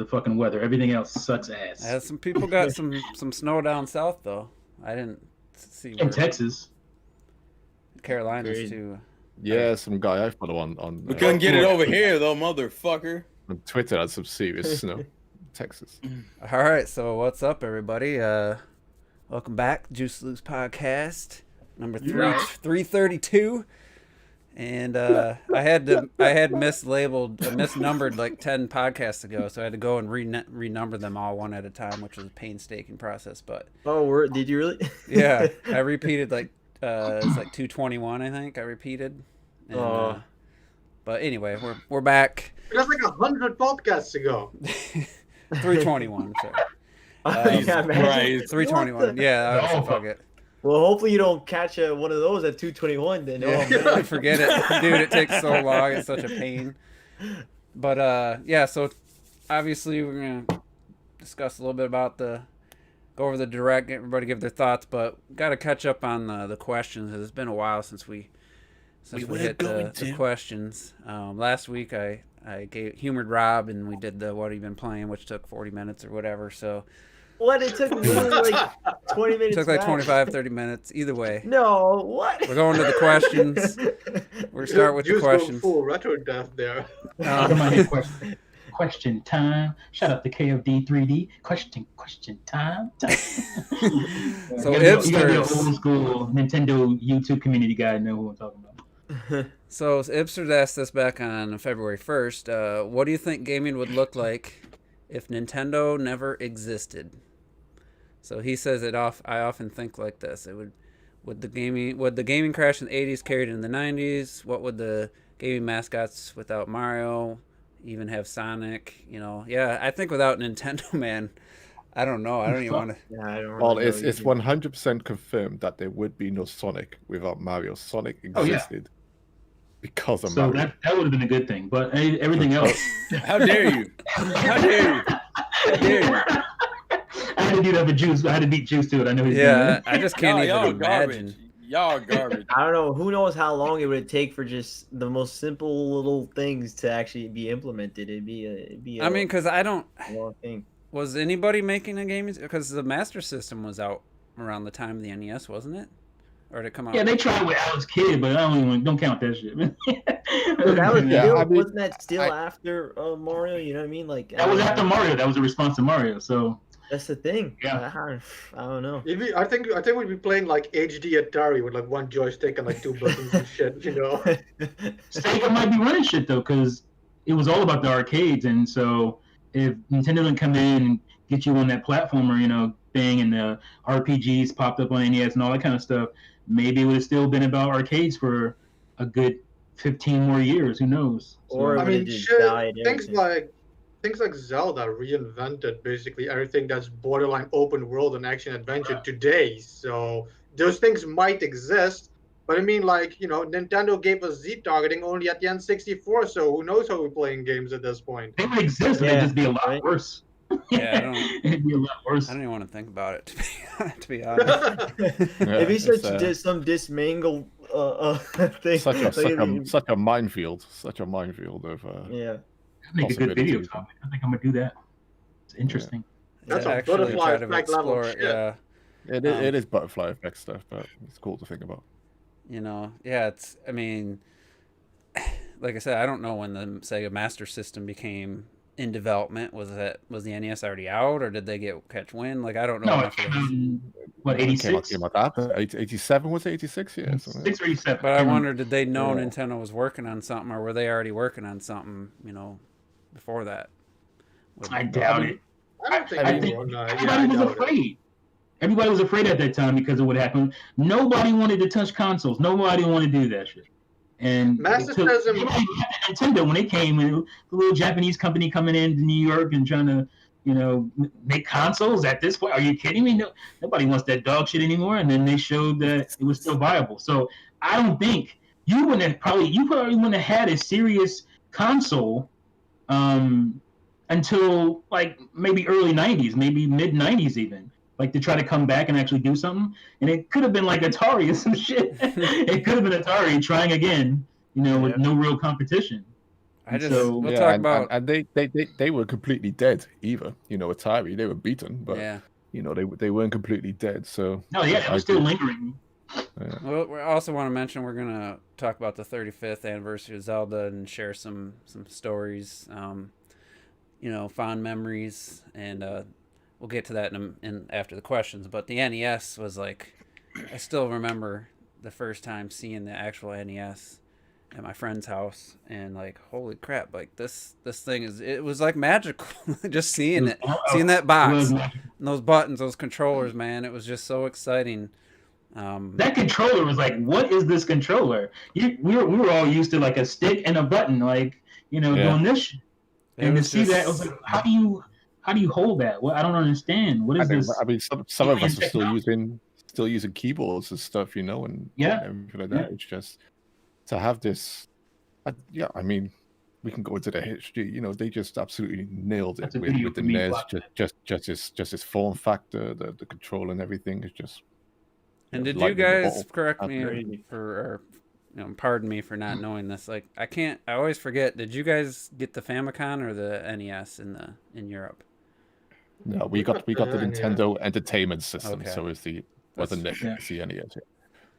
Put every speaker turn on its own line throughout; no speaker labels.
the fucking weather. Everything else sucks ass.
Some people got some snow down south though. I didn't see
In Texas.
Carolinas too.
Yeah, some guy I follow on.
We couldn't get it over here though, motherfucker.
On Twitter had some serious snow. Texas.
All right, so what's up, everybody? Welcome back, Juice Loose Podcast, number 332. And I had misnumbered like 10 podcasts ago, so I had to go and renumber them all one at a time, which was a painstaking process. But
did you really?
Yeah, I repeated like it's like 221, I think I repeated. And, but anyway, we're back.
That's like 100 podcasts ago.
321. Sorry.
Right,
321. Yeah, fuck it.
Well, hopefully you don't catch one of those at 221 then.
Yeah, forget it. Dude, it takes so long. It's such a pain. But, yeah, so obviously we're going to discuss a little bit about go over the direct, get everybody give their thoughts, but got to catch up on the questions. It's been a while since we hit the questions. Last week I humored Rob and we did the What Have You Been Playing, which took 40 minutes or whatever, so...
What? It took literally like 20 minutes.
It took like 25, 30 minutes. Either way.
No, what?
We're going to the questions. We're start with the questions.
Full retro death there.
Question time. Shout out to KFD 3D. Question time.
So
you gotta be an old school Nintendo YouTube community guy to know who I'm talking about.
So Ibsters asked us back on February 1st. What do you think gaming would look like if Nintendo never existed? So he says I often think like this. Would the gaming crash in the 80s carried in the 90s? What would the gaming mascots without Mario even have Sonic? Yeah, I think without Nintendo, man, I don't know. I don't even want to.
Yeah, I don't
Well,
really
it's 100% confirmed that there would be no Sonic without Mario. Sonic existed because of Mario.
So that would have been a good thing, but everything else.
How dare you? How dare you? How dare you?
I had to do that for Juice. I had to beat Juice to it. I know he's doing it.
I just can't even imagine.
Y'all garbage.
I don't know. Who knows how long it would take for just the most simple little things to actually be implemented? It'd be.
I mean, because I don't.
Long thing.
Was anybody making a game? Because the Master System was out around the time of the NES, wasn't it? Or did it come out?
Yeah, they tried with Alex Kidd, but don't count that shit.
Wasn't that still after Mario? You know what I mean? Like
that was after Mario. That was a response to Mario. So
that's the thing.
Yeah.
I don't know.
I think we'd be playing like HD Atari with like one joystick and like two buttons and shit.
Sega might be running shit though, because it was all about the arcades, and so if Nintendo didn't come in and get you on that platformer, thing, and the RPGs popped up on NES and all that kind of stuff, maybe it would have still been about arcades for a good 15 more years. Who knows?
Or
I mean, shit, things like Zelda reinvented basically everything that's borderline open world and action adventure today. So those things might exist, but I mean, like, Nintendo gave us Z targeting only at the N64, so who knows how we're playing games at this point?
They would exist, but it'd just be a lot worse.
Yeah,
it'd be a lot worse.
I don't even want to think about it, to be honest.
If he did some dismangled thing,
such a minefield of
make a good video topic. I think I'm gonna do that. It's interesting.
That's a butterfly effect level shit.
Yeah,
it is butterfly effect stuff, but it's cool to think about.
It's. I mean, like I said, I don't know when the Sega Master System became in development. Was the NES already out, or did they catch wind? Like, I don't know.
No, what, 86?
87, was it 86? Yeah.
86 or 87.
But I wonder, did they know Nintendo was working on something, or were they already working on something, before that?
I doubt it.
I don't think
everybody was afraid. Everybody was afraid at that time because of what happened. Nobody wanted to touch consoles. Nobody wanted to do that shit. And Nintendo, when they came, the little Japanese company coming into New York and trying to, make consoles at this point. Are you kidding me? No, nobody wants that dog shit anymore. And then they showed that it was still viable. So I don't think you probably wouldn't have had a serious console until like maybe early 90s, maybe mid 90s even. Like to try to come back and actually do something. And it could have been like Atari or some shit. It could have been Atari trying again, with no real competition.
We'll talk about.
And they were completely dead either. Atari, they were beaten, but they weren't completely dead. So
they were still lingering.
Yeah. Well, we also want to mention we're gonna talk about the 35th anniversary of Zelda and share some stories, fond memories, and we'll get to that in after the questions. But the NES was like, I still remember the first time seeing the actual NES at my friend's house, and like, holy crap, like this thing it was like magical. Just seeing that box and those buttons, those controllers, man, it was just so exciting.
That controller was like, what is this controller? We were all used to like a stick and a button, like doing this, and to see that, it was like, how do you hold that? Well, I don't understand. What is this?
I mean, some of us are still using keyboards and stuff, and everything like that. It's just to have this. I mean, we can go into the history. They just absolutely nailed it with the NES. Just its form factor, the control and everything is just.
And did you guys correct me pardon me for not knowing this? Like, I always forget. Did you guys get the Famicom or the NES in Europe?
No, we got the Nintendo Entertainment System. Okay. So it's the NES.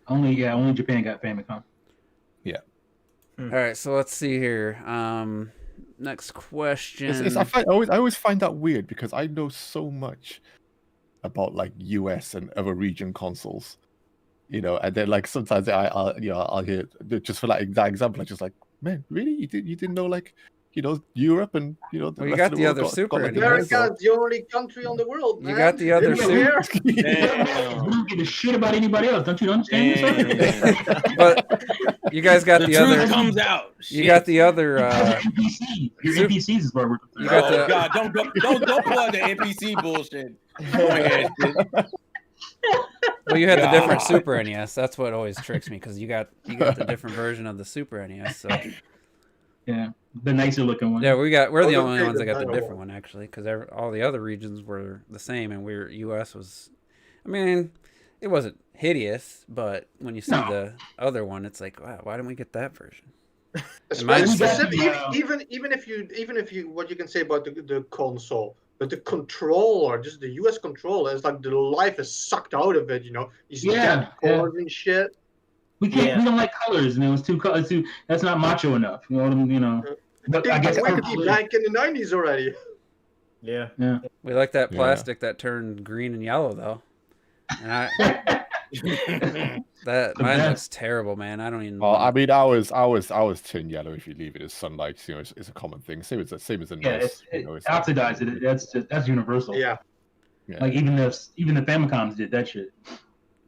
Only Japan got Famicom.
Yeah.
All right, so let's see here. Next question.
I always find that weird because I know so much about like US and other region consoles, and then like sometimes I'll hear just for like that example, I'm just like, man, really, you didn't know like Europe and
well, you got the other Super.
America's the only country on the world, man.
You got the other Super.
You don't give a shit about anybody else. Don't you understand this?
But you guys got the other.
Comes out.
You got the other.
Your NPCs is where we're.
God, don't plug the NPC bullshit. Go ahead.
Well, you had the different Super NES. That's what always tricks me because you got the different version of the Super NES. So.
Yeah, the nicer looking one.
Yeah, we're the only ones that got the different one actually, because all the other regions were the same, and US was. I mean, it wasn't hideous, but when you see the other one, it's like, wow, why didn't we get that version?
Even if you what you can say about the console, but the controller, just the US controller, is like the life is sucked out of it. You see colors and shit.
We can't. We don't like colors, and it was too colors. That's not macho enough. You know what I mean? But I guess
we could be back in the 90s already.
Yeah.
We like that plastic that turned green and yellow though. And mine looks terrible, man. I don't even.
Well, I mean, I was tin yellow. If you leave it as sunlight, it's a common thing. Same as the NES.
It's oxidized. That's universal.
Yeah.
Like even the Famicoms did that shit.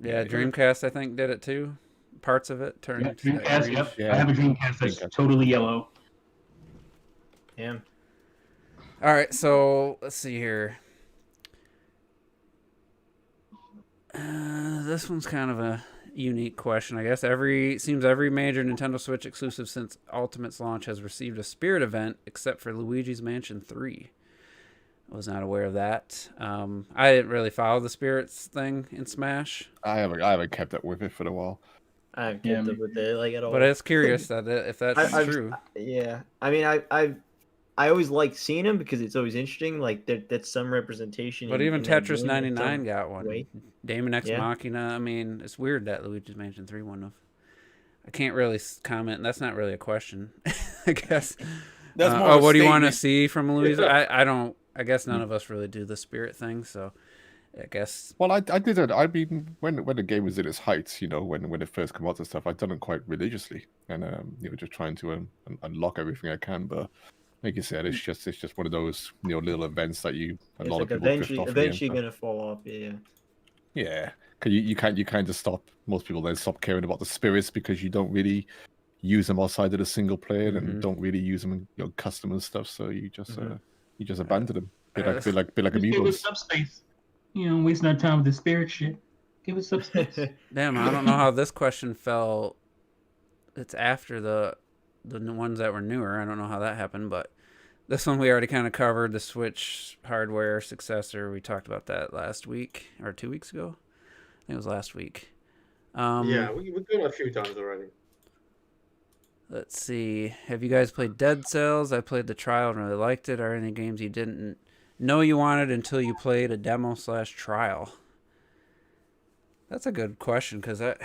Yeah, Dreamcast I think did it too. Parts of it turned.
Dreamcast. Yep. Yeah. I have a Dreamcast that's totally yellow.
Yeah.
All right, so let's see here. This one's kind of a unique question, I guess. Seems every major Nintendo Switch exclusive since Ultimate's launch has received a Spirit event, except for Luigi's Mansion 3. I was not aware of that. I didn't really follow the Spirits thing in Smash.
I haven't kept up with it for a while.
I haven't kept up with it like at all.
But it's curious if that's true.
Yeah, I mean, I always like seeing them because it's always interesting. Like that's some representation.
But even Tetris 99 got one. Daemon X Machina. I mean, it's weird that Luigi's Mansion 3 won. I can't really comment. That's not really a question. I guess.
That's more
what do you want to see from Luigi? I don't. I guess none of us really do the Spirit thing, so I guess.
Well, I did it. I mean, when the game was at its heights, when it first came out and stuff, I'd done it quite religiously, and just trying to unlock everything I can. But like you said, it's just one of those little events that a lot of people
eventually gonna fall off. Yeah.
Yeah, because you kind of stop. Most people then stop caring about the spirits because you don't really use them outside of the single player and don't really use them in custom and stuff. So you just abandon them. Bit like amiibos.
Give us subspace. Wasting our time with the spirit shit. Give us subspace.
Damn, I don't know how this question fell. It's after the ones that were newer. I don't know how that happened, but this one we already kind of covered. The Switch hardware successor. We talked about that last week or 2 weeks ago. I think it was last week.
Yeah, we've done it a few times already.
Let's see. Have you guys played Dead Cells? I played the trial and really liked it. Are any games you didn't know you wanted until you played a demo/trial? That's a good question because I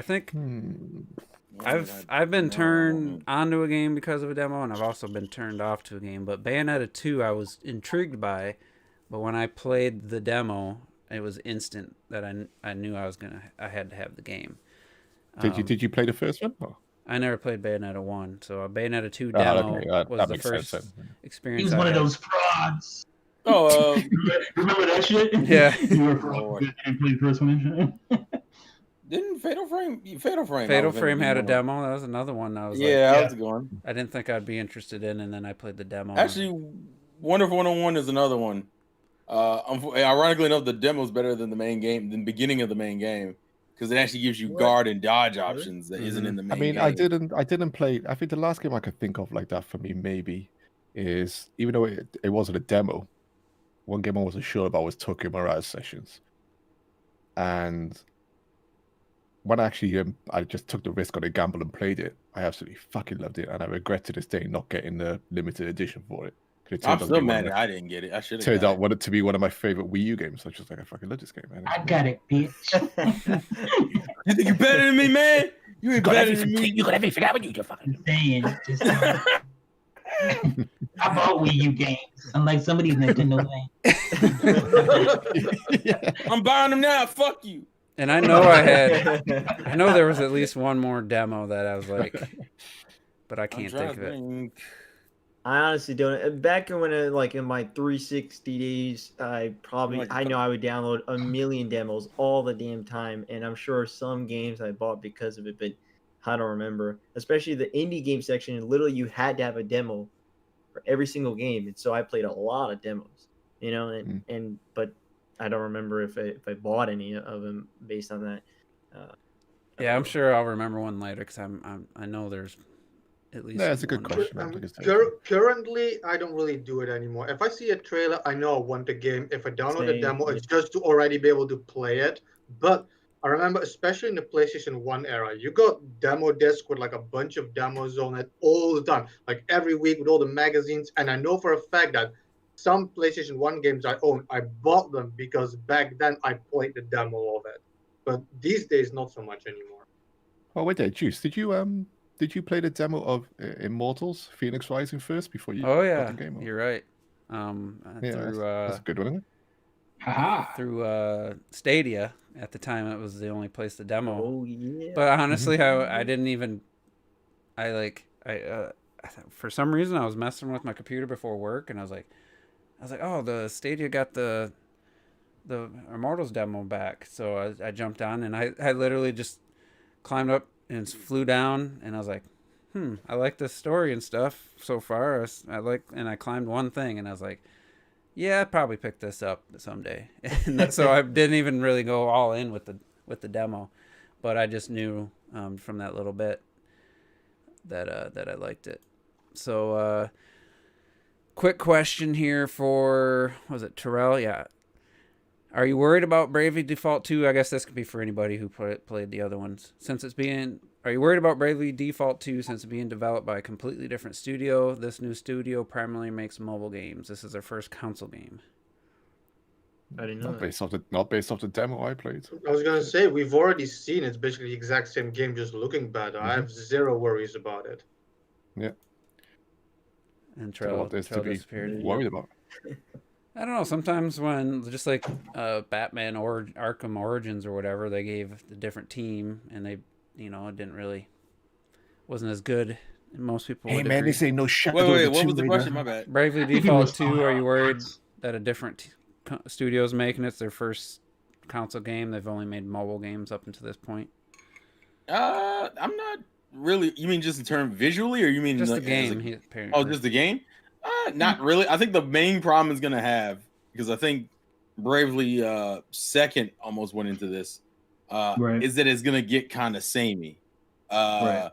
think I've been turned onto a game because of a demo, and I've also been turned off to a game. But Bayonetta 2, I was intrigued by, but when I played the demo, it was instant that I knew I had to have the game.
Did you play the first one? Or?
I never played Bayonetta 1, so a Bayonetta 2 demo was the first experience.
He's one of those frauds.
Oh,
remember that shit?
Yeah.
You were a fraud. Didn't play the first one.
Didn't Fatal Frame
had a demo. That was another one. That was
that was going.
I didn't think I'd be interested in, and then I played the demo.
Actually, Wonderful 101 is another one. Ironically enough, the demo is better than the main game, than the beginning of the main game, because it actually gives you guard and dodge options that isn't in the main game.
I didn't play. I think the last game I could think of like that for me maybe is, even though it wasn't a demo, one game I wasn't sure about was Tokyo Mirage Sessions, and when I just took the risk on a gamble and played it, I absolutely fucking loved it, and I regret to this day not getting the limited edition for it.
I'm still mad that I didn't get it. I should have.
Turned out to be one of my favorite Wii U games. So I was just like, I fucking love this game, man.
I got it, bitch.
You think you're better than me, man? You ain't better than me.
You got everything out of you, fucking
saying. I bought Wii U games, unlike somebody's Nintendo
game. I'm buying them now. Fuck you.
And I know there was at least one more demo that I was like, but I can't think of it.
I honestly don't. Back when in my 360 days, I know I would download a million demos all the damn time, and I'm sure some games I bought because of it, but I don't remember. Especially the indie game section, literally you had to have a demo for every single game, and so I played a lot of demos, but I don't remember if I bought any of them based on that.
Yeah, I'm sure I'll remember one later because I know there's at least.
Yeah, it's a good question.
Currently, I don't really do it anymore. If I see a trailer, I know I want the game. If I download a demo, it's just to already be able to play it. But I remember, especially in the PlayStation 1 era, you got demo disc with like a bunch of demos on it all the time, like every week with all the magazines. And I know for a fact that some PlayStation 1 games I own, I bought them because back then I played the demo of it. But these days, not so much anymore.
Oh, wait there, Juice. Did you play the demo of Immortals Phoenix Rising first before you?
Oh yeah,
the game?
You're right.
That's a good one, isn't
it? Through Stadia at the time, it was the only place to demo.
Oh yeah.
But honestly, I didn't even. For some reason, I was messing with my computer before work, and I was like, oh, the Stadia got the Immortals demo back. So I jumped on, and I literally just climbed up and flew down, and I was like, I like this story and stuff so far. I climbed one thing, and I was like, yeah, I'd probably pick this up someday. And so I didn't even really go all in with the demo, but I just knew from that little bit that I liked it. So quick question here for, was it Terrell? Yeah. Are you worried about Bravely Default 2? I guess this could be for anybody who played the other ones. Are you worried about Bravely Default 2 since it's being developed by a completely different studio? This new studio primarily makes mobile games. This is their first console game.
I didn't know.
Not based off the demo I played.
I was gonna say, we've already seen it's basically the exact same game, just looking better. I have zero worries about it.
Yeah.
And Trell disappeared.
Worried about.
I don't know. Sometimes when, just like Batman or Arkham Origins or whatever, they gave a different team, and they, it wasn't as good. Most people.
Hey man, this ain't no shit.
Wait, what was the question? My bad.
Bravely Default 2. Are you worried that a different studio's making it? It's their first console game. They've only made mobile games up until this point.
I'm not really. You mean just in terms visually, or you mean
just the game?
Just the game. Not really. I think the main problem is gonna have, because I think Bravely second almost went into this, is that it's gonna get kind of samey. I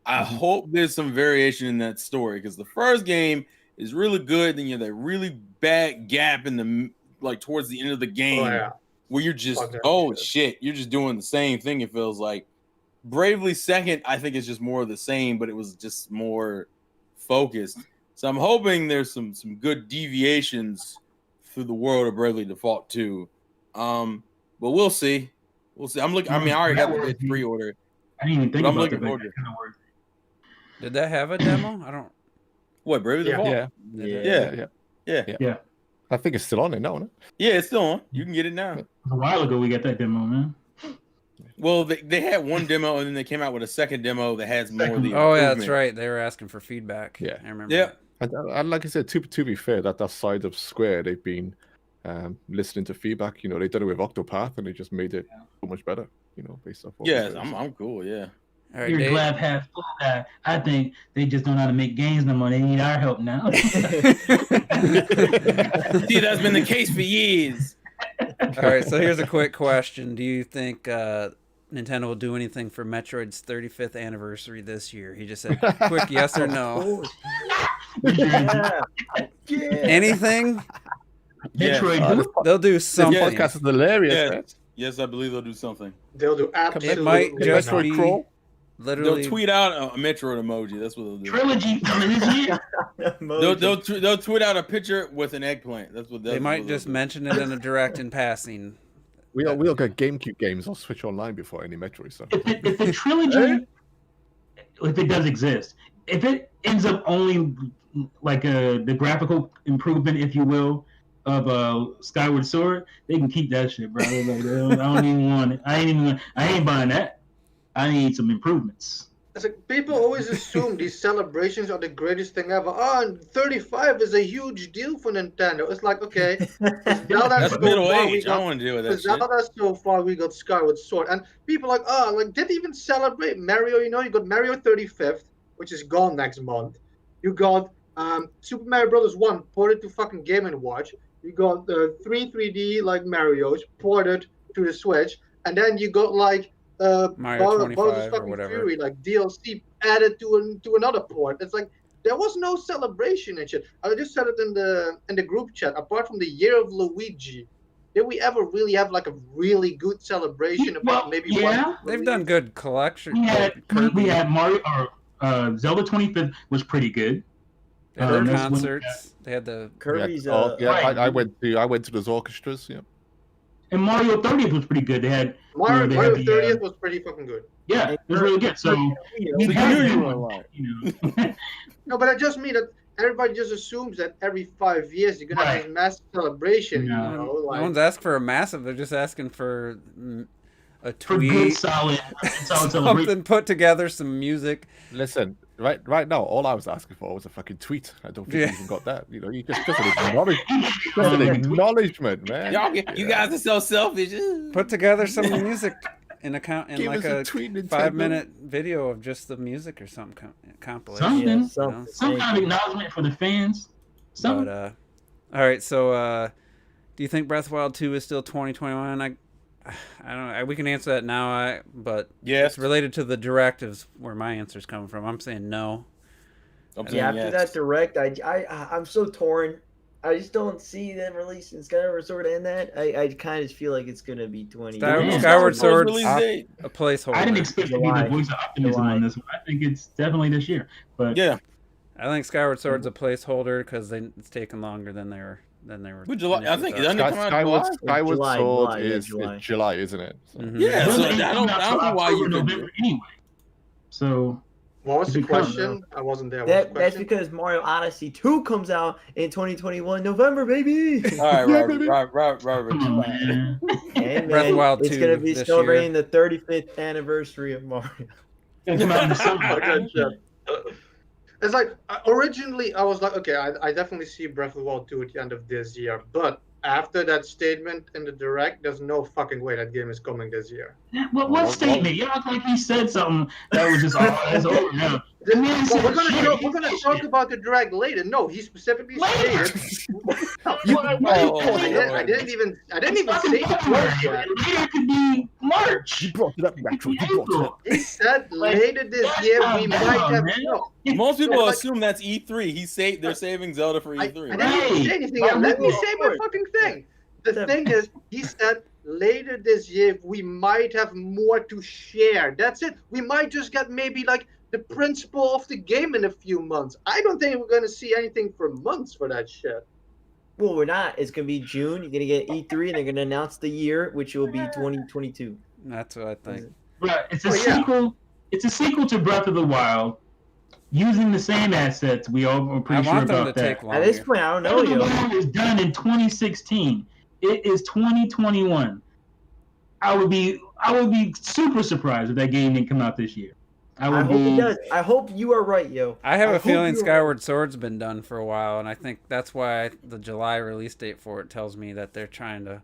hope there's some variation in that story, because the first game is really good. Then you have that really bad gap in the towards the end of the game where you're just shit, you're just doing the same thing. It feels like, Bravely Second, I think is just more of the same, but it was just more focused. So I'm hoping there's some good deviations through the world of Bravely Default 2. But we'll see. We'll see. I'm looking. I mean, I already got the pre-order.
I didn't even think about
it.
Did that have a demo? I don't.
What, Bravely Default?
Yeah. I think it's still on it now, isn't it?
Yeah, it's still on. You can get it now.
A while ago, we got that demo, man.
Well, they had one demo, and then they came out with a second demo that has more of the.
Oh, yeah, that's right. They were asking for feedback.
Yeah,
I remember.
Yeah,
and like I said, to be fair, that side of Square, they've been listening to feedback. You know, they did it with Octopath, and they just made it so much better. You know, based off.
Yeah, I'm cool. Yeah.
All right,
you're glad half full guy. I think they just don't know how to make games no more. They need our help now.
See, that's been the case for years.
All right, so here's a quick question: do you think Nintendo will do anything for Metroid's 35th anniversary this year? He just said, "Quick yes or no." Anything?
Metroid.
They'll do something.
This podcast is hilarious.
Yes, I believe they'll do something.
They'll do absolutely.
It might just be
crawl.
Literally.
They'll tweet out a Metroid emoji. That's what they'll do.
Trilogy coming this year.
They'll tweet out a picture with an eggplant. That's what
they might just mention it in a direct in passing.
We'll get GameCube games on Switch Online before any Metroid stuff.
If the trilogy, if it does exist, if it ends up only like the graphical improvement, if you will, of Skyward Sword, they can keep that shit, bro. Like, I don't even want it. I ain't buying that. I need some improvements.
It's like people always assume these celebrations are the greatest thing ever. Oh, and 35 is a huge deal for Nintendo. It's like, okay,
that's middle age. I don't want to deal with that shit.
Zelda so far we got Skyward Sword, and people are like, oh, like didn't even celebrate Mario. You know, you got Mario 35th, which is gone next month. You got Super Mario Brothers 1 ported to fucking Game & Watch. You got the 3D like Marios ported to the Switch, and then you got like
Mario 25 or whatever,
Fury, like DLC added to another port. It's like there was no celebration and shit. I just said it in the group chat. Apart from the Year of Luigi, did we ever really have like a really good celebration? About maybe one
they've done good collection.
We
had Mario or Zelda 25th was pretty good.
Their concerts. They had the
Kirby's.
I went to those orchestras. Yeah.
And Mario 30th was pretty good. They had
Mario 30th was pretty fucking good.
Yeah, it was really good. So
No, but I just mean that everybody just assumes that every 5 years you're gonna have this massive celebration.
No.
You know, like,
no one's asking for a massive. They're just asking for a tweet,
for good, solid
something put together, some music.
Listen, right now, all I was asking for was a fucking tweet. I don't think you even got that. You know, you just an acknowledgement, man.
You guys are so selfish.
Put together some music in like a 5-minute
Nintendo.
video of just the music or something compilation.
Some kind of acknowledgement for the fans.
But, all right, so do you think Breath of the Wild 2 is still 2021? I don't know. We can answer that now, but it's related to the direct is where my answer's coming from. I'm saying no.
After that direct, I'm so torn. I just don't see them releasing Skyward Sword and that. I kind of feel like it's gonna be 20.
Skyward Sword a placeholder.
I didn't expect to be the voice of optimism on this one. I think it's definitely this year. But
yeah,
I think Skyward Sword's a placeholder because it's taken longer than they were.
July, I think
Skyward Sword is July, isn't it? So.
Mm-hmm.
Yeah, so I don't know why you did it
anyway. So
what was the question? I wasn't there.
That's because Mario Odyssey 2 comes out in 2021 November, baby.
All right, Robert.
And
Breath of the Wild 2
it's gonna be celebrating the 35th anniversary of Mario.
It's like originally I was like, okay, I definitely see Breath of the Wild 2 at the end of this year, but after that statement in the direct, there's no fucking way that game is coming this year.
What statement? You act like he said something that was just it's over now.
We're gonna talk about the direct later. No, he specifically stated. I didn't even say it yet.
Later could be March.
You brought it up,
He said later this year we might have.
Most people assume that's E3. They're saving Zelda for E3.
I didn't even say anything yet. Let me say my fucking thing. The thing is, he said later this year we might have more to share. That's it. We might just get maybe like the principle of the game in a few months. I don't think we're gonna see anything for months for that shit.
Well, we're not. It's gonna be June. You're gonna get E3, and they're gonna announce the year, which will be 2022.
That's what I think.
Right. It's a sequel. It's a sequel to Breath of the Wild, using the same assets. We all are pretty sure about that.
At this point, I don't know.
Breath of the Wild was done in 2016. It is 2021. I would be super surprised if that game didn't come out this year.
I hope it does. I hope you are right, yo.
I have a feeling Skyward Sword's been done for a while, and I think that's why the July release date for it tells me that they're trying to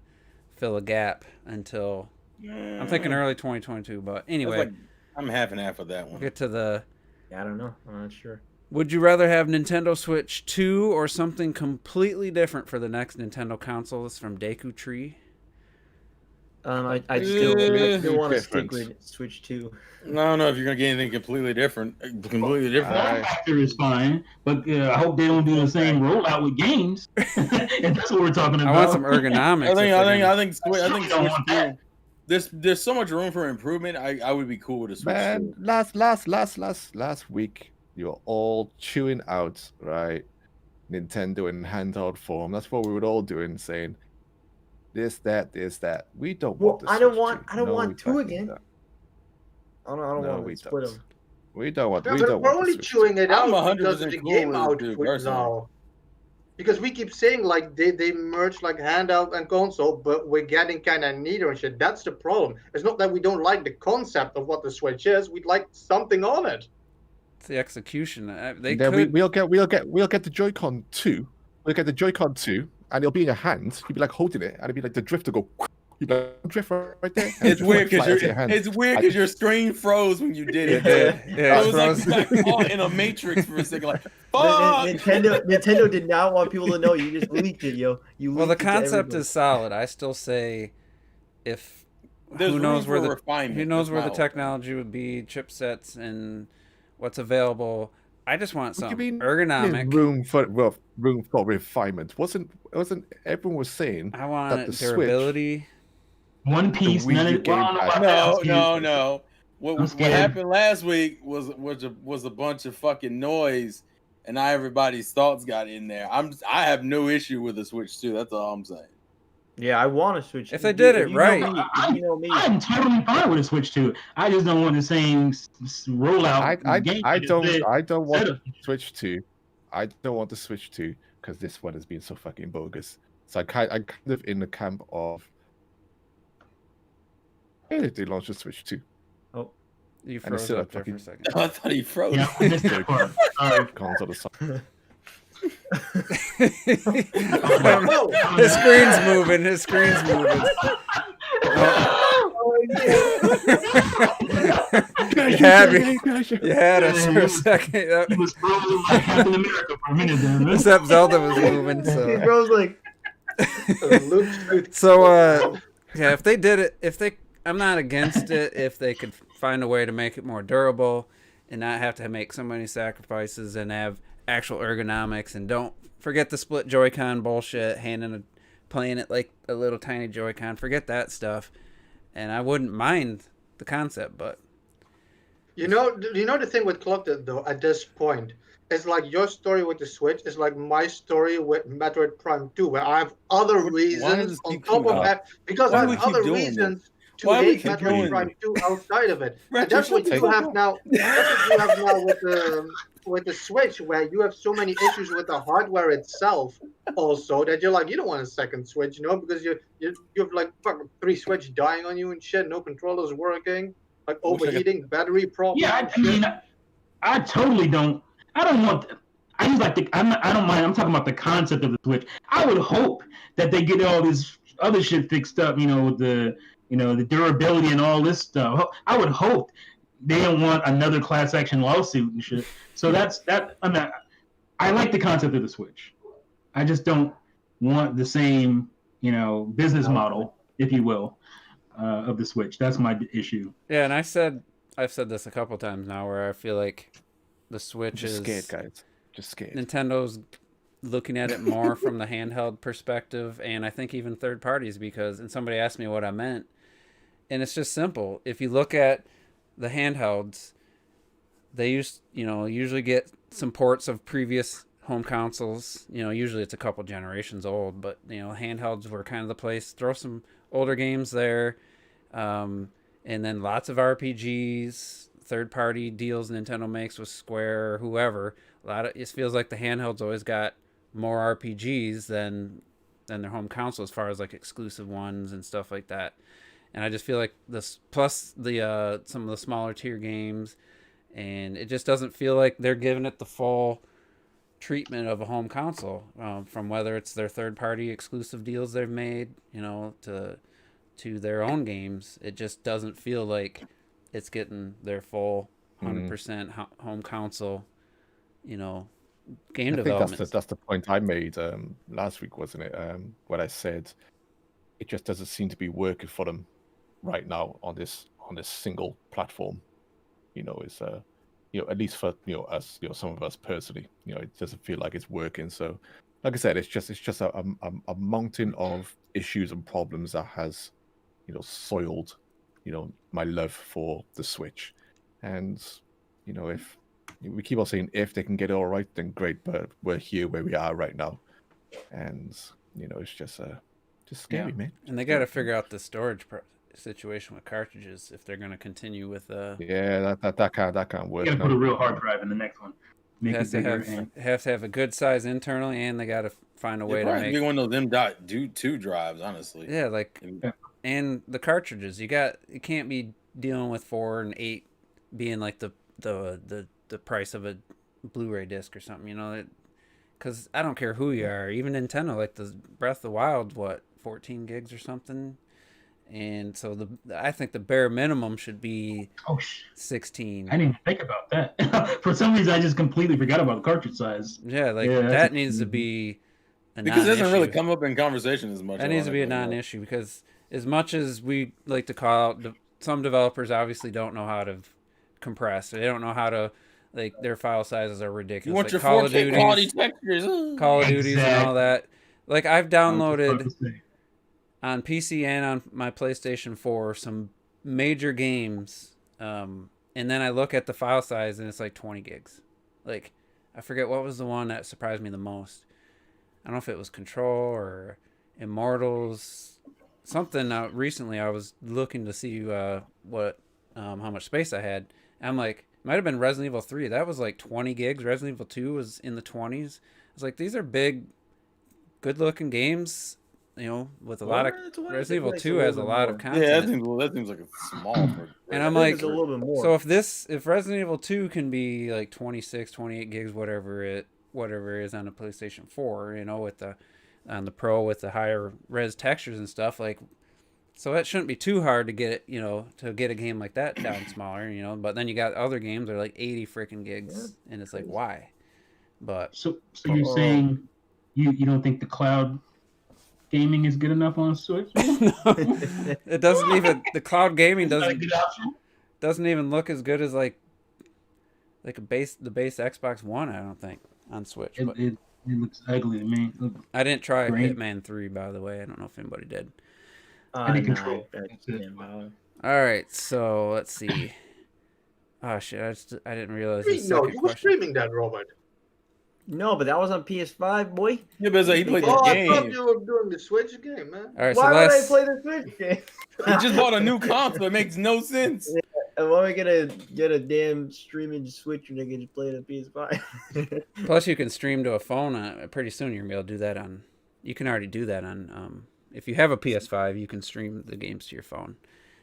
fill a gap until I'm thinking early 2022. But anyway,
I'm half and half of that one.
We'll get to the.
Yeah, I don't know. I'm not sure.
Would you rather have Nintendo Switch 2 or something completely different for the next Nintendo console? This is from Deku Tree.
I still want to stick with Switch 2.
No, if you're gonna get anything completely different.
Factor is fine, but I hope they don't do the same rollout with games. And that's what we're talking about.
I want some ergonomics.
I think Switch 2. There's so much room for improvement. I would be cool with a Switch 2.
Last week you were all chewing out, right? Nintendo in handheld form. That's what we were all doing, saying this, that. We don't want.
I don't want two again. I don't want to split them.
We don't want.
We're only chewing it out because of the game output now. Because we keep saying like they merge like handheld and console, but we're getting kind of neither and shit. That's the problem. It's not that we don't like the concept of what the Switch is. We'd like something on it.
It's the execution.
We'll get the Joy-Con 2. We'll get the Joy-Con 2, and it'll be in your hands. You'll be like holding it, and it'll be like the drift will go. You'll be like drift right there.
It's weird because your screen froze when you did it.
Yeah,
it was like in a matrix for a second. Like, fuck!
Nintendo did not want people to know. You just leaked it, yo.
Well, the concept is solid. I still say, who knows where the technology would be, chipsets and what's available. I just want some ergonomic
room for refinement. Wasn't everyone was saying
I want
that the
durability.
Switch,
one piece.
No. What happened last week was a bunch of fucking noise, and now everybody's thoughts got in there. I have no issue with the Switch 2. That's all I'm saying.
Yeah, I want to Switch.
If they did it right,
I'm totally fine with a Switch 2. I just don't want the same rollout.
I don't want the Switch 2. I don't want the Switch 2 because this one has been so fucking bogus. So I'm kind of in the camp of. Hey, they launched the Switch 2.
Oh, you froze up there for a second.
I thought he froze.
Yeah, I missed that part.
His screen's moving. You had us for a second.
It was frozen like Captain America for a minute there.
Except Zelda was moving. So
he froze like.
Yeah, if they did it, I'm not against it if they could find a way to make it more durable and not have to make so many sacrifices and have actual ergonomics, and don't forget the split Joy-Con bullshit, playing it like a little tiny Joy-Con. Forget that stuff, and I wouldn't mind the concept, but
you know the thing with Cluttered though at this point, it's like your story with the Switch is like my story with Metroid Prime 2, where I have other reasons on top of that because I have other reasons to hate Metroid Prime 2 outside of it. And that's what you have now. That's what you have now with the Switch, where you have so many issues with the hardware itself, also that you're like, you don't want a second Switch, because you have like fucking 3 Switch dying on you and shit, no controllers working, like overheating, battery problems.
Yeah, I mean, I totally don't. I don't want. I just like I don't mind. I'm talking about the concept of the Switch. I would hope that they get all this other shit fixed up, with the the durability and all this stuff. I would hope they don't want another class action lawsuit and shit. So that's that. I like the concept of the Switch. I just don't want the same, business model, if you will, of the Switch. That's my issue.
Yeah, and I've said this a couple times now, where I feel like the Switch is
scared, guys. Just scared.
Nintendo's looking at it more from the handheld perspective, and I think even third parties, and somebody asked me what I meant, and it's just simple. If you look at the handhelds, they usually get some ports of previous home consoles. Usually it's a couple generations old, but handhelds were kind of the place. Throw some older games there, and then lots of RPGs, third-party deals Nintendo makes with Square or whoever. It feels like the handhelds always got more RPGs than their home console as far as like exclusive ones and stuff like that. And I just feel like this, plus the some of the smaller tier games, and it just doesn't feel like they're giving it the full treatment of a home console, from whether it's their third-party exclusive deals they've made, to their own games. It just doesn't feel like it's getting their full 100% home console, game development.
That's the point I made last week, wasn't it? When I said it just doesn't seem to be working for them right now on this single platform. It's at least for us, some of us personally, it doesn't feel like it's working. So, like I said, it's just a mountain of issues and problems that has soiled my love for the Switch. And if we keep on saying if they can get it all right, then great, but we're here where we are right now, and it's just scary, man.
And they got to figure out the storage situation with cartridges if they're going to continue with
that can't work.
You got to put a real hard drive in the next one.
It has to have a good size internally, and they got to find a way to make
one of them .2 drives, honestly.
Yeah, and the cartridges, you can't be dealing with 4 and 8 being like the price of a Blu-ray disc or something, because I don't care who you are, even Nintendo, like the Breath of the Wild, 14 gigs or something. And so I think the bare minimum should be 16.
I didn't even think about that. For some reason, I just completely forgot about the cartridge size.
Yeah, that needs to be a
because it doesn't really come up in conversation as much.
That needs to be a non-issue, because as much as we like to call out, some developers obviously don't know how to compress. They don't know how to, their file sizes are ridiculous.
You want your 4K quality textures.
Call of Duties and all that. I've downloaded on PC and on my PlayStation 4 some major games, and then I look at the file size and it's 20 gigs. I forget what was the one that surprised me the most. I don't know if it was Control or Immortals, something. Recently I was looking to see what how much space I had. I'm like, it might have been Resident Evil 3. That was 20 gigs. Resident Evil 2 was in the 20s. I was like, these are big, good-looking games. With a lot of Resident Evil 2 has a lot of content.
Yeah, that seems like a small.
And I'm like, a little bit more. So if Resident Evil 2 can be 26, 28 gigs, whatever it is on the PlayStation 4, on the Pro with the higher res textures and stuff, so that shouldn't be too hard to get to get a game like that down smaller, But then you got other games that are 80 freaking gigs, and it's why? But
so you're saying you don't think the cloud gaming is good enough on Switch?
No, it doesn't even. The cloud gaming doesn't even look as good as the base Xbox One. I don't think on Switch.
It looks ugly to me.
I didn't try Hitman 3, by the way. I don't know if anybody did.
I didn't control.
All right, so let's see. Oh shit! I didn't realize.
No, you were streaming that, Robert.
No, but that was on PS5, boy.
Yeah, but he played the game.
I thought you were doing the Switch game, man.
All right,
why would I play the Switch game?
He just bought a new console. It makes no sense.
Yeah, and why am I gonna get a damn streaming Switch when I can just play it on PS5?
Plus, you can stream to a phone. Pretty soon, you're gonna be able to do that on. You can already do that on. If you have a PS5, you can stream the games to your phone.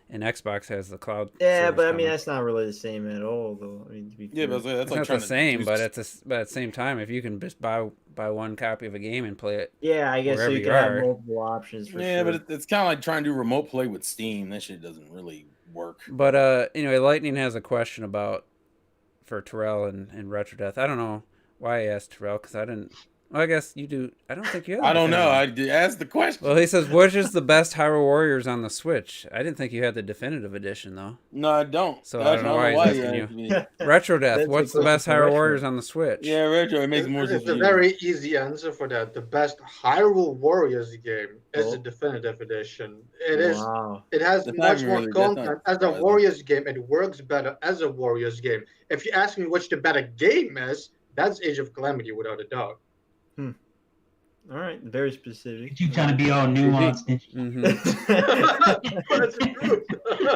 And Xbox has the cloud.
Yeah, but I mean that's not really the same at all, though. I mean, to be fair.
But that's
not the same. But at the same time, if you can just buy one copy of a game and play it,
yeah, I guess so you can have multiple options. For sure.
But it's kind of like trying to do remote play with Steam. That shit doesn't really work.
But anyway, Lightning has a question for Terrell and Retro Death. I don't know why I asked Terrell because I Well, I guess you do. I don't think you have.
I don't know. I asked the question.
Well, he says, which is the best Hyrule Warriors on the Switch? I didn't think you had the definitive edition, though.
No, I don't.
So I don't know why he's asking you. Retro Death, what's the best Hyrule Warriors on the Switch?
Yeah, Retro, it makes more sense.
It's a very easy answer for that. The best Hyrule Warriors game is the definitive edition. It is. It has much more content as a Warriors game. It works better as a Warriors game. If you ask me which the better game is, that's Age of Calamity without a doubt.
All right, very specific.
You trying to be all nuanced?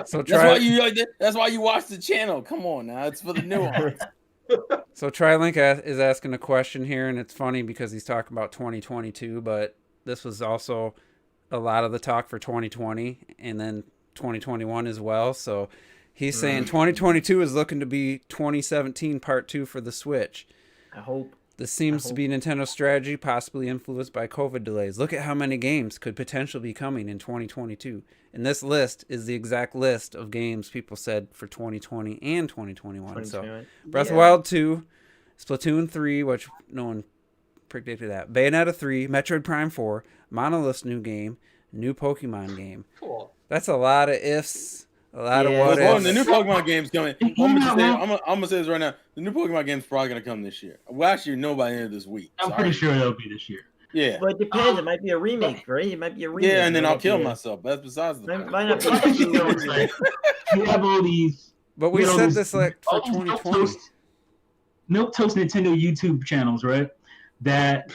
So
that's why you watch the channel. Come on now, it's for the nuance.
So TriLink is asking a question here, and it's funny because he's talking about 2022, but this was also a lot of the talk for 2020 and then 2021 as well. So he's saying 2022 is looking to be 2017 Part 2 for the Switch.
I hope.
This seems to be Nintendo's strategy, possibly influenced by COVID delays. Look at how many games could potentially be coming in 2022. And this list is the exact list of games people said for 2020 and 2021. So Breath of the Wild 2, Splatoon 3, which no one predicted that, Bayonetta 3, Metroid Prime 4, Monolith's new game, new Pokemon game.
Cool.
That's a lot of ifs. A lot of what ifs.
The new Pokemon game's coming. I'm gonna say this right now. The new Pokemon game's probably gonna come this year. Well, actually, no, by the end of this week.
I'm pretty sure it'll be this year.
Yeah.
But it depends. It might be a remake, right? It might be a remake.
Yeah, and then I'll kill myself. That's besides the point.
Might not be.
You have all these.
But we said this like for 2020.
Milquetoast Nintendo YouTube channels, right? That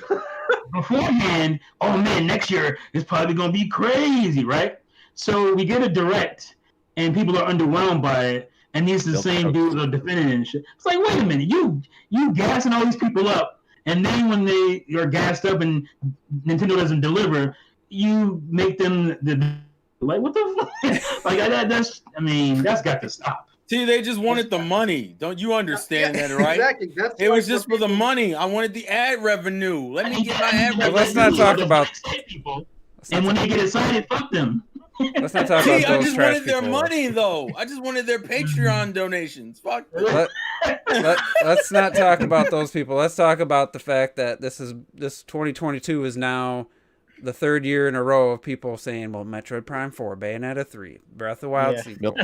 beforehand, oh man, next year is probably gonna be crazy, right? So we get a direct, and people are underwhelmed by it, and these are the same dudes are defending it and shit. It's like, wait a minute, you gassing all these people up, and then when they are gassed up and Nintendo doesn't deliver, you make them like, what the fuck? Like that's got to stop.
See, they just wanted the money. Don't you understand that, right?
Exactly.
It was just for the money. I wanted the ad revenue. Let me get my ad revenue.
Let's not talk about
people. And when they get excited, fuck them.
Let's not talk about those
I just
trash
wanted their
people.
money, though. I just wanted their Patreon donations. Fuck.
Let's not talk about those people. Let's talk about the fact that this 2022 is now the third year in a row of people saying, well, Metroid Prime 4, Bayonetta 3, Breath of the Wild sequel.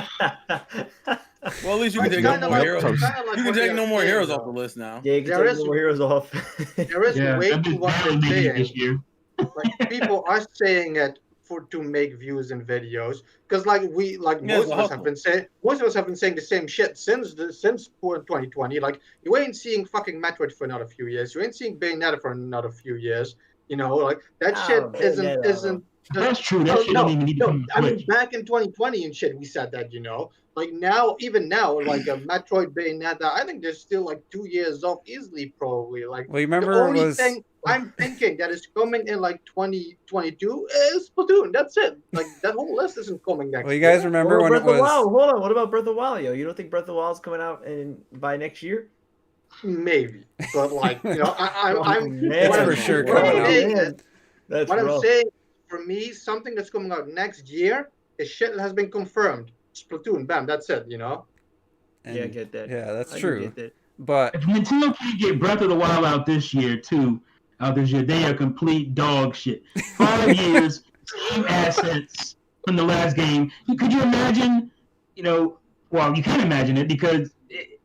Well, at least you can take no more heroes. You can take no more heroes off the list now.
Yeah, you can take no more heroes off.
There is way too much saying. Like, people are saying it to make views and videos, because most of us have been saying the same shit since 2020. Like, you ain't seeing fucking Metroid for another few years. You ain't seeing Bayonetta for another few years. You know, like that shit isn't.
That's true. That shit don't even need to come.
I mean, back in 2020 and shit, we said that. You know, like now, even now, like a Metroid Bayonetta, I think they're still like 2 years off easily, probably. Like,
well, you remember
the only thing I'm thinking that is coming in like 2022 is Splatoon. That's it. Like, that whole list isn't coming next.
Well, you guys remember when it was?
Hold on. What about Breath of the Wild? Yo, you don't think Breath of the Wild is coming out by next year?
Maybe, but like, you know, I'm
it's for sure coming out.
What I'm saying, for me, something that's coming out next year is shit that has been confirmed. Splatoon, bam, that's it, you know?
And,
yeah, I get that.
Yeah, that's true. But
if Nintendo can't get Breath of the Wild out this year, they are complete dog shit. 5 years, same assets from the last game. Could you imagine, you know, well, you can't imagine it because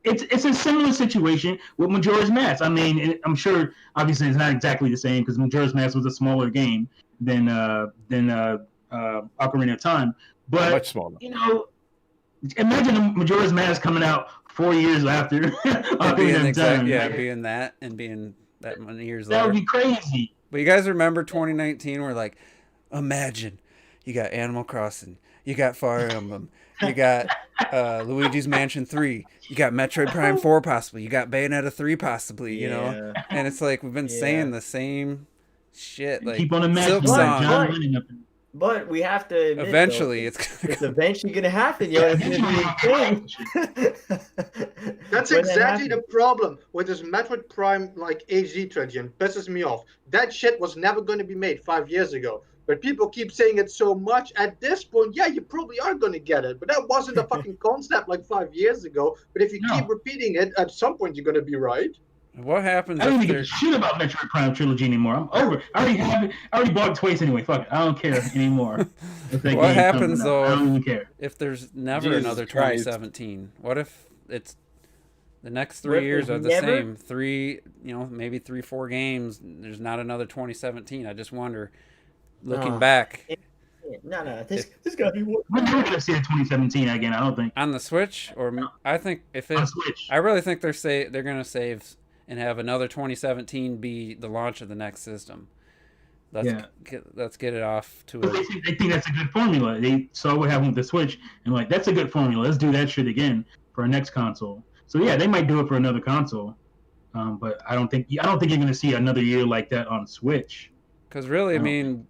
it's a similar situation with Majora's Mask. I mean, I'm sure, obviously, it's not exactly the same because Majora's Mask was a smaller game than Ocarina of Time. But,
much smaller.
You know, imagine Majora's Mask coming out 4 years after Ocarina of Time.
Being that and being that many years
later. That would
be
crazy.
But you guys remember 2019 where, like, imagine you got Animal Crossing, you got Fire Emblem, you got Luigi's Mansion 3, you got Metroid Prime 4 possibly, you got Bayonetta 3 possibly, you know? And it's like we've been saying the same shit. Like,
keep on
Silk Song.
But we have to admit,
eventually
it's
eventually
gonna happen, yo.
That's exactly the problem with this Metroid Prime like HD trilogy, and pisses me off. That shit was never going to be made 5 years ago. But people keep saying it so much. At this point, yeah, you probably are going to get it. But that wasn't a fucking concept like 5 years ago. But if you keep repeating it, at some point you're going to be right.
What happens?
I don't even give a shit about Metroid Prime Trilogy anymore. I'm over. I already bought it twice anyway. Fuck it. I don't care anymore.
What happens though?
I don't even care.
If there's never another 2017, what if it's the next 3 years are the same? Maybe 3-4 games. There's not another 2017. I just wonder. Looking back.
No. This gotta be one.
We're never gonna see a 2017 again. I don't think
on the Switch, or I think if it's, I really think they're gonna save and have another 2017 be the launch of the next system. Let's get it off to
it. They think that's a good formula. They saw what happened with the Switch and like that's a good formula. Let's do that shit again for our next console. So yeah, they might do it for another console, but I don't think you're gonna see another year like that on Switch.
Because really, I mean.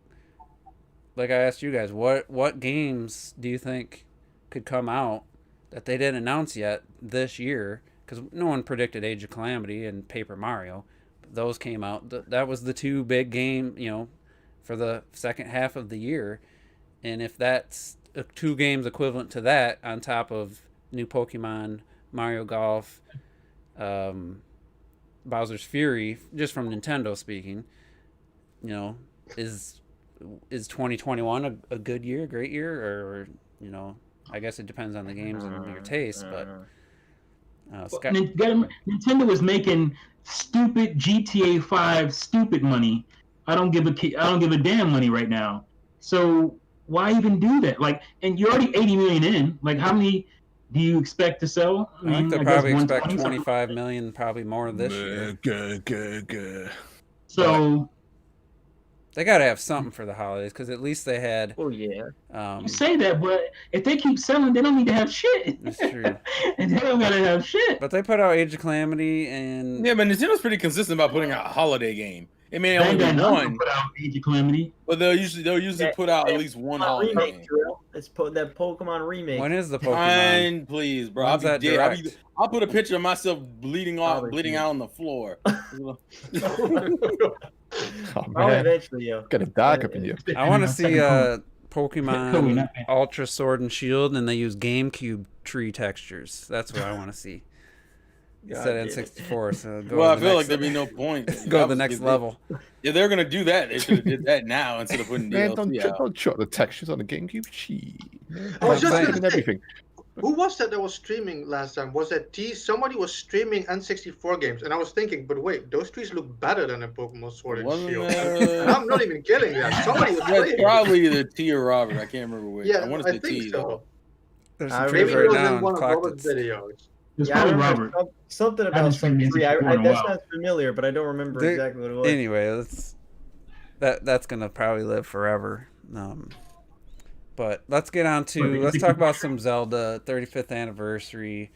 Like I asked you guys, what games do you think could come out that they didn't announce yet this year? Because no one predicted Age of Calamity and Paper Mario. Those came out. That was the two big game, for the second half of the year. And if that's 2 games equivalent to that on top of new Pokemon, Mario Golf, Bowser's Fury, just from Nintendo speaking, is 2021 a good year, great year, or I guess it depends on the games and your taste, but
Nintendo was making stupid GTA 5 stupid money. I don't give a damn money right now. So why even do that? Like, and you're already 80 million in. Like, how many do you expect to sell?
I think they probably expect 25 million, probably more this year.
So.
They got to have something for the holidays because at least they had.
Oh yeah.
You say that, but if they keep selling, they don't need to have shit.
That's true.
And they don't gotta have shit.
But they put out Age of Calamity and.
Yeah, but Nintendo's pretty consistent about putting out a holiday game. It may only be one.
Put out Age of Calamity.
But they'll usually put out at least one holiday game.
Let's put that Pokemon remake.
When is the Pokemon?
Please, bro. I'll put a picture of myself bleeding out on the floor.
Oh, man.
Eventually,
got a dark up in you.
I want to see Pokemon Ultra Sword and Shield, and they use GameCube tree textures. That's what I want to see. Instead of N64. So
I feel like there'd be no point.
Go to the next level.
Yeah, they're gonna do that. They should have did that now instead of putting DLC out.
Don't shot the textures on the GameCube. Gee,
I was just gonna say, everything. Who was that was streaming last time? Was that T? Somebody was streaming N64 games, and I was thinking, but wait, those trees look better than a Pokemon Sword and Shield. And I'm not even kidding that. Somebody was playing.
Probably either T or Robert. I can't remember which.
Yeah,
I want to say T.
So.
There's some trees right now in
Robert's videos.
It's probably Robert.
Something about some tree. That sounds familiar, but I don't remember exactly what it was.
Anyway, that's gonna probably live forever. But let's talk about some Zelda 35th anniversary.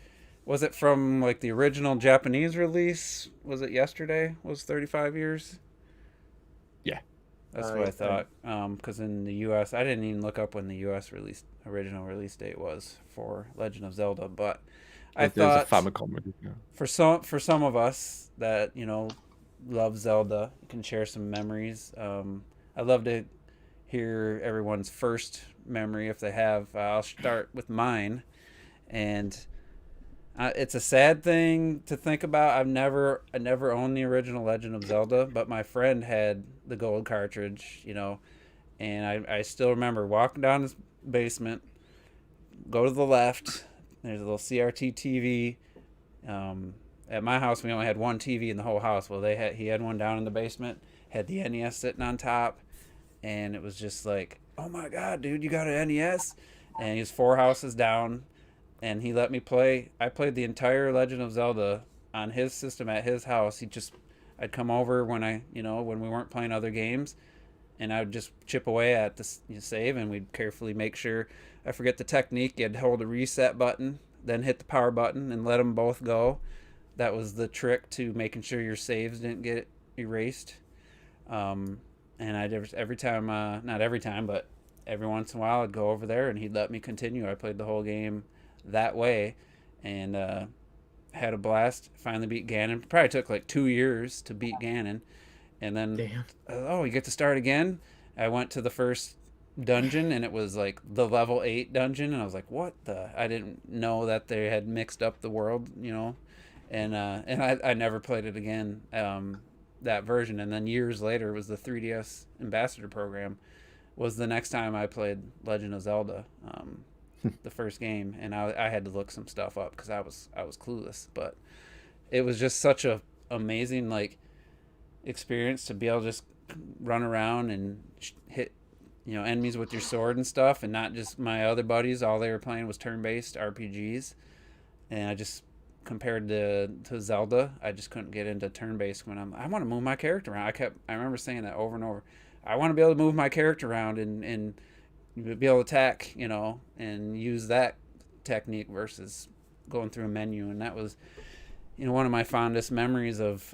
Was it from like the original Japanese release? Was it yesterday? Was 35 years?
Yeah.
That's what I thought. Because in the U.S., I didn't even look up when the U.S. original release date was for Legend of Zelda, but I thought
there's a Famicom
for some of us that love Zelda, can share some memories. I'd love to hear everyone's first memory if they have. I'll start with mine, and it's a sad thing to think about. I never owned the original Legend of Zelda, but my friend had the gold cartridge, and I still remember walking down his basement, go to the left, there's a little CRT TV. At my house, we only had one TV in the whole house. Well, he had one down in the basement, had the NES sitting on top, and it was just like, oh my God, dude, you got an NES? And he was 4 houses down, and he let me play. I played the entire Legend of Zelda on his system at his house. I'd come over when when we weren't playing other games, and I would just chip away at the save, and we'd carefully make sure I forget the technique. You'd hold the reset button, then hit the power button, and let them both go. That was the trick to making sure your saves didn't get erased. And I did every time, not every time, but every once in a while I'd go over there and he'd let me continue. I played the whole game that way and had a blast. Finally beat Ganon. Probably took like 2 years to beat Ganon. And then, you get to start again. I went to the first dungeon and it was like the level 8 dungeon. And I was like, what the? I didn't know that they had mixed up the world, And I never played it again, that version. And then years later, it was the 3DS Ambassador Program, was the next time I played Legend of Zelda, the first game, and I had to look some stuff up because I was clueless. But it was just such a amazing like experience to be able to just run around and hit enemies with your sword and stuff, and not just my other buddies. All they were playing was turn-based RPGs, and I just compared to Zelda, I just couldn't get into turn-based when I want to move my character around. I remember saying that over and over. I want to be able to move my character around and be able to attack, and use that technique versus going through a menu. And that was, one of my fondest memories of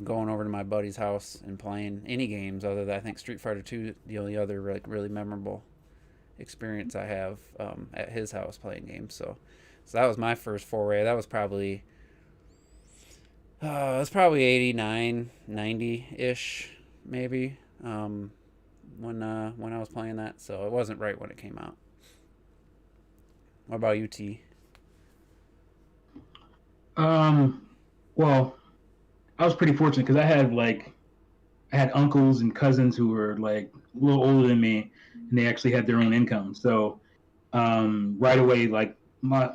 going over to my buddy's house and playing any games other than I think Street Fighter 2, the only other like really memorable experience I have at his house playing games. So that was my first foray. That was probably 89, 90-ish maybe when I was playing that. So it wasn't right when it came out. What about you, T?
Well, I was pretty fortunate because I had uncles and cousins who were like a little older than me, and they actually had their own income. So right away, like my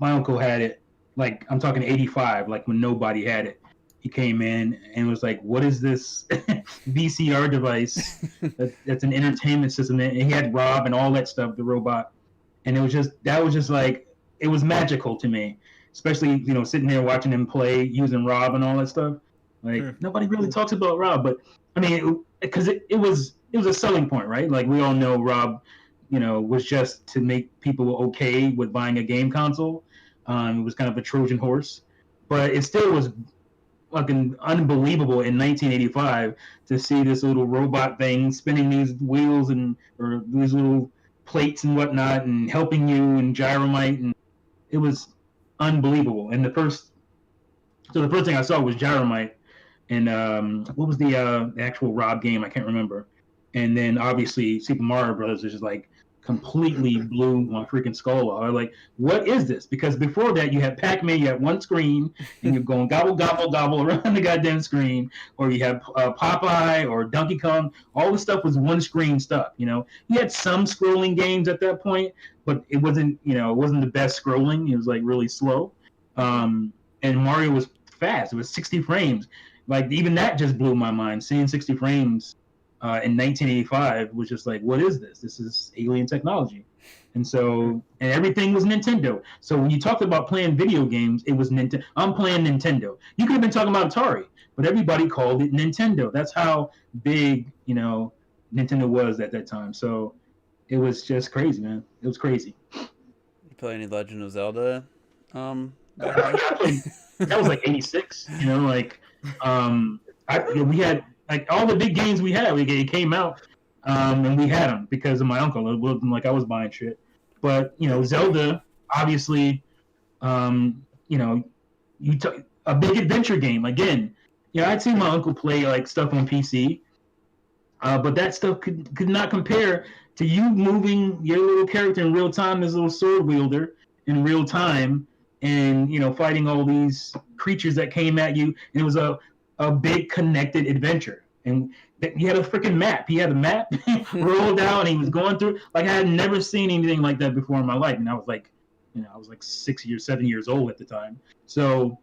uncle had it, like I'm talking 85, like when nobody had it. He came in and was like, "What is this VCR device? That's an entertainment system." And he had Rob and all that stuff, the robot, and it was just like, it was magical to me. Especially, sitting there watching him play using Rob and all that stuff. Like nobody really talks about Rob, but I mean, because it was a selling point, right? Like we all know Rob, was just to make people okay with buying a game console. It was kind of a Trojan horse, but it still was fucking unbelievable in 1985 to see this little robot thing spinning these wheels or these little plates and whatnot and helping you and gyromite, and it was unbelievable. And the first thing I saw was Gyromite, and what was the actual Rob game? I can't remember. And then obviously Super Mario Brothers is just like completely blew my freaking skull off. I was like, what is this? Because before that you had Pac-Man, you had one screen, and you're going gobble gobble gobble around the goddamn screen, or you have Popeye or Donkey Kong. All the stuff was one screen stuff. You had some scrolling games at that point, but it wasn't the best scrolling. It was like really slow. And Mario was fast. It was 60 frames. Like even that just blew my mind. Seeing 60 frames in 1985 was just like, what is this? This is alien technology. And everything was Nintendo. So when you talked about playing video games, it was Nintendo. I'm playing Nintendo. You could have been talking about Atari, but everybody called it Nintendo. That's how big, Nintendo was at that time. So it was just crazy, man. It was crazy.
You play any Legend of Zelda?
That was like 86, we had like all the big games it came out, and we had them because of my uncle. It wasn't like I was buying shit. But, Zelda, obviously, you took a big adventure game. Again, I'd seen my uncle play like stuff on PC, but that stuff could not compare to you moving your little character in real time as a little sword wielder in real time, and fighting all these creatures that came at you. And it was a big connected adventure, and you had a freaking map. He had a map rolled out, and he was going through. Like I had never seen anything like that before in my life, and I was like 7 years old at the time. So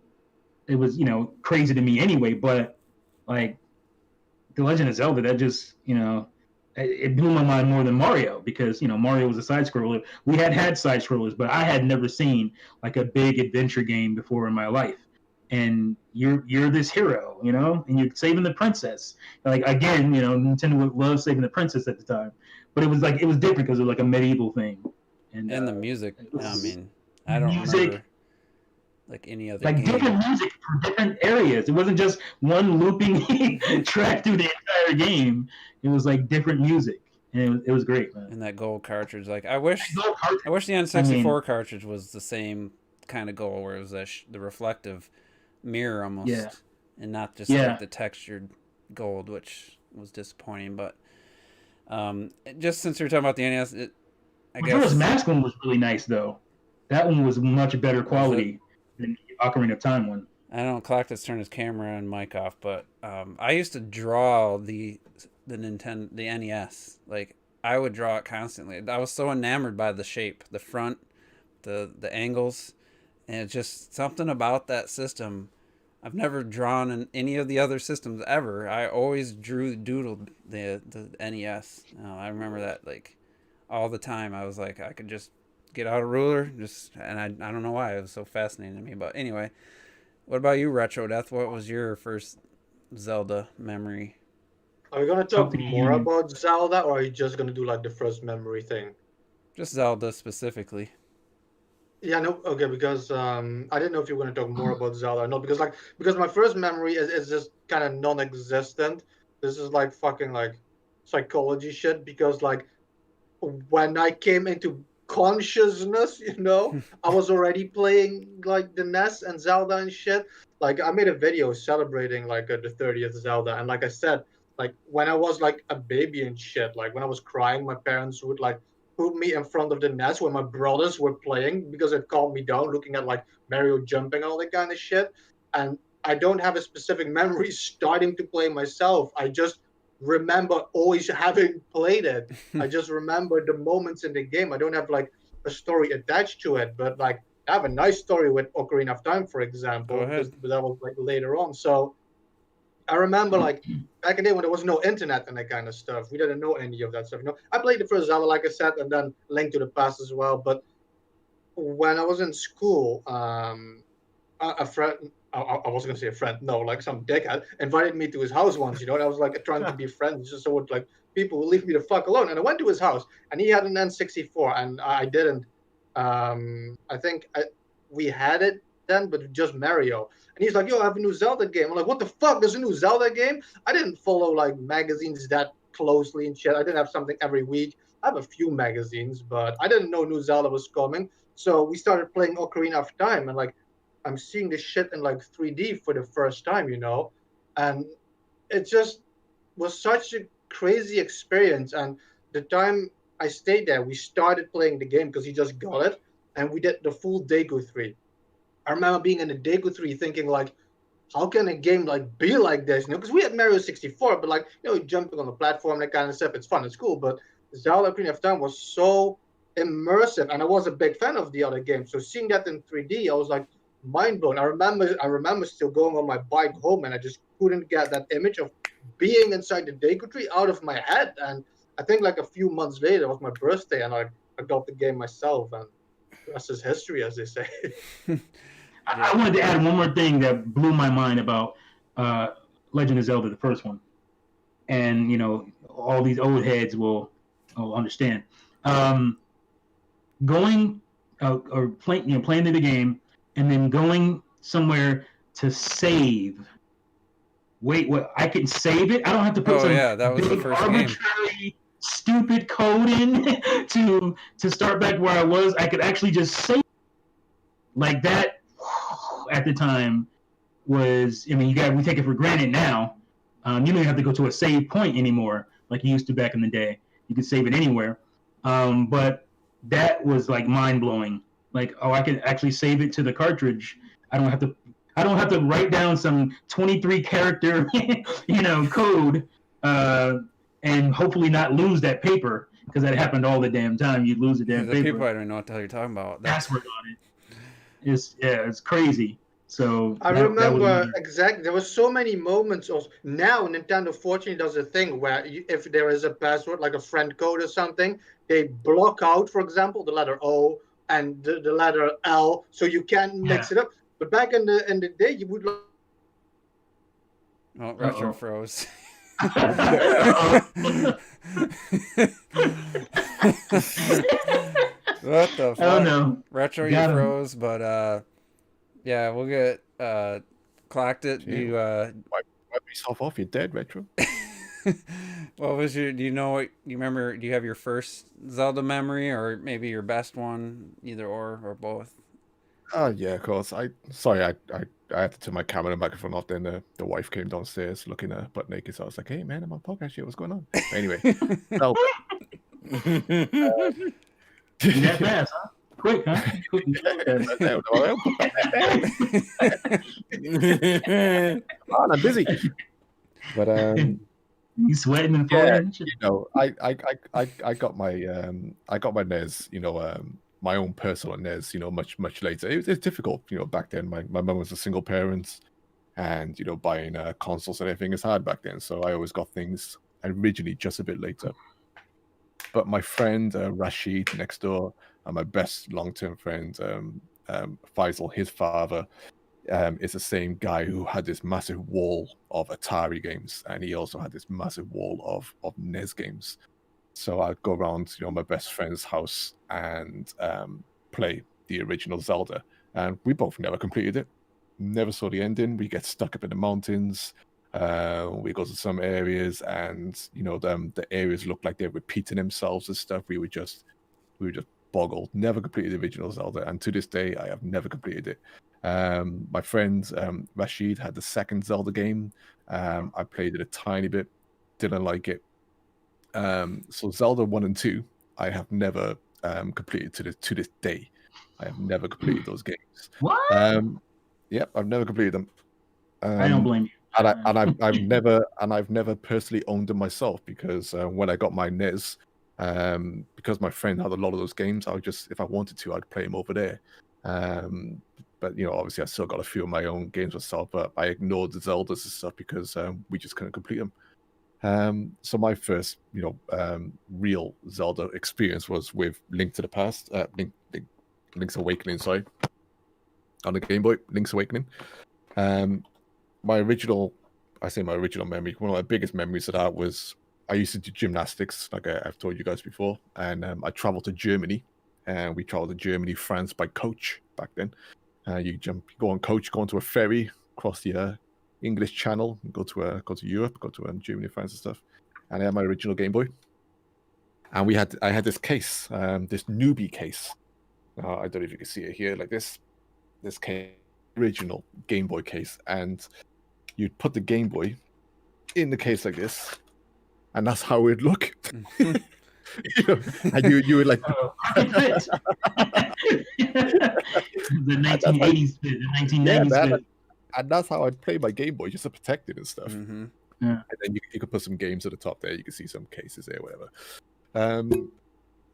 it was crazy to me anyway. But like The Legend of Zelda, that just it blew my mind more than Mario, because Mario was a side scroller. We had side scrollers, but I had never seen like a big adventure game before in my life. And you're this hero, and you're saving the princess. Like again, Nintendo would love saving the princess at the time, but it was different because it was like a medieval thing.
And the music, I don't remember like any other game.
Different music for different areas. It wasn't just one looping track through the entire game. It was like different music, and it was great, man.
And that gold cartridge, like I wish the N64 cartridge was the same kind of gold, where it was the reflective mirror almost, and not just like the textured gold, which was disappointing. But just since we're talking about the NES, I guess
Majora's Mask one was really nice though. That one was much better quality than Ocarina of Time one.
I don't know, Clock has turned his camera and mic off, but I used to draw the Nintendo, the NES. Like, I would draw it constantly. I was so enamored by the shape, the front, the angles, and it's just something about that system. I've never drawn in any of the other systems ever. I always doodled the NES. I remember that like all the time. I was like, I could just get out a ruler, and I don't know why it was so fascinating to me. But anyway, what about you, Retro Death? What was your first Zelda memory?
Are we gonna talk more about Zelda, or are you just gonna do like the first memory thing?
Just Zelda specifically.
Yeah, no, okay, because I didn't know if you were going to talk more about Zelda or not, because my first memory is just kind of non-existent. This is like fucking like psychology shit, because like when I came into consciousness, I was already playing like the NES and Zelda and shit. Like I made a video celebrating like the 30th Zelda, and like I said, like when I was like a baby and shit, like when I was crying, my parents would like put me in front of the NES when my brothers were playing, because it calmed me down looking at like Mario jumping and all that kind of shit. And I don't have a specific memory starting to play myself. I just remember always having played it. I just remember the moments in the game. I don't have like a story attached to it, but like I have a nice story with Ocarina of Time, for example, but that was like later on. So I remember like back in the day when there was no internet and that kind of stuff. We didn't know any of that stuff. I played the first Zelda, like I said, and then Link to the Past as well. But when I was in school, a friend, I wasn't gonna say a friend, no, like some dickhead invited me to his house once, and I was like trying to be friends, just so like people would leave me the fuck alone. And I went to his house, and he had an N64, and I didn't. I think we had it then, but just Mario. And he's like, yo, I have a new Zelda game. I'm like, what the fuck? There's a new Zelda game? I didn't follow like magazines that closely and shit. I didn't have something every week. I have a few magazines, but I didn't know new Zelda was coming. So we started playing Ocarina of Time, and like I'm seeing this shit in like 3D for the first time, and it just was such a crazy experience. And the time I stayed there, we started playing the game because he just got it, and we did the full Deku 3. I remember being in the Deku 3 thinking like, how can a game like be like this? Because we had Mario 64, but like, jumping on the platform, that kind of stuff, it's fun, it's cool. But Zelda Ocarina of Time was so immersive, and I was a big fan of the other games. So seeing that in 3D, I was like mind blown. I remember still going on my bike home, and I just couldn't get that image of being inside the Deku 3 out of my head. And I think like a few months later, it was my birthday, and I got the game myself, and the rest is history, as they say.
I wanted to add one more thing that blew my mind about Legend of Zelda, the first one. And, all these old heads will understand. Going or playing the game and then going somewhere to save. Wait, what? I can save it? I don't have to put
that was the first
arbitrary,
game.
Stupid code in to start back where I was. I could actually just save like that. At the time was, we take it for granted now. You don't even have to go to a save point anymore like you used to back in the day. You could save it anywhere. But that was like mind blowing. Like, I could actually save it to the cartridge. I don't have to write down some 23 character, code, and hopefully not lose that paper, because that happened all the damn time. You'd lose the damn paper.
People I don't know what the hell you're talking about.
That's where on it. It's crazy. So
I remember exactly. There were so many moments of now. Nintendo fortunately does a thing where if there is a password, like a friend code or something, they block out, for example, the letter O and the letter L, so you can't mix it up. But back in the day, you would.
Retro froze. What the fuck?
Oh no.
Retro, you froze, but yeah, we'll get clocked it. You
wipe yourself off, you're dead, Retro.
What was do you know what you remember? Do you have your first Zelda memory, or maybe your best one, either or both?
Yeah, of course. I had to turn my camera back and forth. Then the wife came downstairs looking butt naked. So I was like, "Hey man, I'm on podcast shit. What's going on?" Anyway,
that fast, huh? Quick, huh?
I'm busy. But
you sweating and floating.
I got my NES, my own personal NES, much later. It was difficult, back then. My mum was a single parent, and buying consoles and everything is hard back then. So I always got things originally just a bit later. But my friend Rashid next door, and my best long-term friend Faisal, his father, is the same guy who had this massive wall of Atari games, and he also had this massive wall of NES games. So I'd go around, my best friend's house and play the original Zelda, and we both never completed it. Never saw the ending. We get stuck up in the mountains. We go to some areas, and the areas look like they're repeating themselves and stuff. We were just boggled. Never completed the original Zelda, and to this day, I have never completed it. My friend Rashid had the second Zelda game. I played it a tiny bit, didn't like it. So Zelda 1 and 2, I have never completed to this day. I have never completed those games.
What?
Yep, I've never completed them.
I don't blame you.
I've never personally owned them myself, because when I got my NES, because my friend had a lot of those games, I would just, if I wanted to, I'd play them over there. But obviously I still got a few of my own games myself, but I ignored the Zeldas and stuff because we just couldn't complete them. So my first real Zelda experience was with Link to the Past, Link's Awakening, sorry, on the Game Boy, Link's Awakening. My original memory, one of my biggest memories of that was I used to do gymnastics, like I've told you guys before, and I traveled to Germany, and we traveled to Germany, France by coach back then. You go on coach, go onto a ferry, cross the English Channel, and go to Europe, go to Germany, France and stuff. And I had my original Game Boy, and I had this case, this newbie case. I don't know if you can see it here, like this case, original Game Boy case, and you'd put the Game Boy in the case like this, and that's how it would look. And you would like
the 1980s fit, the 1990s fit.
And that's how I'd play my Game Boy, just to protect it and stuff.
Mm-hmm.
Yeah.
And then you could put some games at the top there. You can see some cases there, whatever.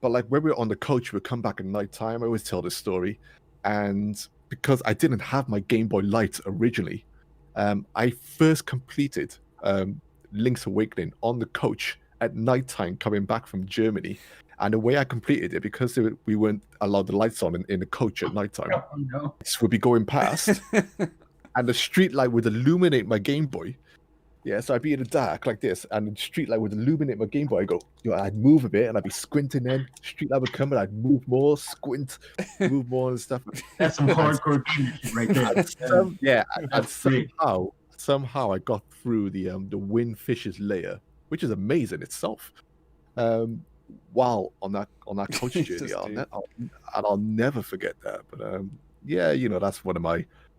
But like when we were on the coach, we'd come back at night time. I always tell this story, and because I didn't have my Game Boy Light originally, I first completed Link's Awakening on the coach at nighttime coming back from Germany. And the way I completed it, because we weren't allowed the lights on in the coach at nighttime, would be going past, and the street light would illuminate my Game Boy. Yeah, so I'd be in the dark like this, and the street light would illuminate my Game Boy. I'd move a bit, and I'd be squinting. Then street light would come, and I'd move more, squint, move more, and stuff.
That's some hardcore shit right there.
And somehow I got through the Windfish's lair, which is amazing itself. While on that coach journey, I'll never forget that. But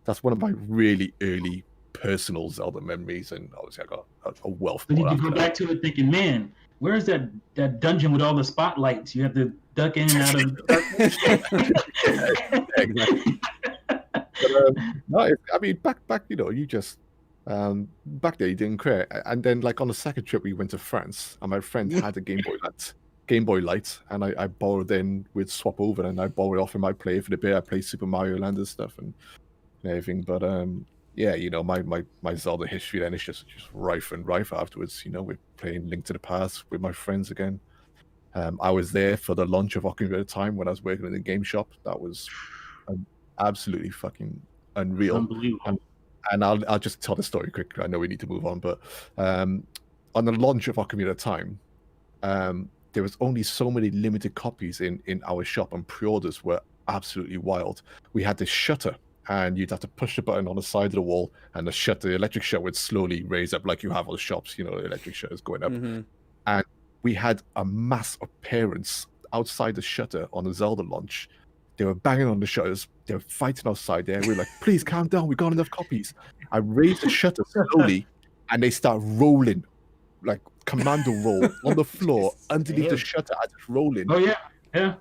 that's one of my really early personal Zelda memories, and obviously I got a wealth.
But did you go back to it thinking, man, where is that dungeon with all the spotlights? You have to duck in and out of
exactly. But, no, I mean back you just back there you didn't care. And then like on the second trip we went to France, and my friend had a Game Boy Light, and I borrowed, then we'd swap over, and I borrowed off him. I play for the bit. I play Super Mario Land and stuff and everything. But my Zelda history then is just rife and rife afterwards. We're playing Link to the Past with my friends again. I was there for the launch of Ocarina of Time when I was working in the game shop. That was absolutely fucking unreal.
Unbelievable.
And I'll just tell the story quickly. I know we need to move on, but on the launch of Ocarina of Time, there was only so many limited copies in our shop, and pre-orders were absolutely wild. We had this shutter, and you'd have to push the button on the side of the wall, and the electric shutter would slowly raise up like you have on the shops, the electric shutters going up. Mm-hmm. And we had a mass of parents outside the shutter on the Zelda launch. They were banging on the shutters. They were fighting outside there. We were like, please calm down. We got enough copies. I raised the shutter slowly, and they start rolling, like commando roll on the floor underneath the shutter as it's rolling.
Oh, yeah. Yeah.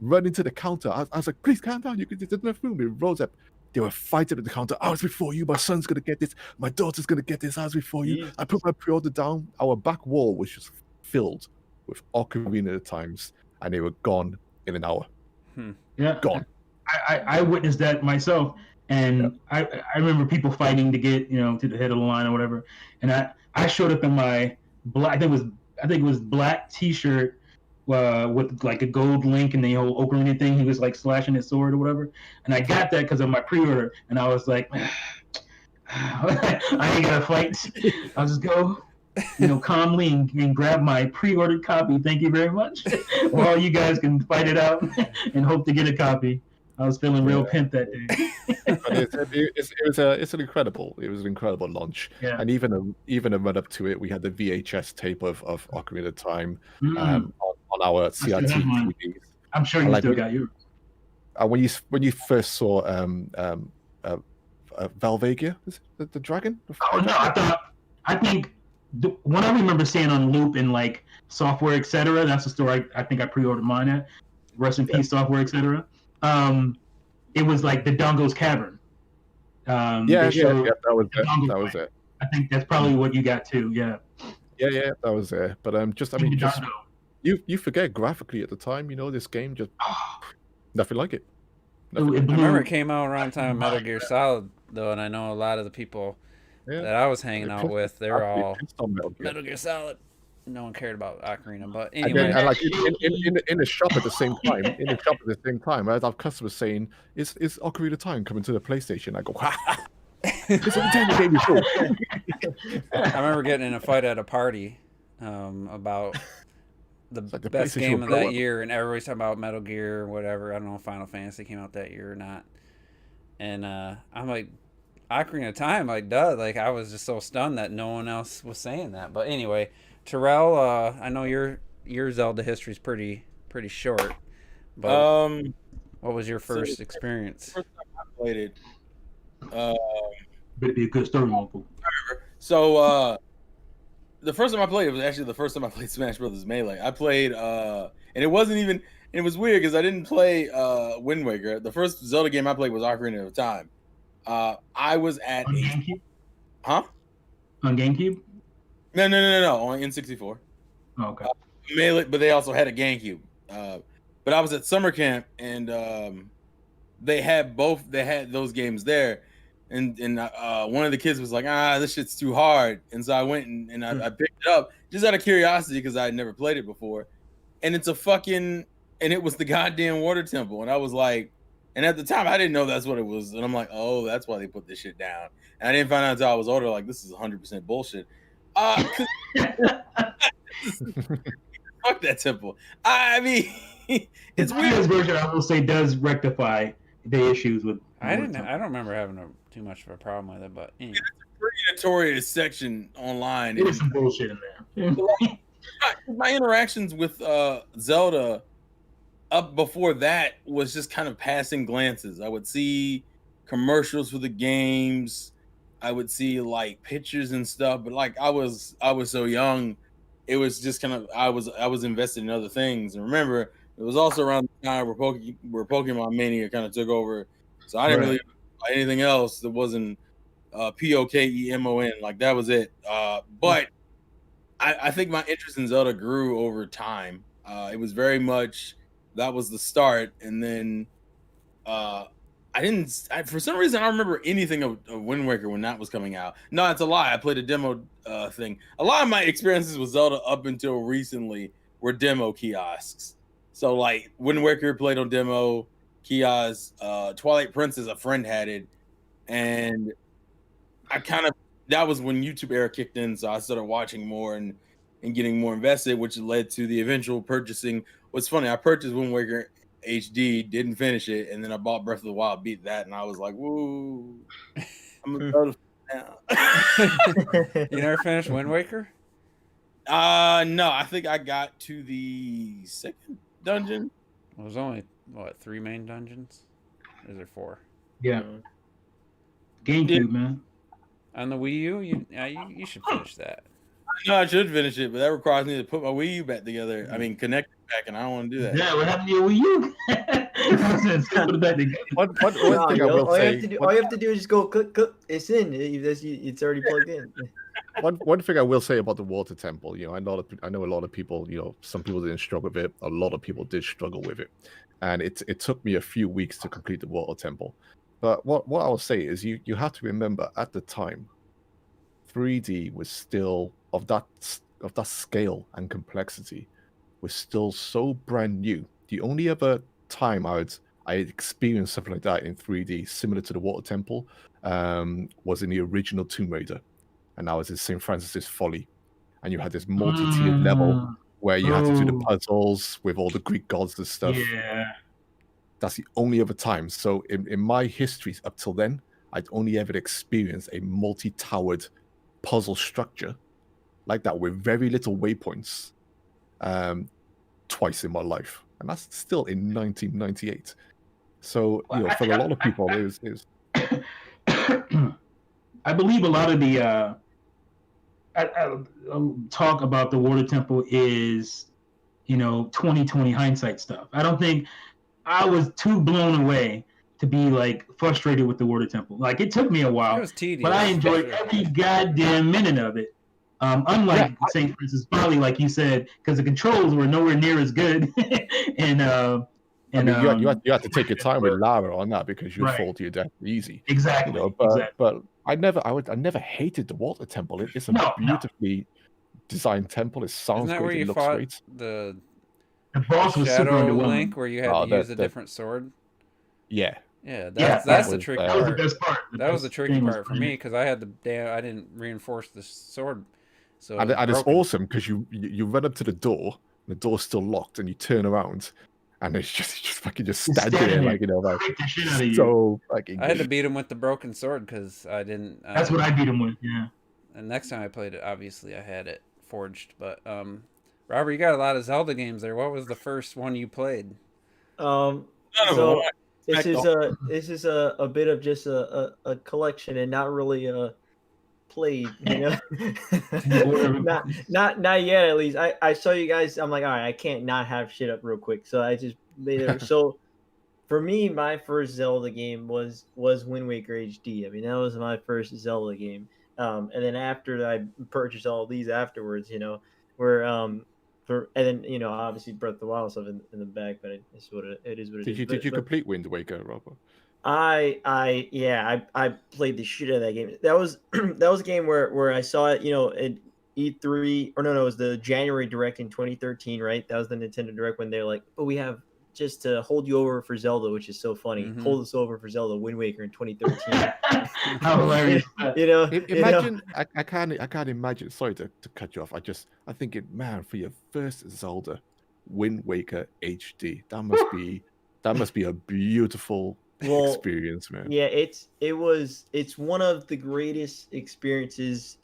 Run into the counter. I was like, please calm down. You could just not film me. Rose up. They were fighting at the counter. I was before you. My son's gonna get this. My daughter's gonna get this. I was before you. I put my pre-order down. Our back wall was just filled with Ocarina of Times, and they were gone in an hour.
Yeah,
gone.
I witnessed that myself, and I remember people fighting to get to the head of the line or whatever, and I showed up in my black. I think it was black T-shirt. With like a gold link and the whole Ocarina thing, he was like slashing his sword or whatever, and I got that because of my pre-order, and I was like, I ain't gotta fight. I'll just go, calmly and grab my pre-ordered copy. Thank you very much. While you guys can fight it out and hope to get a copy. I was feeling real pimp that day.
It's an incredible launch.
Yeah.
And even a run up to it, we had the VHS tape of Ocarina of Time on our CRT TVs.
I'm sure you still got yours.
When you first saw Valvagia, is it the dragon?
Oh no, I think one I remember seeing on loop in like Software Etc. That's the store I think I pre-ordered mine at. Rest in peace, Software Etc. It was like the Dongo's Cavern.
That was it.
I think that's probably what you got too. Yeah,
that was it. But you forget graphically at the time, this game just nothing like it.
I remember it came out around the time of Metal Gear Solid, though, and I know a lot of the people that I was hanging out with, they were all Metal Gear Solid. No one cared about Ocarina, but anyway.
And like in the shop at the same time, I have customers saying, "Is Ocarina Time coming to the PlayStation?" I go, "Ha! It's a Nintendo game before."
I remember getting in a fight at a party about the best game of that year, and everybody's talking about Metal Gear or whatever. I don't know if Final Fantasy came out that year or not. And I'm like, Ocarina of Time, like, duh. Like, I was just so stunned that no one else was saying that. But anyway, Terrell, I know your Zelda history is pretty short. But what was your first experience?
The first time I played it,
better be a good story, Uncle.
So the first time I played it was actually the first time I played Smash Brothers Melee. I played and it wasn't even. It was weird because I didn't play Wind Waker. The first Zelda game I played was Ocarina of Time. I was at
GameCube?
Huh?
On GameCube?
No, on N64.
Oh, okay.
Melee, but they also had a GameCube. But I was at summer camp and they had those games there, and one of the kids was like, this shit's too hard, and so I went and I picked it up just out of curiosity because I had never played it before, and it was the goddamn water temple, and I was like, and at the time I didn't know that's what it was, and I'm like, oh, that's why they put this shit down, and I didn't find out until I was older, like, this is 100% bullshit. Fuck that temple. I mean, it's weird.
This version, I will say, does rectify the issues with.
I don't remember having too much of a problem with it, but anyway.
It's a pretty notorious section online.
There's some bullshit in there.
My interactions with Zelda up before that was just kind of passing glances. I would see commercials for the games. I would see like pictures and stuff, but like I was so young, it was just kind of I was invested in other things. And remember, it was also around the time where Pokemon Mania kind of took over, so I didn't really buy anything else that wasn't Pokemon. Like that was it. But I think my interest in Zelda grew over time. It was very much that was the start, and then for some reason I don't remember anything of Wind Waker when that was coming out. No, it's a lie. I played a demo thing. A lot of my experiences with Zelda up until recently were demo kiosks. So like Wind Waker played on demo kiosks. Twilight Princess, a friend had it, and that was when YouTube era kicked in. So I started watching more and getting more invested, which led to the eventual purchasing. What's funny, I purchased Wind Waker HD, didn't finish it, and then I bought Breath of the Wild, beat that, and I was like, woo, I'm a Zelda now.
You never finished Wind Waker?
No, I think I got to the second dungeon.
Well, there's only 3 main dungeons? Or is there 4?
Yeah. GameCube, man.
On the Wii U, you should finish that.
No, I should finish it, but that requires me to put my Wii U back together. I mean, connect it back, and I don't want to do that.
Yeah, what happened to your Wii U? Put it back together.
One thing I will say.
All you have to do is just go click. It's in. It's already plugged in.
One thing I will say about the water temple, I know a lot of people, some people didn't struggle with it. A lot of people did struggle with it, and it took me a few weeks to complete the water temple. But what I'll say is you have to remember at the time, 3D was still of that scale and complexity was still so brand new. The only other time I experienced something like that in 3D, similar to the water temple, was in the original Tomb Raider. And I was in St. Francis's Folly, and you had this multi-tiered level where you had to do the puzzles with all the Greek gods and stuff.
Yeah,
that's the only other time. So in my history up till then, I'd only ever experienced a multi-towered puzzle structure like that with very little waypoints twice in my life, and that's still in 1998. So for a lot of people, it was.
I believe a lot of the talk about the water temple is 2020 hindsight stuff. I don't think I was too blown away to be like frustrated with the water temple. Like, it took me a while,
it was tedious,
but I enjoyed every goddamn minute of it. Unlike St. Francis Folly, like you said, because the controls were nowhere near as good. And
you had to take your time with Lara on that because you'd fall to your death easy.
Exactly.
But I never hated the water temple. It's a beautifully designed temple. It sounds great. It looks great.
The
boss was super underwhelming.
Link where you had to use a different sword.
Yeah.
Yeah, that's the tricky part.
That was the best part.
That was the tricky part for me because I didn't reinforce the sword. So
and it's awesome because you run up to the door, the door's still locked, and you turn around, and it's just fucking stand there like so fucking.
I had to beat him with the broken sword because I didn't.
That's what I beat him with. Yeah.
And next time I played it, obviously I had it forged. But Robert, you got a lot of Zelda games there. What was the first one you played?
So this is a bit of just a collection and not really played, not yet at least. I saw you guys. I'm like, all right, I can't not have shit up real quick, so I just made it. So for me, my first Zelda game was Wind Waker HD. I mean, that was my first Zelda game. And then after I purchased all these afterwards, and then obviously Breath of the Wild stuff in the back, but it is what it is.
Did you complete Wind Waker, Robert?
I played the shit out of that game. That was a game where I saw it, at E3 or no, it was the January Direct in 2013, right? That was the Nintendo Direct when they're like, oh, we have just to hold you over for Zelda, which is so funny. Mm-hmm. Hold us over for Zelda Wind Waker in 2013.
How hilarious!
Imagine. I can't imagine. Sorry to cut you off. I think man, for your first Zelda, Wind Waker HD, that must be a beautiful experience, man.
Yeah, it's one of the greatest experiences,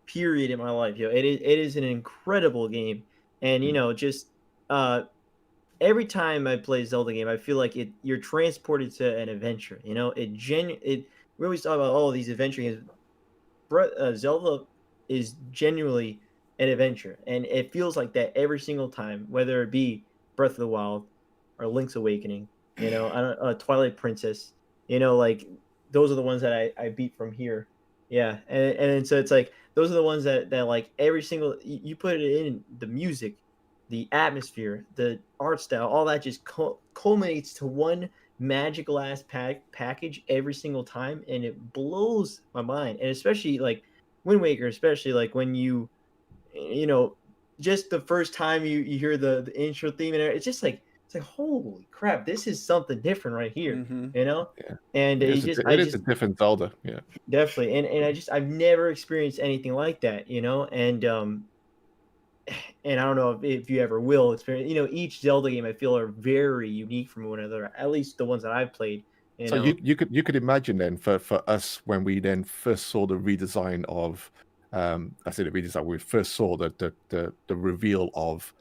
period, in my life. It is an incredible game, and every time I play a Zelda game, I feel like you're transported to an adventure. We always talk about these adventure games. Zelda is genuinely an adventure, and it feels like that every single time, whether it be Breath of the Wild or Link's Awakening, Twilight Princess, like those are the ones that I beat from here. Yeah, and so it's like those are the ones that like every single you put it in the music, the atmosphere, the art style, all that just culminates to one magical ass package every single time, and it blows my mind. And especially like Wind Waker, especially like when you just the first time you hear the intro theme, and it's just like holy crap, this is something different right here.
Mm-hmm.
Yeah. And
it is a different Zelda. Yeah,
definitely. And I've never experienced anything like that, and I don't know if you ever will experience. Each Zelda game I feel are very unique from one another. At least the ones that I've played.
So you could imagine then for us when we then first saw the redesign of, we first saw the reveal of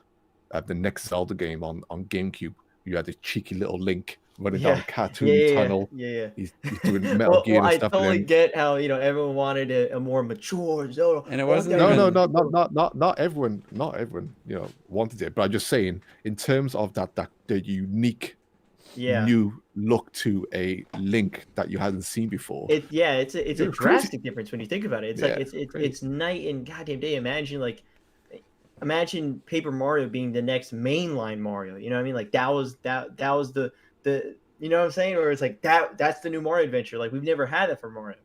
the next Zelda game on GameCube. You had a cheeky little Link running down the cartoon tunnel.
Yeah.
He's doing Metal Gear and stuff.
I totally get how everyone wanted a more mature Zelda,
and it wasn't.
Not everyone, wanted it. But I'm just saying, in terms of the unique, new look to a Link that you hadn't seen before.
It's a drastic difference when you think about it. It's it's night and goddamn day. Imagine Paper Mario being the next mainline Mario. You know what I mean? Like that was the you know what I'm saying? Or it's like that's the new Mario adventure. Like we've never had that for Mario.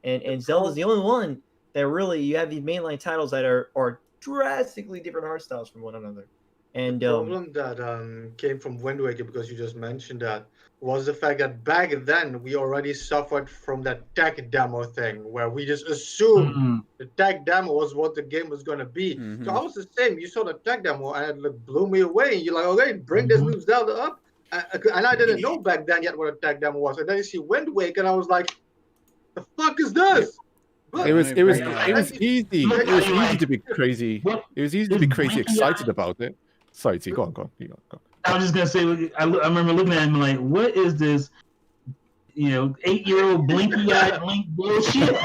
And Zelda's the only one that really you have these mainline titles that are drastically different art styles from one another. And
the problem that came from Wind Waker, because you just mentioned that, was the fact that back then we already suffered from that tech demo thing where we just assumed the tech demo was what the game was going to be. So I was the same. You saw the tech demo and it blew me away. And you're like, okay, bring this new Zelda up. And I didn't know back then yet what a tech demo was. And then you see Wind Waker and I was like, the fuck is this?
It was easy. It was easy to be crazy. It was easy to be crazy excited about it. Sorry, T, go on.
I was just gonna say, I remember looking at him like, what is this? 8-year-old blinky-eyed Link bullshit.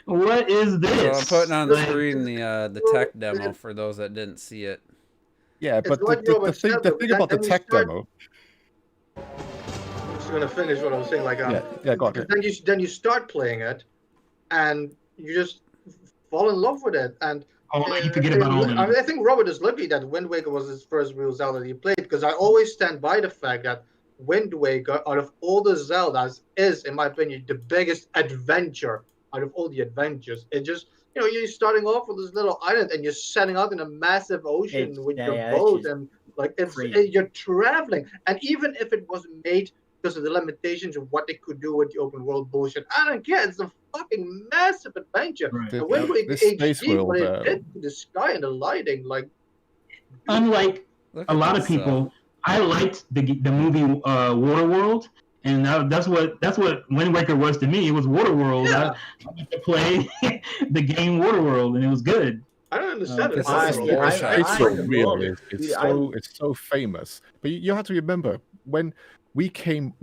What is this?
So I'm putting on the screen the tech demo for those that didn't see it.
Yeah, but the thing about the tech demo.
I'm just gonna finish what I was saying.
Go on.
Then you start playing it, and you just fall in love with it, and.
You forget about all that.
I think Robert is lucky that Wind Waker was his first real Zelda that he played, because I always stand by the fact that Wind Waker, out of all the Zeldas, is, in my opinion, the biggest adventure out of all the adventures. It just, you're starting off with this little island and you're setting out in a massive ocean with your boat, and you're traveling. And even if it wasn't made because of the limitations of what they could do with the open world bullshit, I don't care. It's a fucking massive adventure.
Right.
And when we HD, what it did to the sky and the lighting,
unlike a lot of people, I liked the movie Waterworld, and that's what Wind Waker was to me. It was Waterworld.
Yeah.
I wanted to play the game Waterworld, and it was good.
I don't understand it.
It's so famous, but you have to remember when. We came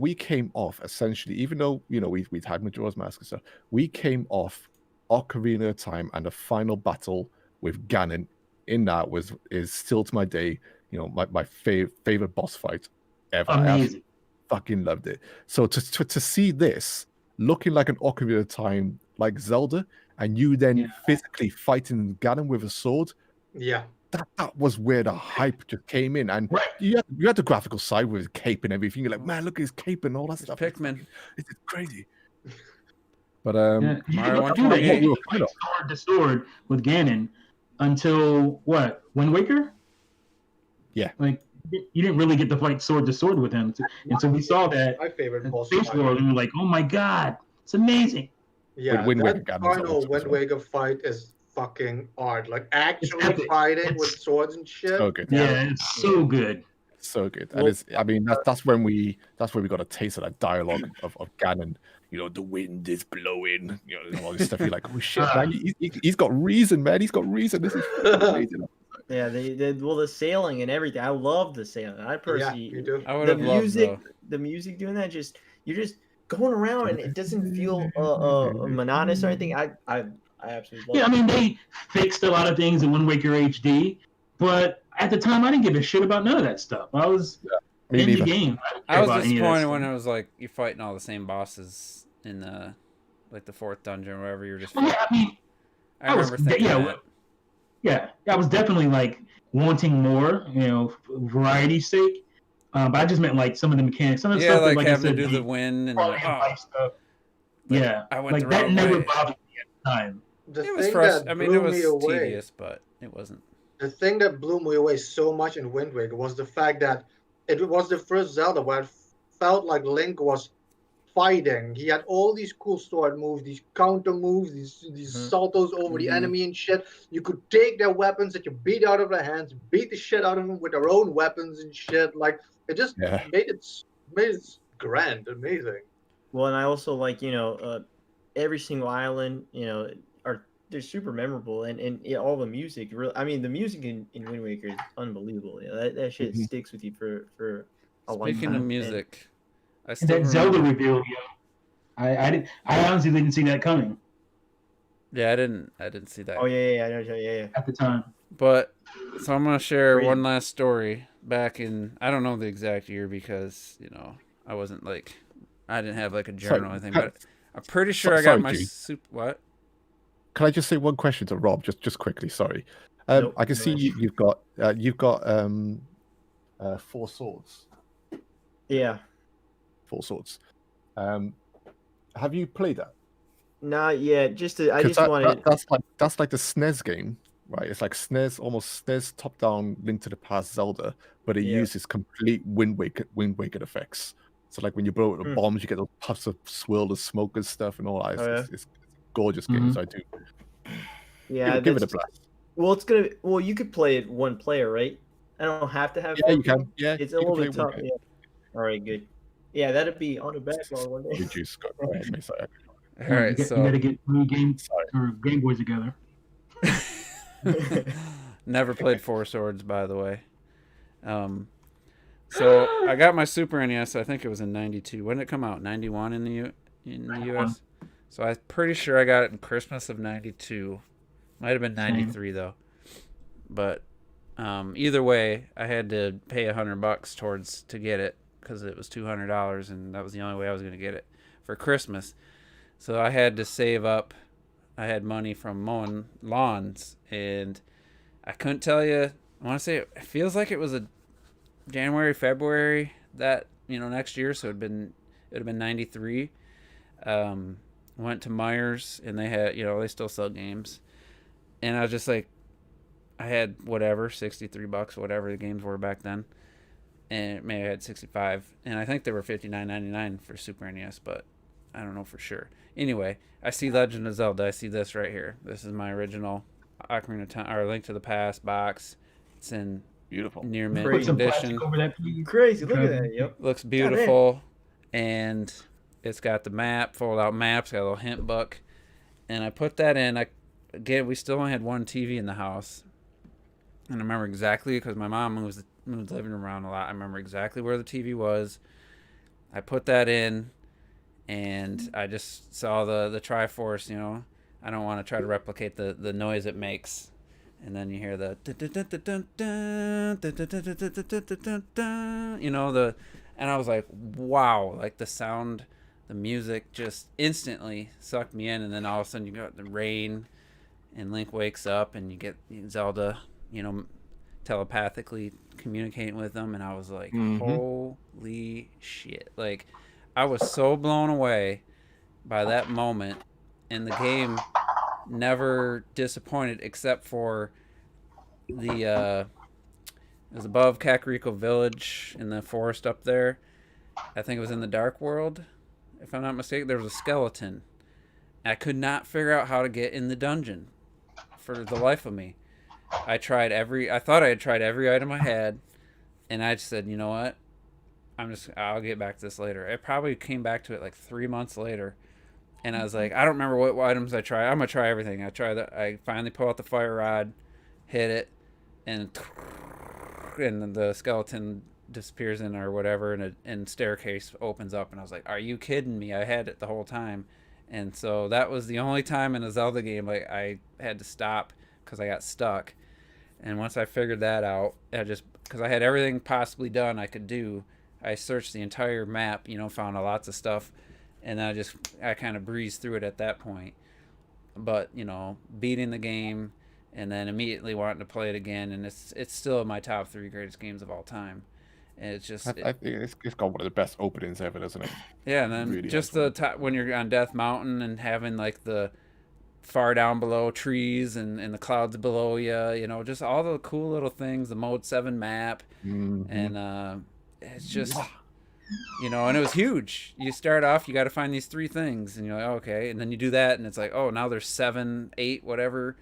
off essentially, even though we'd had Majora's Mask and stuff. We came off Ocarina of Time, and the final battle with Ganon in that is still to my day, my favorite boss fight ever.
Amazing.
I fucking loved it. So to see this looking like an Ocarina of Time, like Zelda, and you then physically fighting Ganon with a sword, that was where the hype just came in, and you had the graphical side with his cape and everything. You're like, man, look at his cape and all that stuff.
Pikmin,
it's crazy. But
Mario 128 sword to sword with Ganon until what? Wind Waker?
Yeah.
Like you didn't really get to fight sword to sword with him, and so we saw that
my favorite boss
Space World, and we're like, oh my god, it's amazing.
Yeah, that final Wind Waker fight is fucking art, like actually fighting with swords and shit.
So good.
Yeah, it's so good.
So good. And that's when we got a taste of that dialogue of Ganon. The wind is blowing. All this stuff. You're like, oh shit, man, he's got reason, man. He's got reason. This is amazing.
Yeah, the sailing and everything. I love the sailing. I personally,
you do.
I would have loved
the music doing that. You're just going around and it doesn't feel monotonous or anything. I absolutely love it.
They fixed a lot of things in Wind Waker HD, but at the time I didn't give a shit about none of that stuff. I was in the game.
I was disappointed when it was like you're fighting all the same bosses in the fourth dungeon or wherever you're just fighting. I remember thinking that.
Yeah, I was definitely like wanting more, variety's sake. But I just meant like some of the mechanics, some of the stuff
like
that,
having to do the wind and
stuff. Yeah,
I went the
that
wrong
never
way.
bothered me at the time.
It was frustrating. It was tedious, but it wasn't.
The thing that blew me away so much in Wind Waker was the fact that it was the first Zelda where it felt like Link was fighting. He had all these cool sword moves, these counter moves, these saltos over the enemy and shit. You could take their weapons that you beat out of their hands, beat the shit out of them with their own weapons and shit. Like it just made it grand, amazing.
Well, and I also like every single island, they're super memorable, and all the music. Really, the music in Wind Waker is unbelievable. That shit sticks with you for
Speaking of music,
I still remember Zelda reveal. I honestly didn't see that coming.
Yeah, I didn't see that.
Oh yeah.
At the time.
But so I'm gonna share one last story. Back in, I don't know the exact year because I wasn't I didn't have like a journal or anything, but I'm pretty sure I got my What?
Can I just say one question to Rob, just quickly? Sorry, I can see you've got 4 swords.
Yeah.
4 swords. Have you played that?
Not yet. I just wanted.
That's like the SNES game, right? It's like almost SNES top-down Link to the Past Zelda, but it uses complete Wind Waker effects. So like when you blow the bombs, you get those puffs of swirl, the smoke and stuff, and all that. It's gorgeous games. I do.
Yeah,
give it a blast.
Well, you could play it one player, right? I don't have to have.
Yeah, you can. Yeah,
it's a little bit tough. Yeah. All right, good. Yeah, that'd be on the backlog one day.
Go ahead,
all right,
so you gotta get 3 games or Game Boys together.
Never played 4 Swords, by the way. So I got my Super NES. I think it was in '92. When did it come out? '91 in the US. So I'm pretty sure I got it in Christmas of '92. Might have been '93 though. But either way, I had to pay $100 to get it because it was $200, and that was the only way I was going to get it for Christmas. So I had to save up. I had money from mowing lawns, and I couldn't tell you. I want to say it feels like it was a January, February that next year. So it would have been '93. Went to Myers, and they had they still sell games, and I was just like, I had whatever $63, whatever the games were back then, and maybe I had 65, and I think they were $59.99 for Super NES, but I don't know for sure. Anyway, I see Legend of Zelda. I see this right here. This is my original Ocarina of Time or Link to the Past box. It's in
beautiful
near mint condition.
Crazy, look at that. Yep.
Looks beautiful, and it's got the map, fold out maps, got a little hint book, and I put that in. We still only had one TV in the house, and I remember exactly because my mom moves the living room around a lot. I remember exactly where the TV was. I put that in. And I just saw the Triforce, I don't want to try to replicate the noise it makes. And then you hear the and I was like, wow, like the sound, the music just instantly sucked me in. And then all of a sudden you got the rain and Link wakes up and you get Zelda, telepathically communicating with them. And I was like, holy shit. Like, I was so blown away by that moment, and the game never disappointed except for it was above Kakariko Village in the forest up there. I think it was in the Dark World, if I'm not mistaken. There was a skeleton. I could not figure out how to get in the dungeon for the life of me. I thought I had tried every item I had, and I just said, you know what? I'll get back to this later. I probably came back to it like 3 months later, and I was like, I don't remember what items I tried. I'm gonna try everything. I finally pull out the fire rod, hit it, and then the skeleton disappears in or whatever, and staircase opens up, and I was like, are you kidding me? I had it the whole time, and so that was the only time in a Zelda game I had to stop because I got stuck. And once I figured that out, because I had everything possibly done I could do. I searched the entire map, found lots of stuff, and I kind of breezed through it at that point. But, beating the game and then immediately wanting to play it again, and it's still in my top 3 greatest games of all time. And it's just...
I think it's got one of the best openings ever, doesn't it?
Yeah, and then really just the top, when you're on Death Mountain and having, like, the far down below trees and the clouds below you, just all the cool little things, the Mode 7 map, and... it's just, and it was huge. You start off, you got to find these 3 things, and you're like, okay, and then you do that, and it's like, oh, now there's 7, 8, whatever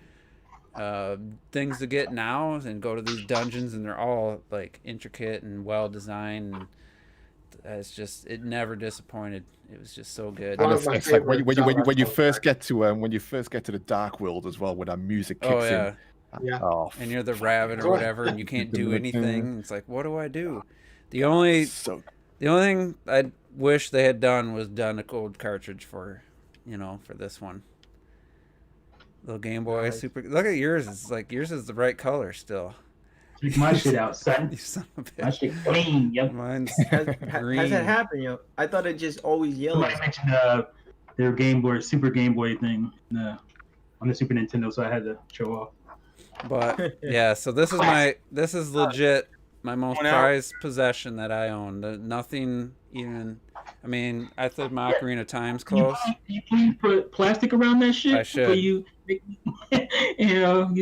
things to get now, and go to these dungeons, and they're all like intricate and well designed, and it never disappointed. It was just so good.
And it's like when you first get to the Dark World as well, when that music kicks in.
Yeah.
And you're the rabbit or whatever, and you can't do anything. It's like, what do I do? The only thing I wish they had done was done a gold cartridge for this one. Little Game Boy Super. Look at yours. It's like yours is the right color still.
Take my shit out, son.
You son of a bitch.
My shit clean. Yep.
Mine's
green. Has that happened? I thought it just always yellow.
I mentioned their Game Boy, Super Game Boy thing on the Super Nintendo, so I had to show off.
But yeah, so this is legit my most prized possession that I own. Nothing even. I mean, I thought my Ocarina of Time's close.
You put plastic around that shit.
I should.
You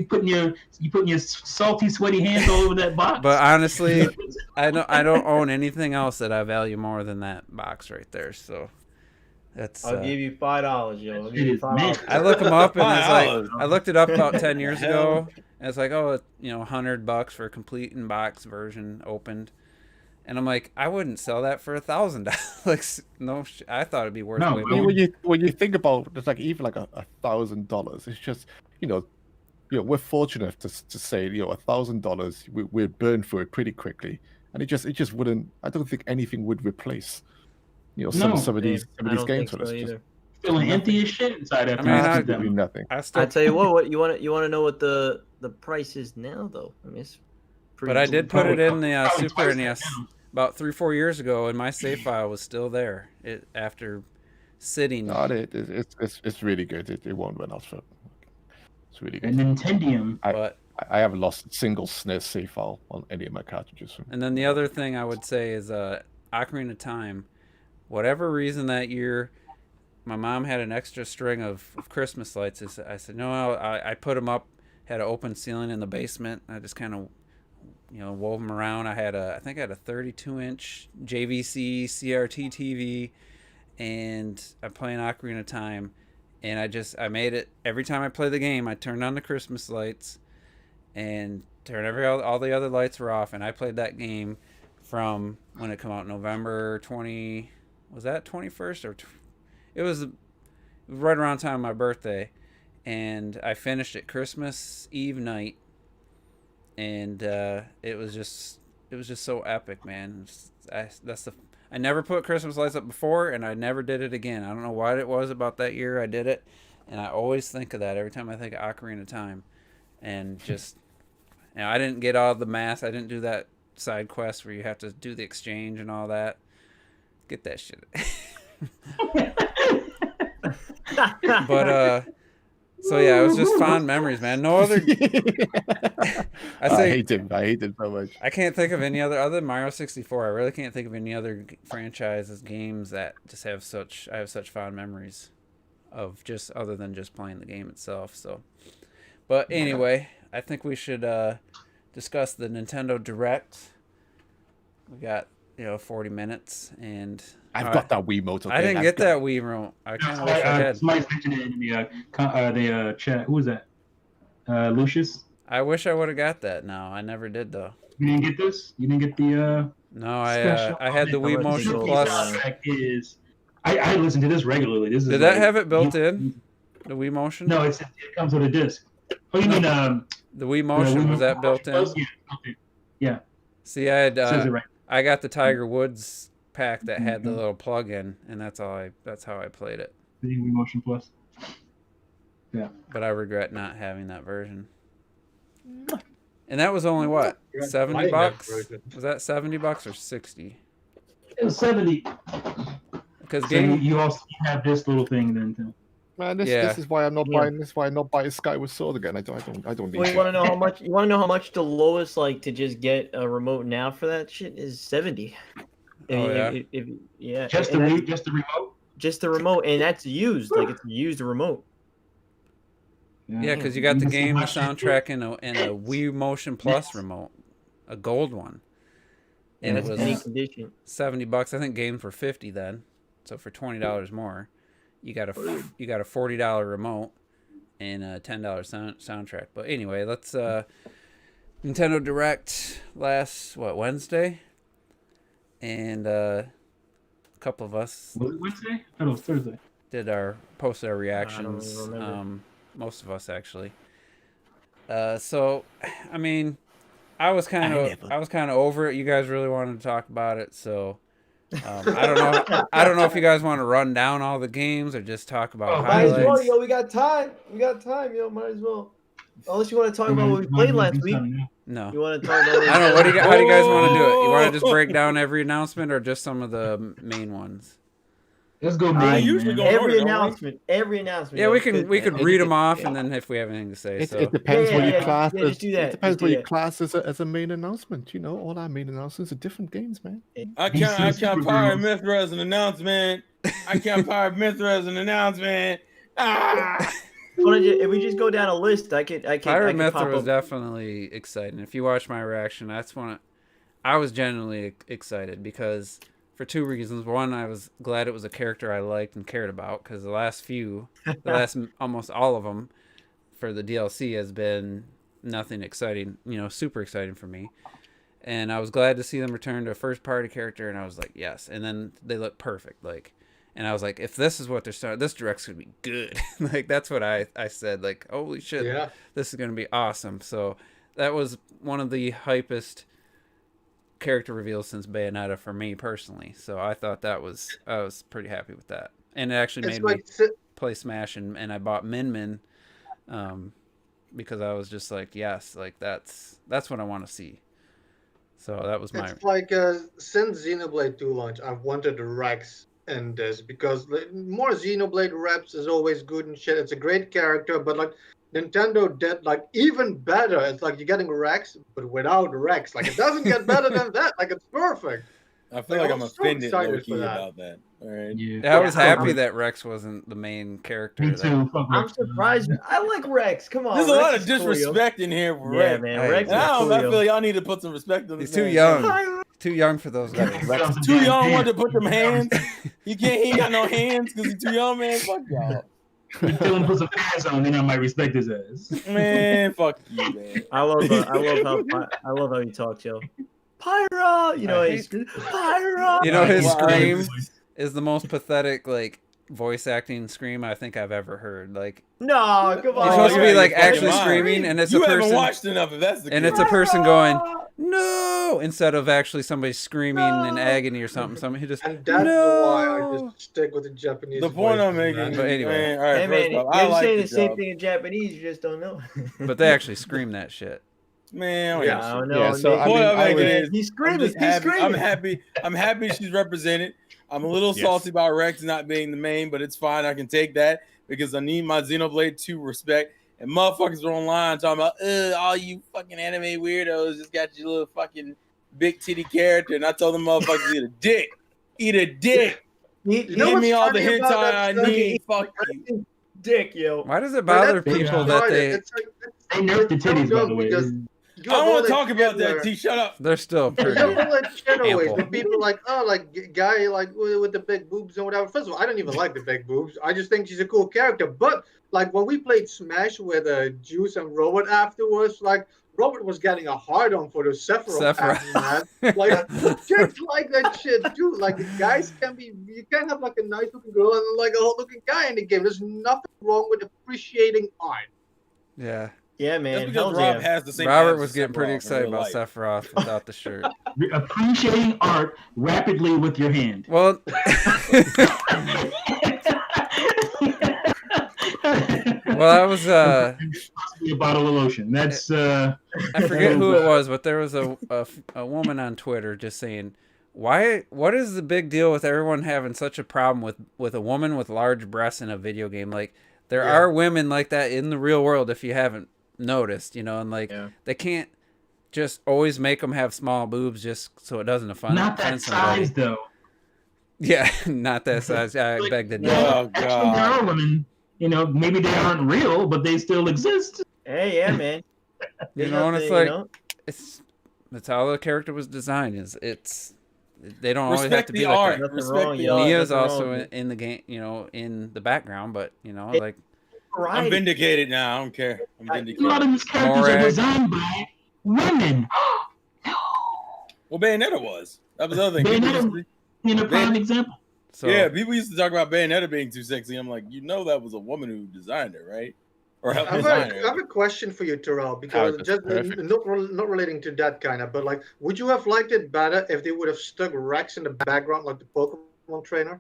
putting your salty, sweaty hands all over that box.
But honestly, I don't own anything else that I value more than that box right there. So that's.
I'll give you $5, yo. I'll give you $5.
I look them up and it's like I looked it up about 10 years ago. And it's like, oh, $100 for a complete in box version opened. And I'm like, I wouldn't sell that for $1,000. Like, no, I thought it'd be worth way more.
When you think about it's like even like $1,000, it's just we're fortunate to say $1,000 we'd burn through it pretty quickly, and it just wouldn't. I don't think anything would replace some of these games for us. Just
feeling empty as shit inside after
nothing.
I tell you what you want to know what the price is now though. I mean, it's
but I did put it in the Super NES about 3-4 years ago, and my save file was still there. After sitting.
No, it's really good. It won't run out. It's really good.
And Nintendium.
I haven't lost a single SNES save file on any of my cartridges.
And then the other thing I would say is Ocarina of Time. Whatever reason that year, my mom had an extra string of Christmas lights. I said, no, I put them up, had an open ceiling in the basement. I just kind of wove them around. I think I had a 32-inch JVC CRT TV, and I'm playing Ocarina of Time, and I made it every time I play the game. I turned on the Christmas lights, and all the other lights were off, and I played that game from when it came out, November 20. Was that 21st or? It was right around time of my birthday, and I finished it Christmas Eve night. And it was just so epic, man. I never put Christmas lights up before, and I never did it again. I don't know what it was about that year I did it, and I always think of that every time I think of Ocarina of Time. And just, I didn't get all the math. I didn't do that side quest where you have to do the exchange and all that. Get that shit. But so yeah, it was just fond memories, man. No other.
I hate him so much.
I can't think of any other than Mario 64. I really can't think of any other franchises, games that just have I have such fond memories of, just other than just playing the game itself. So, but anyway, I think we should discuss the Nintendo Direct. We got 40 minutes, and
I've got that Wiimote. Okay,
I didn't get that Wiimote. I kind of wish I had.
Somebody mentioned it in the chat. Who was that? Lucius?
I wish I would have got that. No, I never did, though.
You didn't get this? You didn't get the...
No, I had the Wii Motion Plus.
I listen to this regularly.
Did that have it built in? The Wii Motion?
No, it comes with a disc. Oh, you mean...
the Wii Motion, was that built in?
Yeah.
See, I got the Tiger Woods pack that had the little plug-in, and that's how I played it.
The Wii Motion Plus. Yeah.
But I regret not having that version. And that was only what? $70? Was that $70 or 60?
It was 70.
Because
you also have this little thing then too.
Man, this is why I'm not buying. This is why I'm not buying Skyward Sword again. I don't need.
Well, you want to know how much? You want to know how much the lowest to just get a remote now for that shit is 70. Yeah.
Just the remote.
Just the remote, and that's used. It's a used remote.
Yeah, because you got the game, the soundtrack, and a Wii Motion Plus remote, a gold one. And it was
any condition.
$70. I think games were $50 then, so for $20 more, you got a $40 remote and a $10 soundtrack. But anyway, let's Nintendo Direct last Wednesday, and a couple of us.
Was it Wednesday? I thought it was Thursday.
Posted our reactions. Most of us actually. So, I mean, I was kind of over it. You guys really wanted to talk about it, so I don't know if you guys want to run down all the games or just talk about highlights.
Might as well, yo. We got time, yo. Might as well. Unless you want to talk about what we played last week.
No.
You want to talk about?
I don't know. How do you guys want to do it? You want to just break down every announcement or just some of the main ones?
Let's go main.
Usually go
every announcement.
Yeah, we could read them off, and then if we have anything to say,
it depends what you class. It depends what you class as a main announcement. You know, all our main announcements are different games, man.
I count Pyre Mithra as an announcement.
If we just go down a list, I can.
Pyre Mithra was definitely exciting. If you watch my reaction, that's when I was genuinely excited because. For two reasons. One, I was glad it was a character I liked and cared about because the last almost all of them for the DLC has been nothing exciting, super exciting for me. And I was glad to see them return to a first party character, and I was like, yes. And then they look perfect, and I was like, if this is what they're starting, this direct's gonna be good. That's what I said. Holy shit, this is gonna be awesome. So that was one of the hypest character reveals since Bayonetta for me personally, so I thought I was pretty happy with that, and it actually made me play Smash, and I bought Min because I was just like, yes, that's what I want to see. So that was my.
It's since Xenoblade 2 launch, I've wanted Rex in this because more Xenoblade reps is always good and shit. It's a great character, but Nintendo did even better. It's you're getting Rex, but without Rex. It doesn't get better than that. It's perfect.
I feel I'm offended low-key about that. All right.
Yeah, I was happy that Rex wasn't the main character.
Me too.
I'm surprised. I like Rex. Come on.
There's a lot of disrespect in here for Rex.
Yeah, man. Rex
I feel y'all need to put some respect on this.
He's too young. Too young for those guys.
Too young want to put them hands. He ain't got no hands because he's too young, man. Fuck y'all.
Until him put some hands on, then I might respect his ass.
Man, fuck you, man.
I love how he talks, yo. Pyra, his Pyra.
His scream is the most pathetic voice acting scream I think I've ever heard.
No, come
He's
on.
supposed to be actually screaming, and it's a person. You
haven't watched enough if that's the case.
And it's a person going no instead of actually somebody screaming in agony or something. He just
and that's why I just stick with the Japanese.
The point I'm making.
But anyway,
man, all right,
hey man,
you're
saying the same thing in Japanese. You just don't know.
But they actually scream that shit.
Man,
I don't know.
Yeah, so
he's screaming.
I'm happy she's represented. I'm a little salty about Rex not being the main, but it's fine. I can take that because I need my Xenoblade 2 respect. And motherfuckers are online talking about, all you fucking anime weirdos just got your little fucking big titty character. And I told them motherfuckers, eat a dick. Eat a dick. Give me all the hentai I need. Fuck you.
Dick, yo.
Why does it bother people that they
nerf the titties, by the way?
I don't want to talk about that, T. Shut up.
They're still pretty
ample. The people guy with the big boobs and whatever. First of all, I don't even like the big boobs. I just think she's a cool character. But when we played Smash with Juice and Robert afterwards, Robert was getting a hard on for the Sephiroth. Chicks like that shit too. Guys you can't have a nice looking girl and a hot looking guy in the game. There's nothing wrong with appreciating art.
Yeah.
Yeah, man.
Has the same
Robert was getting pretty excited about Sephiroth without the shirt.
Appreciating art rapidly with your hand.
Well, that was
a bottle of lotion. That's
I forget who it was, but there was a woman on Twitter just saying, what is the big deal with everyone having such a problem with a woman with large breasts in a video game? There are women like that in the real world if you haven't noticed, they can't just always make them have small boobs just so it doesn't offend
not that size though.
Yeah, not that size. I beg to differ.
Oh god. Actually, there are women, maybe they aren't real, but they still exist.
Hey, yeah, man.
And it's that's how the character was designed. They don't always have to be like that.
Respect the
art. Mia's also in the game, in the background, but
I'm vindicated now. I don't care. I'm vindicated.
A lot of these characters are designed by women.
No. Well, Bayonetta was. That was the other thing.
Bayonetta, a prime example.
So, yeah, people used to talk about Bayonetta being too sexy. I'm like, that was a woman who designed it, right? or help
I
design it.
I have a question for you, Terrell, because just not relating to that kind of, but like, would you have liked it better if they would have stuck Rex in the background like the Pokemon trainer?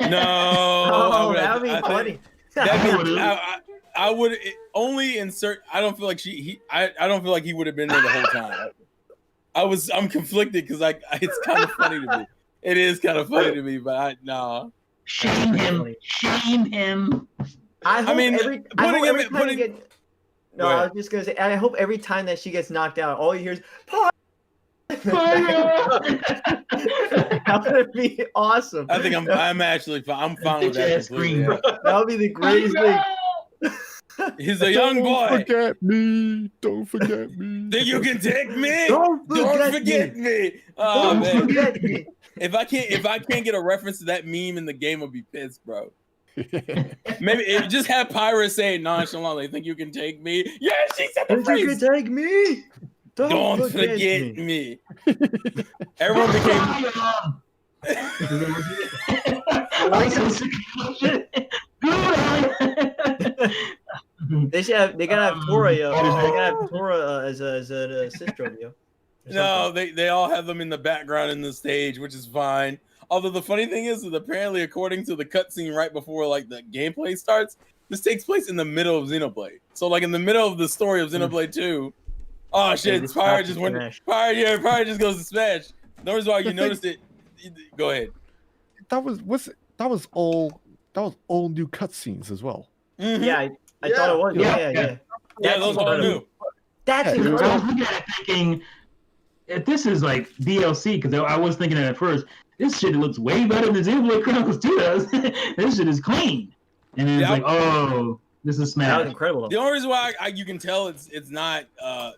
No,
that would be funny.
I would only insert. I don't feel like I don't feel like he would have been there the whole time. I'm conflicted because it's kind of funny to me. It is kind of funny to me, but no.
Shame him. Shame him.
I was just gonna say. I hope every time that she gets knocked out, all you hear is that would be awesome.
I think I'm fine with that.
That would be the greatest thing.
He's a young boy.
Don't forget me.
Then you can take me.
Don't forget
me. Oh man. Forget me. If I can't get a reference to that meme in the game, I'll be pissed, bro. Maybe it just have Pyrus say nonchalantly, "Think you can take me?" Yeah, she said the phrase.
You can take me.
Don't forget me. Everyone became.
They gotta have Tora. They gotta have Tora as a sister of you.
No, they all have them in the background in the stage, which is fine. Although the funny thing is that apparently, according to the cutscene right before like the gameplay starts, this takes place in the middle of Xenoblade. So like in the middle of the story of Xenoblade 2. Oh shit! Pyre just went. Pyre just goes to Smash. No reason why you noticed it. Go ahead.
That was all new cutscenes as well.
Mm-hmm. Yeah, I thought it was. Yeah,
those all new.
That's incredible.
I was looking at it thinking, if this is like DLC, because I was thinking at first, this shit looks way better than Xenoblade Chronicles 2 does. This shit is clean, and then it's like, oh. This is Smash.
That was incredible.
The only reason why you can tell it's not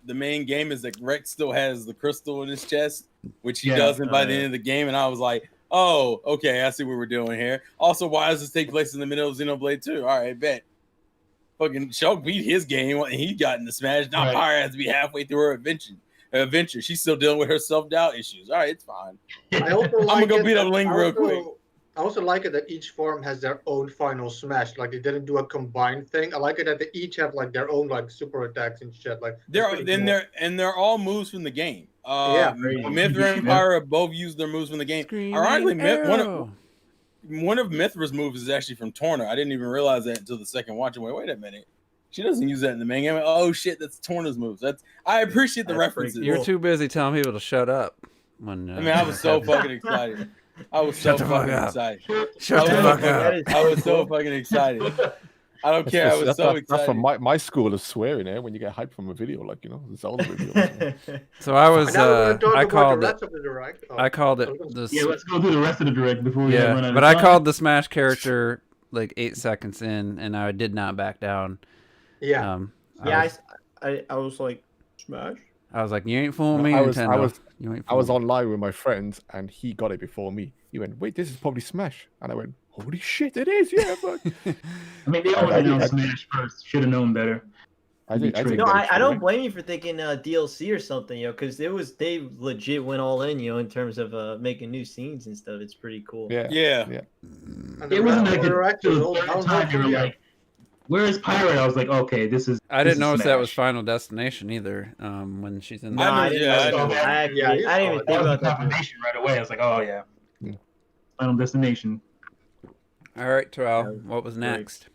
the main game is that Rex still has the crystal in his chest, which he doesn't by the end of the game. And I was like, oh, okay, I see what we're doing here. Also, why does this take place in the middle of Xenoblade 2? All right, bet. Fucking Shulk beat his game when he got into Smash. Now Pyre has to be halfway through her adventure. She's still dealing with her self-doubt issues. All right, it's fine. I'm gonna go beat up Link real quick.
I also like it that each form has their own final smash. Like they didn't do a combined thing. I like it that they each have like their own like super attacks and shit. Like
they're all moves from the game. Mithra and Pyra both use their moves from the game. Ironically, one of Mithra's moves is actually from Torna. I didn't even realize that until the second watch. Wait a minute. She doesn't use that in the main game. Oh shit, that's Torna's moves. I appreciate the references.
You're too busy telling people to shut up.
I was so fucking excited. I was so fucking excited.
Shut the fuck up.
I was so fucking excited. I don't care. I was so excited.
That's from my school of swearing, when you get hyped from a video, like the Zelda video.
So I was I called it.
Yeah, let's go through the rest of the direct before we run out of
but
time.
I called the Smash character like 8 seconds in, and I did not back down.
Yeah. I was like, Smash.
I was like, you ain't fooling me,
Nintendo. I was online with my friends, and he got it before me. He went, "Wait, this is probably Smash," and I went, "Holy shit, it is!" Yeah, but
I mean, they already know Smash first. Should have known better.
I don't blame you for thinking DLC or something, because they legit went all in, in terms of making new scenes and stuff. It's pretty cool.
Yeah.
It wasn't like the time they were like, "Where is Pirate?" I was like, "Okay, this is."
I didn't notice that was Final Destination either. When she's in.
I didn't even think about that
confirmation right away. I was like, "Oh yeah, Final Destination."
All right, Terrell. What was next?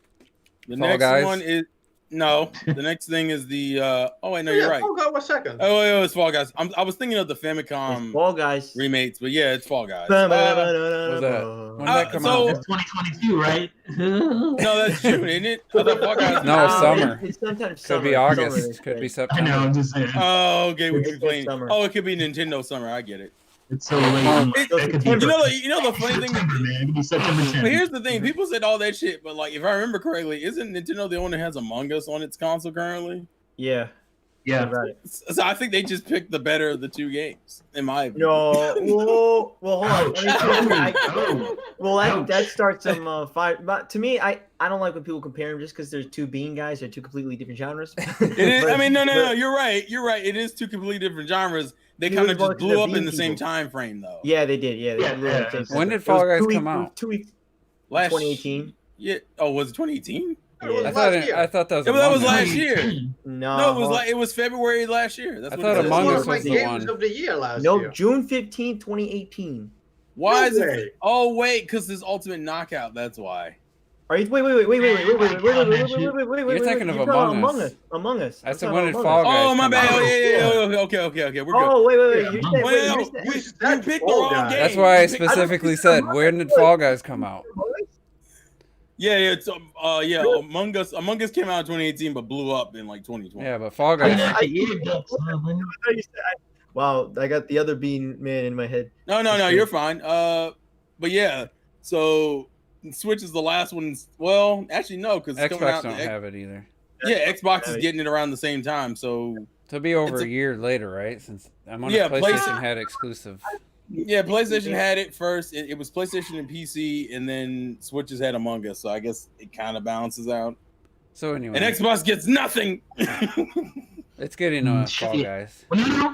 The next one is the next thing is the. Oh, I know you're right.
Fall Guys was second.
Oh, it's Fall Guys. I was thinking of the Famicom
Fall Guys
remakes, but yeah, it's Fall Guys.
When did that come out?
It's 2022, right?
No, that's June, isn't it?
No, summer.
It's sometimes
could be August. Could be September.
I know. I'm just saying.
Oh, okay. We're complaining. Oh, it could be Nintendo summer. I get it.
It's so late.
You know the funny thing. But here's the thing: people said all that shit, but like, if I remember correctly, isn't Nintendo the one that has Among Us on its console currently?
Yeah.
Right.
So I think they just picked the better of the two games, in my opinion.
No, well, hold on. That starts some fight. But to me, I don't like when people compare them just because there's two Bean guys. They're two completely different genres.
It is. No. You're right. It is two completely different genres. They kind of just blew up in the same time frame, though.
Yeah, they did. Yeah.
When did Fall Guys come out?
2 weeks. 2018.
Yeah. Oh, was it 2018?
I
thought that was.
Yeah, that was last year.
No,
it was February last year. That's
I
what
thought Among Us
was
the
games
one.
of the year last
no,
year.
June 15, 2018.
Why is it? Oh wait, because this Ultimate Knockout. That's why.
Are you wait?
You're thinking of Among Us.
Among Us.
I said when did Fall Guys?
Oh my bad.
come out?
Yeah. Okay. We're good.
Oh wait.
You picked the wrong game.
That's why I specifically said when did Fall Guys come out?
Yeah. It's Among Us. Among Us came out in 2018, but blew up in like 2020.
Yeah, but Fall Guys.
Wow, I got the other Bean Man in my head.
No, you're fine. But yeah, so Switch is the last one. Well, actually no, because
Xbox don't have it either.
Yeah, Xbox is getting it around the same time. So
it'll be over a year later, right? Since PlayStation had exclusive.
Yeah, PlayStation had it first. It was PlayStation and PC, and then Switch has had Among Us. So I guess it kind of balances out.
So anyway,
and Xbox gets nothing.
It's getting Fall Guys.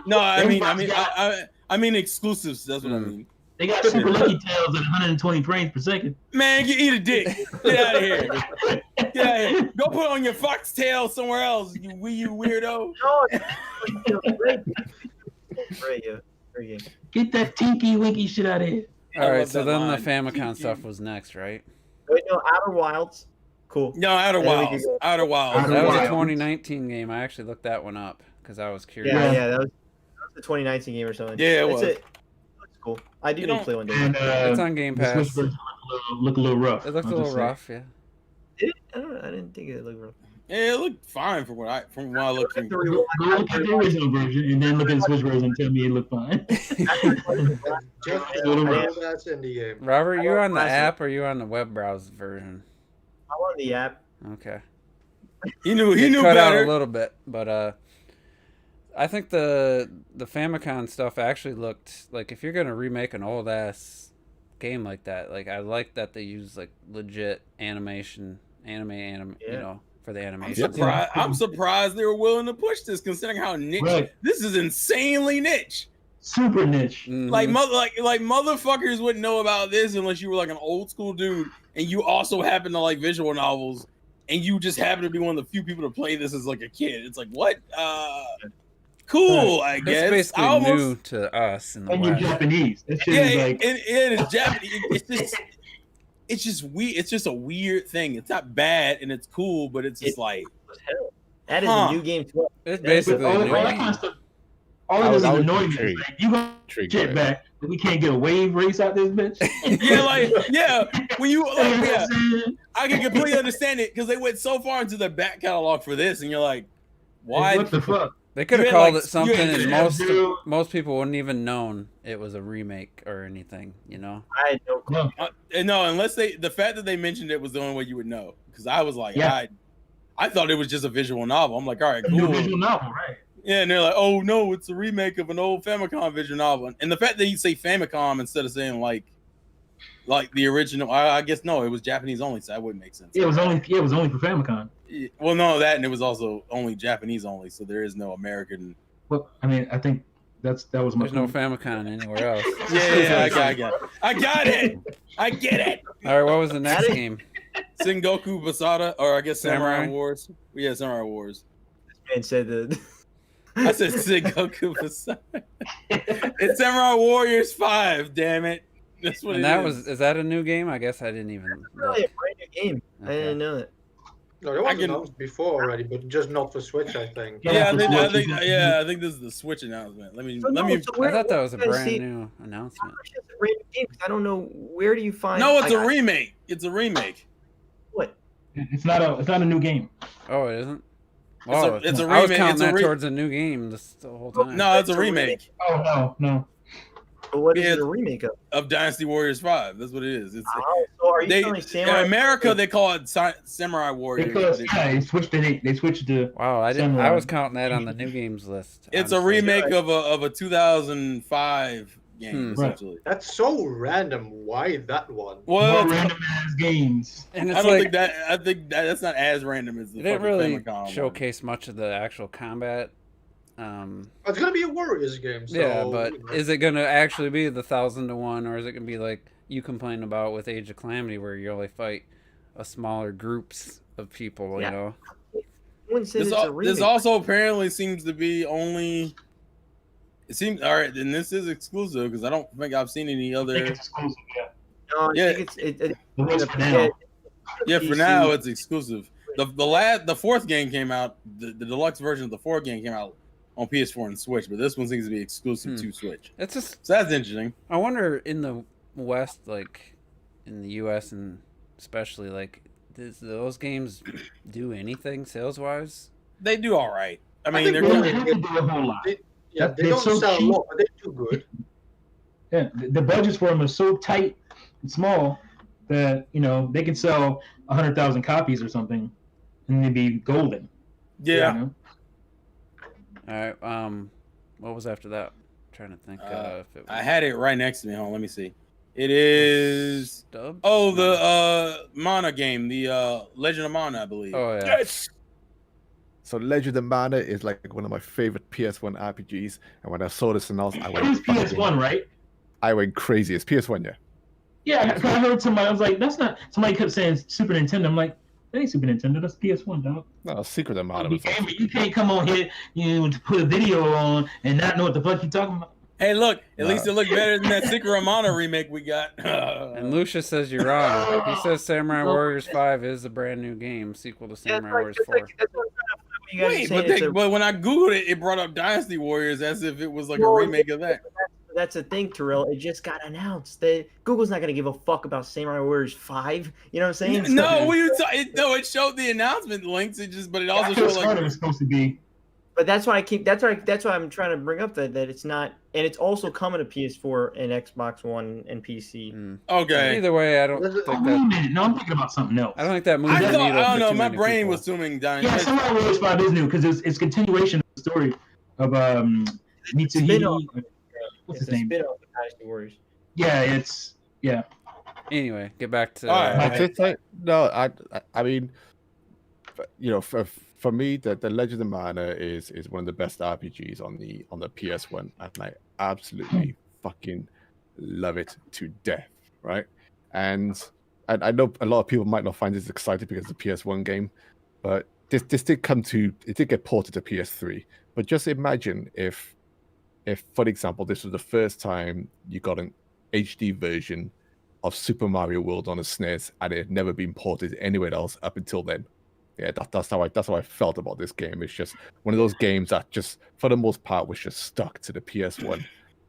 No, I mean exclusives. That's what I mean.
They got Super Lucky Tails at 120 frames per second.
Man, you eat a dick. Get out of here. Get out of here. Go put on your foxtail somewhere else, you weirdo.
Get that Tinky Winky shit out of here.
All right, so then the Famicom stuff was next, right?
Wait, no, Outer Wilds. Cool.
No, Outer Wilds. Outer Wilds.
That was a 2019 game. I actually looked that one up because I was curious.
Yeah, that was the 2019 game or something.
Yeah, it was.
It's cool. I do need to play one day.
And,
it's on Game Pass.
Look a little rough.
It looked a little rough, yeah.
Did it? I didn't think it looked rough.
Yeah, it looked fine from what I looked.
Go look at the original version and then look at the Switch version and tell me it looked fine.
That's in the game.
Robert, you on the app or you on the web browser version?
I'm on the app.
Okay.
He knew
cut
better.
out a little bit, but I think the Famicom stuff actually looked like if you're gonna remake an old ass game like that, like I like that they use like legit animation, you know, for the animation.
I'm surprised they were willing to push this, considering how niche. Right. This is insanely niche.
Super niche.
Mm-hmm.
Like motherfuckers wouldn't know about this unless you were like an old school dude and you also happen to like visual novels and you just happen to be one of the few people to play this as like a kid. It's like what? Cool, I guess.
It's basically new to us in the
West. You're Japanese.
It is Japanese. It's just weird. It's just a weird thing. It's not bad and it's cool, but it's just like
that is a new game too.
It's basically a new game.
All of this is annoying me. Like, you gonna get back, but we can't get a wave race out this bitch.
When you I can completely understand it because they went so far into the back catalog for this, and you're like, why?
What the fuck?
They could have called it something, and most people wouldn't even known it was a remake or anything. You know,
I had no clue.
No, unless the fact that they mentioned it was the only way you would know. Because I was like, I thought it was just a visual novel. I'm like, all right, cool.
A visual novel, right?
Yeah, and they're like, oh no, it's a remake of an old Famicom visual novel. And the fact that you say Famicom instead of saying like the original, I guess no, it was Japanese only, so that wouldn't make sense.
Yeah, it was only for Famicom.
Well, no, that and it was also only Japanese only, so there is no American.
Well, I mean, I think that was my.
There's no Famicom anywhere else.
Yeah, I got it. I get it.
All right, what was the next game?
Sengoku Basara, or I guess Samurai Wars. Yeah, Samurai Wars.
This man said that.
I said Sengoku Basara. It's Samurai Warriors 5. Damn it. That's what.
And is that a new game? I guess I didn't even.
That's really a brand new game. Okay. I didn't know that.
No, there was announced before already, but just not for Switch, I think.
Yeah, I think this is the Switch announcement. Let me.
I thought that was a brand new announcement.
It's a brand new game because I don't know where do you find.
No, it's a remake. It's a remake.
What?
It's not a new game.
Oh, it isn't. Oh,
it's a remake.
I was counting that towards a new game the whole time.
No, it's a remake.
Oh no.
But what is it a remake of?
Of Dynasty Warriors 5. That's what it is. It's,
so are you telling Samurai?
In America, they call it Samurai Warriors.
Because they switched it. They switched to.
Wow, I was counting that on the new games list.
It's honestly. A remake of a 2005 game, essentially.
That's so random. Why that one?
Well,
random ass games.
And
I don't think that. I think that's not as random as the.
It didn't really
showcase
much of the actual combat.
It's gonna be a Warriors game. So,
yeah, but is it gonna actually be the 1,000-to-1, or is it gonna be like you complain about with Age of Calamity, where you only fight a smaller groups of people, you know.
This also apparently seems to be only. It seems all right, and this is exclusive because I don't think I've seen any other.
It's exclusive, yeah.
No, I think
for now it's exclusive. The fourth game came out. The deluxe version of the fourth game came out on PS4 and Switch, but this one seems to be exclusive to Switch.
It's just
so that's interesting.
I wonder in the West, like in the US and especially, like, does those games do anything sales wise?
They do all right. I mean,
they don't have to do a whole lot.
They don't so sell a lot, but they do good.
Yeah, the budgets for them are so tight and small that they can sell 100,000 copies or something, and they'd be golden.
Yeah.
All right. What was after that? I'm trying to think. If it was...
I had it right next to me. Hold on, let me see. It is.
Stubbs?
Oh, the Mana game, the Legend of Mana, I believe.
Oh yeah.
Yes. So Legend of Mana is like one of my favorite PS1 RPGs, and when I saw this announced, I went.
It was PS1, right?
I went crazy. It's PS1, yeah.
Yeah, I heard somebody. I was like, "That's not." Somebody kept saying Super Nintendo. I'm like, "That ain't Super Nintendo. That's PS1, dog."
No, Secret of Mana.
You can't come on here, to put a video on and not know what the fuck you talking about.
Hey, look! At least it looked better than that Secret of Mana remake we got.
And Lucius says you're wrong. He says Samurai Warriors 5 is a brand new game, sequel to Samurai Warriors 4.
Wait, but when I googled it, it brought up Dynasty Warriors as if it was like a remake of that.
That's the thing, Terrell. It just got announced. Google's not gonna give a fuck about Samurai Warriors 5. You know what I'm saying?
No, it showed the announcement links. But it also showed like
it was supposed to be.
But that's why I'm trying to bring up that it's not, and it's also coming to PS4 and Xbox One and PC.
Okay.
Either way, I don't think that.
No, I'm thinking about something else.
I don't think that moves the needle.
I don't know. My brain was assuming Dynasty.
Yeah, Samurai Warriors 5 is new because it's continuation of the story of Mitsuhide. What's his name?
Spin-off of Dynasty Warriors.
Yeah.
Anyway, get back to.
I mean, for me, the Legend of Mana is one of the best RPGs on the PS1, and I absolutely fucking love it to death, right? And I know a lot of people might not find this exciting because it's a PS1 game, but this did get ported to PS3. But just imagine if, for example, this was the first time you got an HD version of Super Mario World on a SNES, and it had never been ported anywhere else up until then. Yeah, that's how I felt about this game. It's just one of those games that just, for the most part, was just stuck to the PS1,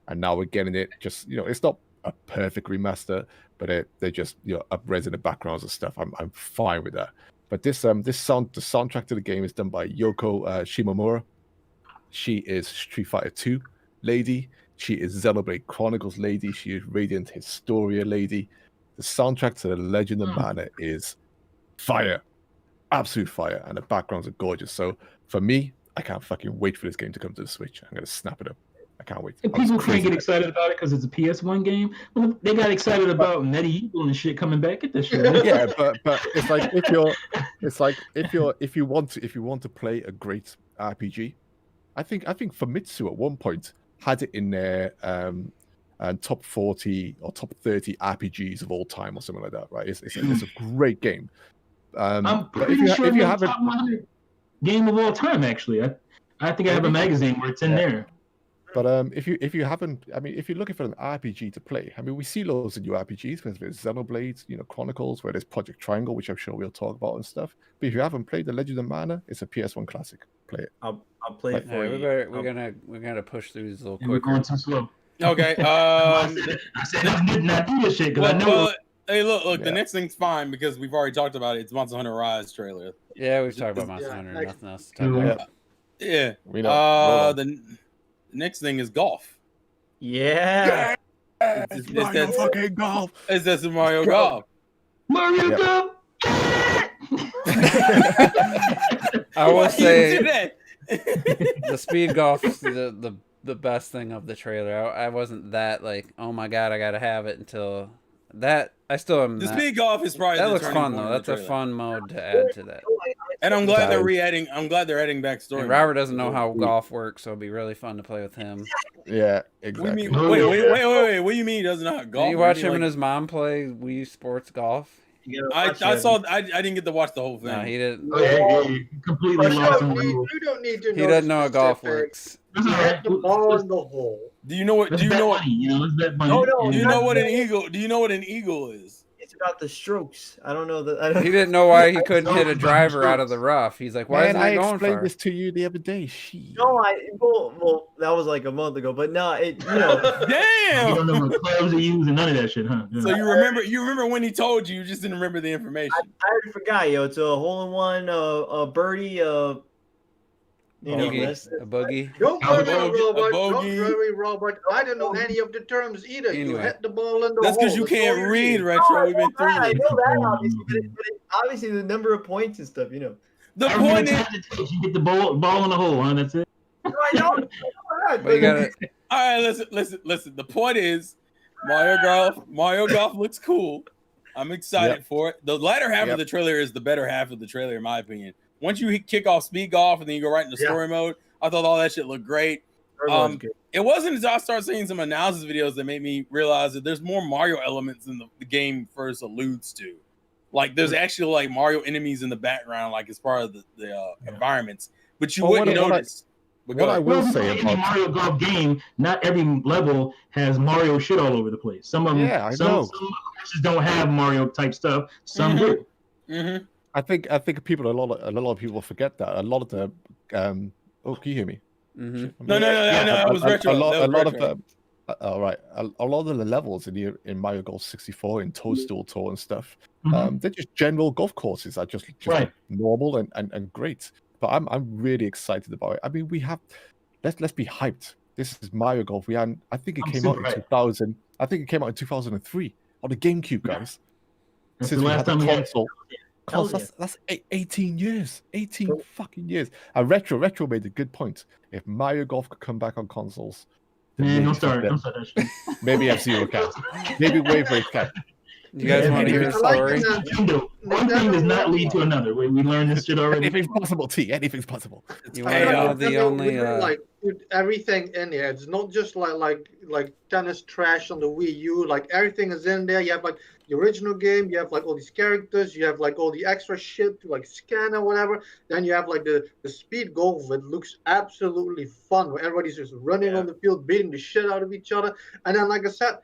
and now we're getting it. Just it's not a perfect remaster, but they just up-resing the backgrounds and stuff. I'm fine with that. But the soundtrack to the game is done by Yoko Shimomura. She is Street Fighter 2 lady. She is Xenoblade Chronicles lady. She is Radiant Historia lady. The soundtrack to the Legend of Mana is fire. Absolute fire, and the backgrounds are gorgeous. So for me, I can't fucking wait for this game to come to the Switch. I'm gonna snap it up. I can't wait.
And people can't get excited about it because it's a PS1 game. Well, they got excited about Medieval and shit coming back at this shit.
Yeah, but it's like if you want to play a great RPG, I think Famitsu at one point had it in their top 40 or top 30 RPGs of all time or something like that. Right? It's a great game.
I'm pretty sure it's the top 100 game of all time. Actually, I think I have a magazine where it's in there.
But if you haven't, I mean, if you're looking for an RPG to play, I mean, we see loads of new RPGs. There's Xenoblade, Chronicles, where there's Project Triangle, which I'm sure we'll talk about and stuff. But if you haven't played The Legend of Mana, it's a PS1 classic. Play it.
I'll play it for you.
We're gonna push through these a little quick.
We're going too slow.
Okay.
I said let's not do this shit because I know.
Well, hey, look. The next thing's fine because we've already talked about it. It's Monster Hunter Rise trailer.
Yeah, we've talked about Monster Hunter. Nothing else to talk about.
Yeah. We know. The next thing is golf.
Yeah.
It's Mario fucking golf.
It's that Mario Golf.
Mario Golf.
I will say the speed golf is the best thing of the trailer. I wasn't that like, oh my god, I gotta have it until that. I still am.
The speed golf is probably
that looks fun though. That's a fun mode to add to that.
And I'm glad they're re-adding. I'm glad they're adding backstory.
And Robert doesn't know how golf works, so it'd be really fun to play with him.
Yeah, exactly.
Wait. What do you mean he doesn't know how golf?
Did you watch him and his mom play Wii Sports Golf?
I didn't get to watch the whole thing.
No, he didn't.
He completely lost him.
You don't need to know.
He doesn't know how golf works.
You hit the ball in the hole.
Do you know what? Do you know what?
Let's bet money.
No, do you know what an eagle? Do you know what an eagle is?
It's about the strokes. I don't know that.
He didn't know why he couldn't hit a driver out of the rough. He's like, why isn't I going
explained
far?
this to you the other day.
No, well, that was like a month ago. But no,
Damn.
You don't know what clubs he used and none of that shit, huh?
So you remember when he told you just didn't remember the information.
I already forgot, yo. It's a hole-in-one, a birdie, a
bogey.
Don't worry, Robert. I don't know any of the terms either.
Anyway.
You hit the ball in the hole.
That's because you can't read, Retro. We've been through
I
it.
know that, obviously the number of points and stuff,
The point is,
you get the ball in the hole, huh? That's it.
I know.
But you gotta.
all right, listen. The point is, Mario Golf looks cool. I'm excited for it. The latter half of the trailer is the better half of the trailer, in my opinion. Once you kick off speed golf and then you go right into story mode, I thought all that shit looked great. It wasn't until I started seeing some analysis videos that made me realize that there's more Mario elements than the game first alludes to. Like there's actually like Mario enemies in the background, like as part of the environments, but you wouldn't notice.
What I will say about
Mario Golf game, not every level has Mario shit all over the place. Some of them, some courses don't have Mario type stuff. Some do.
Mm-hmm.
I think people a lot of people forget that a lot of the can you hear me?
Mm-hmm.
No. I was retro.
A lot of the levels in Mario Golf 64 in Toadstool Tour and stuff, they're just general golf courses. Are just normal and great. But I'm really excited about it. I mean, we have let's be hyped. This is Mario Golf. I think it came out in 2000. I think it came out in 2003 on the GameCube, guys.
That's
Since
the
we
last
had
time
the console. That's 18 years. 18 fucking years. Retro made a good point. If Mario Golf could come back on consoles,
man, don't start that shit.
Maybe F-Zero can. Maybe Wave Race can.
You guys want to hear a story?
One thing does not lead to another. We learned this shit already.
Anything's possible, T. Anything's possible.
You want to know the only
like put everything in here. It's not just like tennis trash on the Wii U. Like everything is in there. You have like the original game. You have like all these characters. You have like all the extra shit to like scan or whatever. Then you have like the speed golf. It looks absolutely fun. Where everybody's just running on the field, beating the shit out of each other. And then, like I said,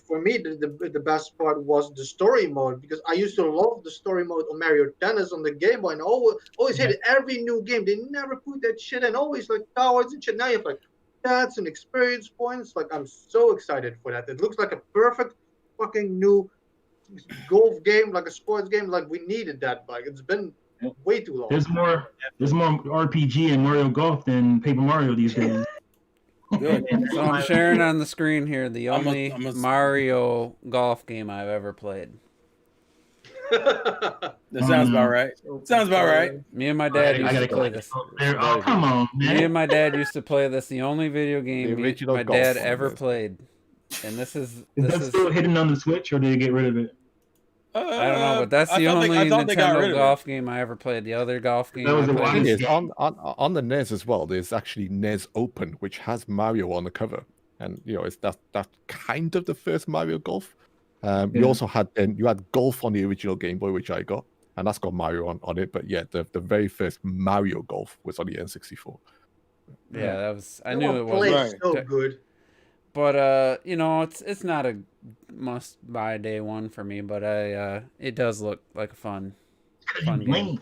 for me, the best part was the story mode, because I used to love the story mode on Mario Tennis on the Game Boy, and always hated every new game. They never put that shit in, always like towers and shit. Now you have like stats and experience points. Like I'm so excited for that. It looks like a perfect fucking new golf game, like a sports game. Like we needed that. Like it's been way too long.
There's more RPG in Mario Golf than Paper Mario these days.
Good.
So I'm sharing on the screen here the only Mario Golf game I've ever played.
That sounds about right. Sounds about right.
Me and my dad used to play this.
Oh, come on, man.
Me and my dad used to play this. The only video game my dad ever played. And this is
still hidden on the Switch, or did they get rid of it?
I don't know, but that's the only Nintendo golf game I ever played. The other golf game
on the NES as well, there's actually NES Open, which has Mario on the cover, and it's that kind of the first Mario Golf. You also had Golf on the original Game Boy, which I got, and that's got Mario on it. But yeah, the very first Mario Golf was on the N64.
Yeah, that was. I knew it was
so good.
But it's not a must buy day one for me, but it does look like a fun game.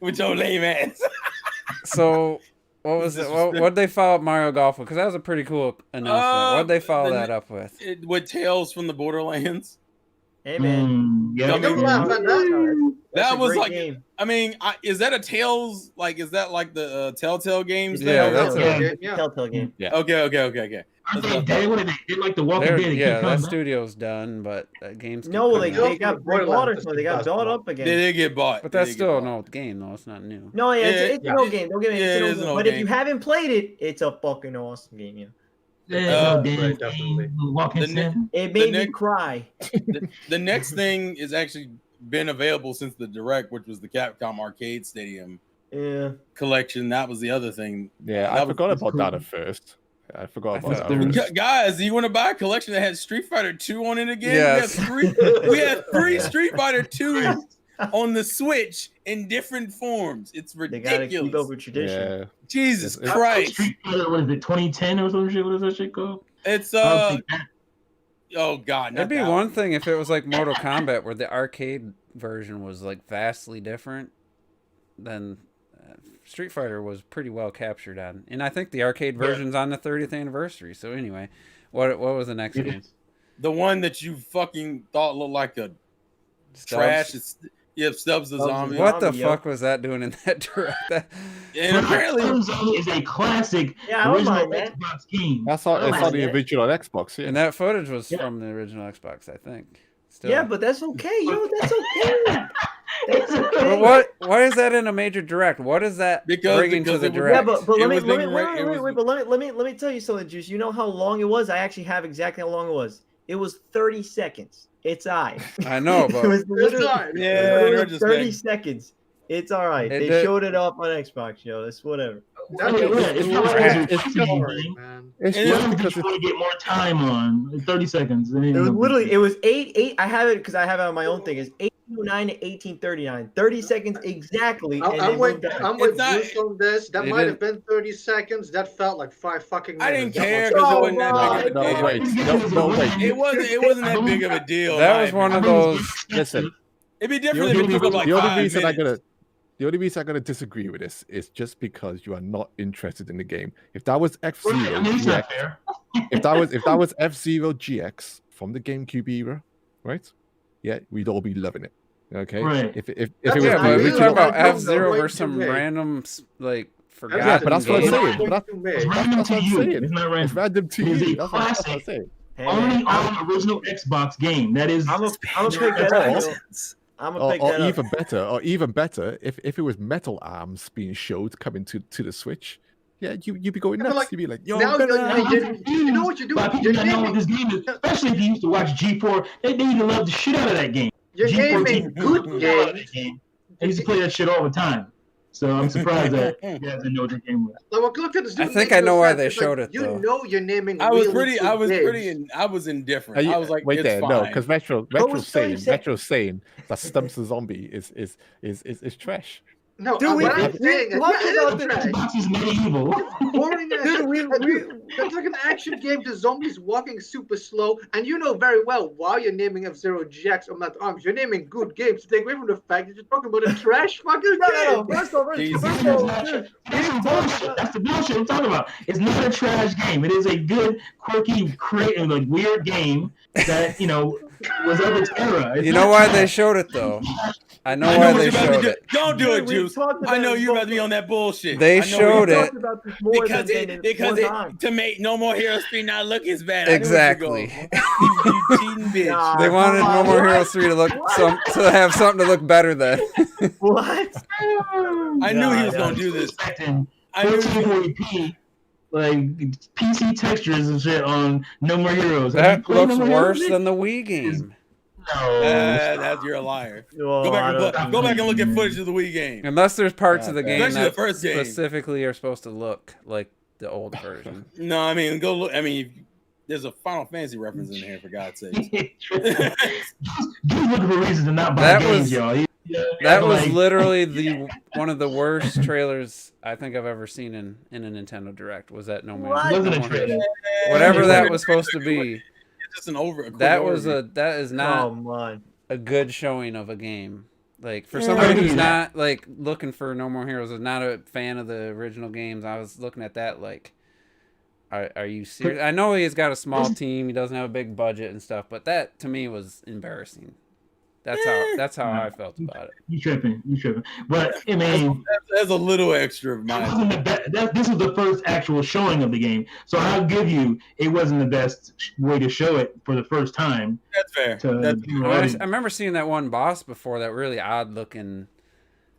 With your lame ass.
So what was it? What did they follow up Mario Golf with? Because that was a pretty cool announcement. What did they follow that up with?
With Tales from the Borderlands.
Hey man,
that was like game. I mean, is that a Tales? Like, is that like the Telltale games?
Yeah, that's
a Telltale game.
Yeah.
Okay.
They like the Walking Dead.
Yeah, that studio's done, but games.
No, they got water, so they got built up again.
They did get bought,
but that's still an old game, though. It's not new.
No, it's an old game. Don't get me. It's an old game. But if you haven't played it, it's a fucking awesome game. Yeah.
Definitely.
It made me cry.
The next thing is actually been available since the Direct, which was the Capcom Arcade Stadium collection. That was the other thing.
Yeah, I forgot about that at first. I forgot about that.
Guys, do you want to buy a collection that has Street Fighter 2 on it again?
Yes.
We have three Street Fighter 2 on the Switch in different forms. It's ridiculous.
They gotta keep up with tradition.
Yeah.
Jesus Christ.
Street Fighter, what is it, 2010 or some shit? What is that shit called?
It's oh god,
that'd be one thing if it was like Mortal Kombat, where the arcade version was like vastly different. Then Street Fighter was pretty well captured on, and I think the arcade version's on the 30th anniversary. So anyway, what was the next game?
The one that you fucking thought looked like a trash. Stubbs the Zombie.
What the fuck was that doing in that direct?
And apparently,
is a classic original Xbox game.
That's all. It's on the original Xbox. Yeah.
And that footage was from the original Xbox, I think. Still.
Yeah, but that's okay, yo. That's okay. That's okay.
But why is that in a major direct? What is that bringing to the direct?
Yeah, but let me tell you something, Juice. You know how long it was? I actually have exactly how long it was. It was 30 seconds. It's all right.
I know, but
it was
it was
30 seconds. It's all right. They showed it off on Xbox, yo. It's whatever.
It's just because you want to get more time on 30 seconds.
It was literally, it was 8. I have it because I have it on my own thing. It's 8:09 to 18:39. 30 seconds exactly.
I'm with Juice on this. That might have been 30 seconds. That felt like 5 fucking minutes.
I didn't care because it wasn't that big of a deal.
No, wait.
It wasn't that big of a deal.
That was one of those.
Listen,
it'd be different if it took like 5 minutes.
The only reason I'm gonna disagree with this is just because you are not interested in the game. If that was F-Zero GX, if that was F-Zero GX from the GameCube era, right? Yeah, we'd all be loving it. Okay.
Right.
If it
was, we talking about F-Zero versus some random like forgotten.
Yeah, but that's what I'm saying. That's what I'm saying.
It's not random.
It's random to you.
It's a
that's what I'm saying.
Only on the original Xbox game. That is.
I'm gonna pick that up. I'm gonna pick that up.
Or even better, if it was Metal Arms being showed coming to the Switch, yeah, you'd be going nuts. You'd be like, yo,
you know what you're doing.
People don't know what this game is, especially if you used to watch G4. They need to love the shit out of that game.
You're naming good games.
I used to play that shit all the time. So I'm surprised that you guys didn't know what the game was.
Look at this.
I think I know why they showed it.
You know you're naming.
I was indifferent. I was like,
wait there,
fine.
no, because Metro's saying that Stumps the Zombie is trash.
No, what I'm saying is
Xbox is medieval.
That's like an action game. The zombies walking super slow, and you know very well while you're naming F-Zero GX or Metal Arms, you're naming good games to take away from the fact that you're talking about a trash fucking game.
No. First of all,
that's the bullshit I'm talking about. It's not a trash game. It is a good, quirky, creative, like weird game that was of its era.
You know why they showed it though? I know why they showed it.
Don't do it, Juice. I know you're about to be on that bullshit.
They showed it
because to make No More Heroes 3 not look as bad.
Exactly.
You cheating bitch.
They wanted No More Heroes 3 to have something to look better than.
What?
I knew he was gonna do this.
I knew 1440p, like PC textures and shit on No More Heroes.
That looks worse than the Wii game.
No, you're a liar. Go back and look at footage of the Wii game.
Unless there's parts of the game
that
the first specifically are supposed to look like the old version.
No, I mean, go look. I mean, there's a Final Fantasy reference in here, for God's sake.
Just looking for reasons to not buy games, y'all.
That was literally one of the worst trailers I think I've ever seen in a Nintendo Direct. Was that No More?
Wasn't a trailer.
Whatever that was supposed to be.
Just
that is not a good showing of a game. Like for somebody who's not like looking for No More Heroes, is not a fan of the original games, I was looking at that like, are you serious? I know he's got a small team, he doesn't have a big budget and stuff, but that to me was embarrassing. That's how I felt about it.
You tripping. But I mean,
that's a little extra of mine.
This was the first actual showing of the game, so I'll give you it wasn't the best way to show it for the first time.
That's fair.
I remember seeing that one boss before, that really odd looking.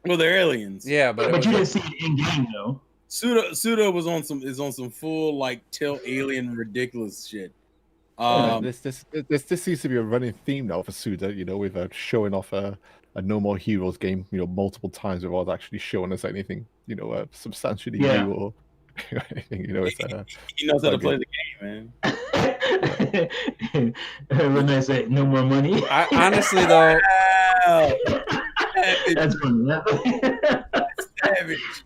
Well, they're aliens.
Yeah, but
you didn't see it in game though.
Suda was on some full like tilt alien ridiculous shit.
This seems to be a running theme now for Suda, with showing off a No More Heroes game, multiple times without actually showing us anything, substantially new You know, it's,
he knows how to play the game,
man. When I say no more money.
Honestly, though,
that's funny.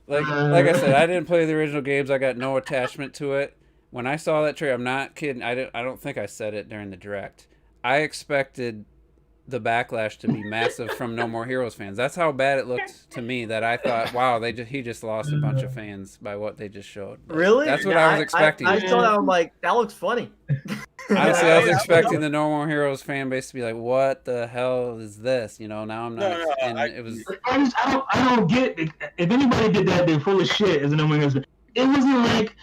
like I said, I didn't play the original games. I got no attachment to it. When I saw that trailer, I'm not kidding. I don't think I said it during the direct. I expected the backlash to be massive from No More Heroes fans. That's how bad it looked to me. That I thought, wow, he just lost a bunch of fans by what they just showed. But
really?
That's what I was expecting.
I saw that. I'm like, that looks funny.
Honestly, I was expecting the No More Heroes fan base to be like, "What the hell is this?" You know. Now I'm not. It was.
I don't get it. If anybody did that, they're full of shit. As a No More Heroes fan. It wasn't like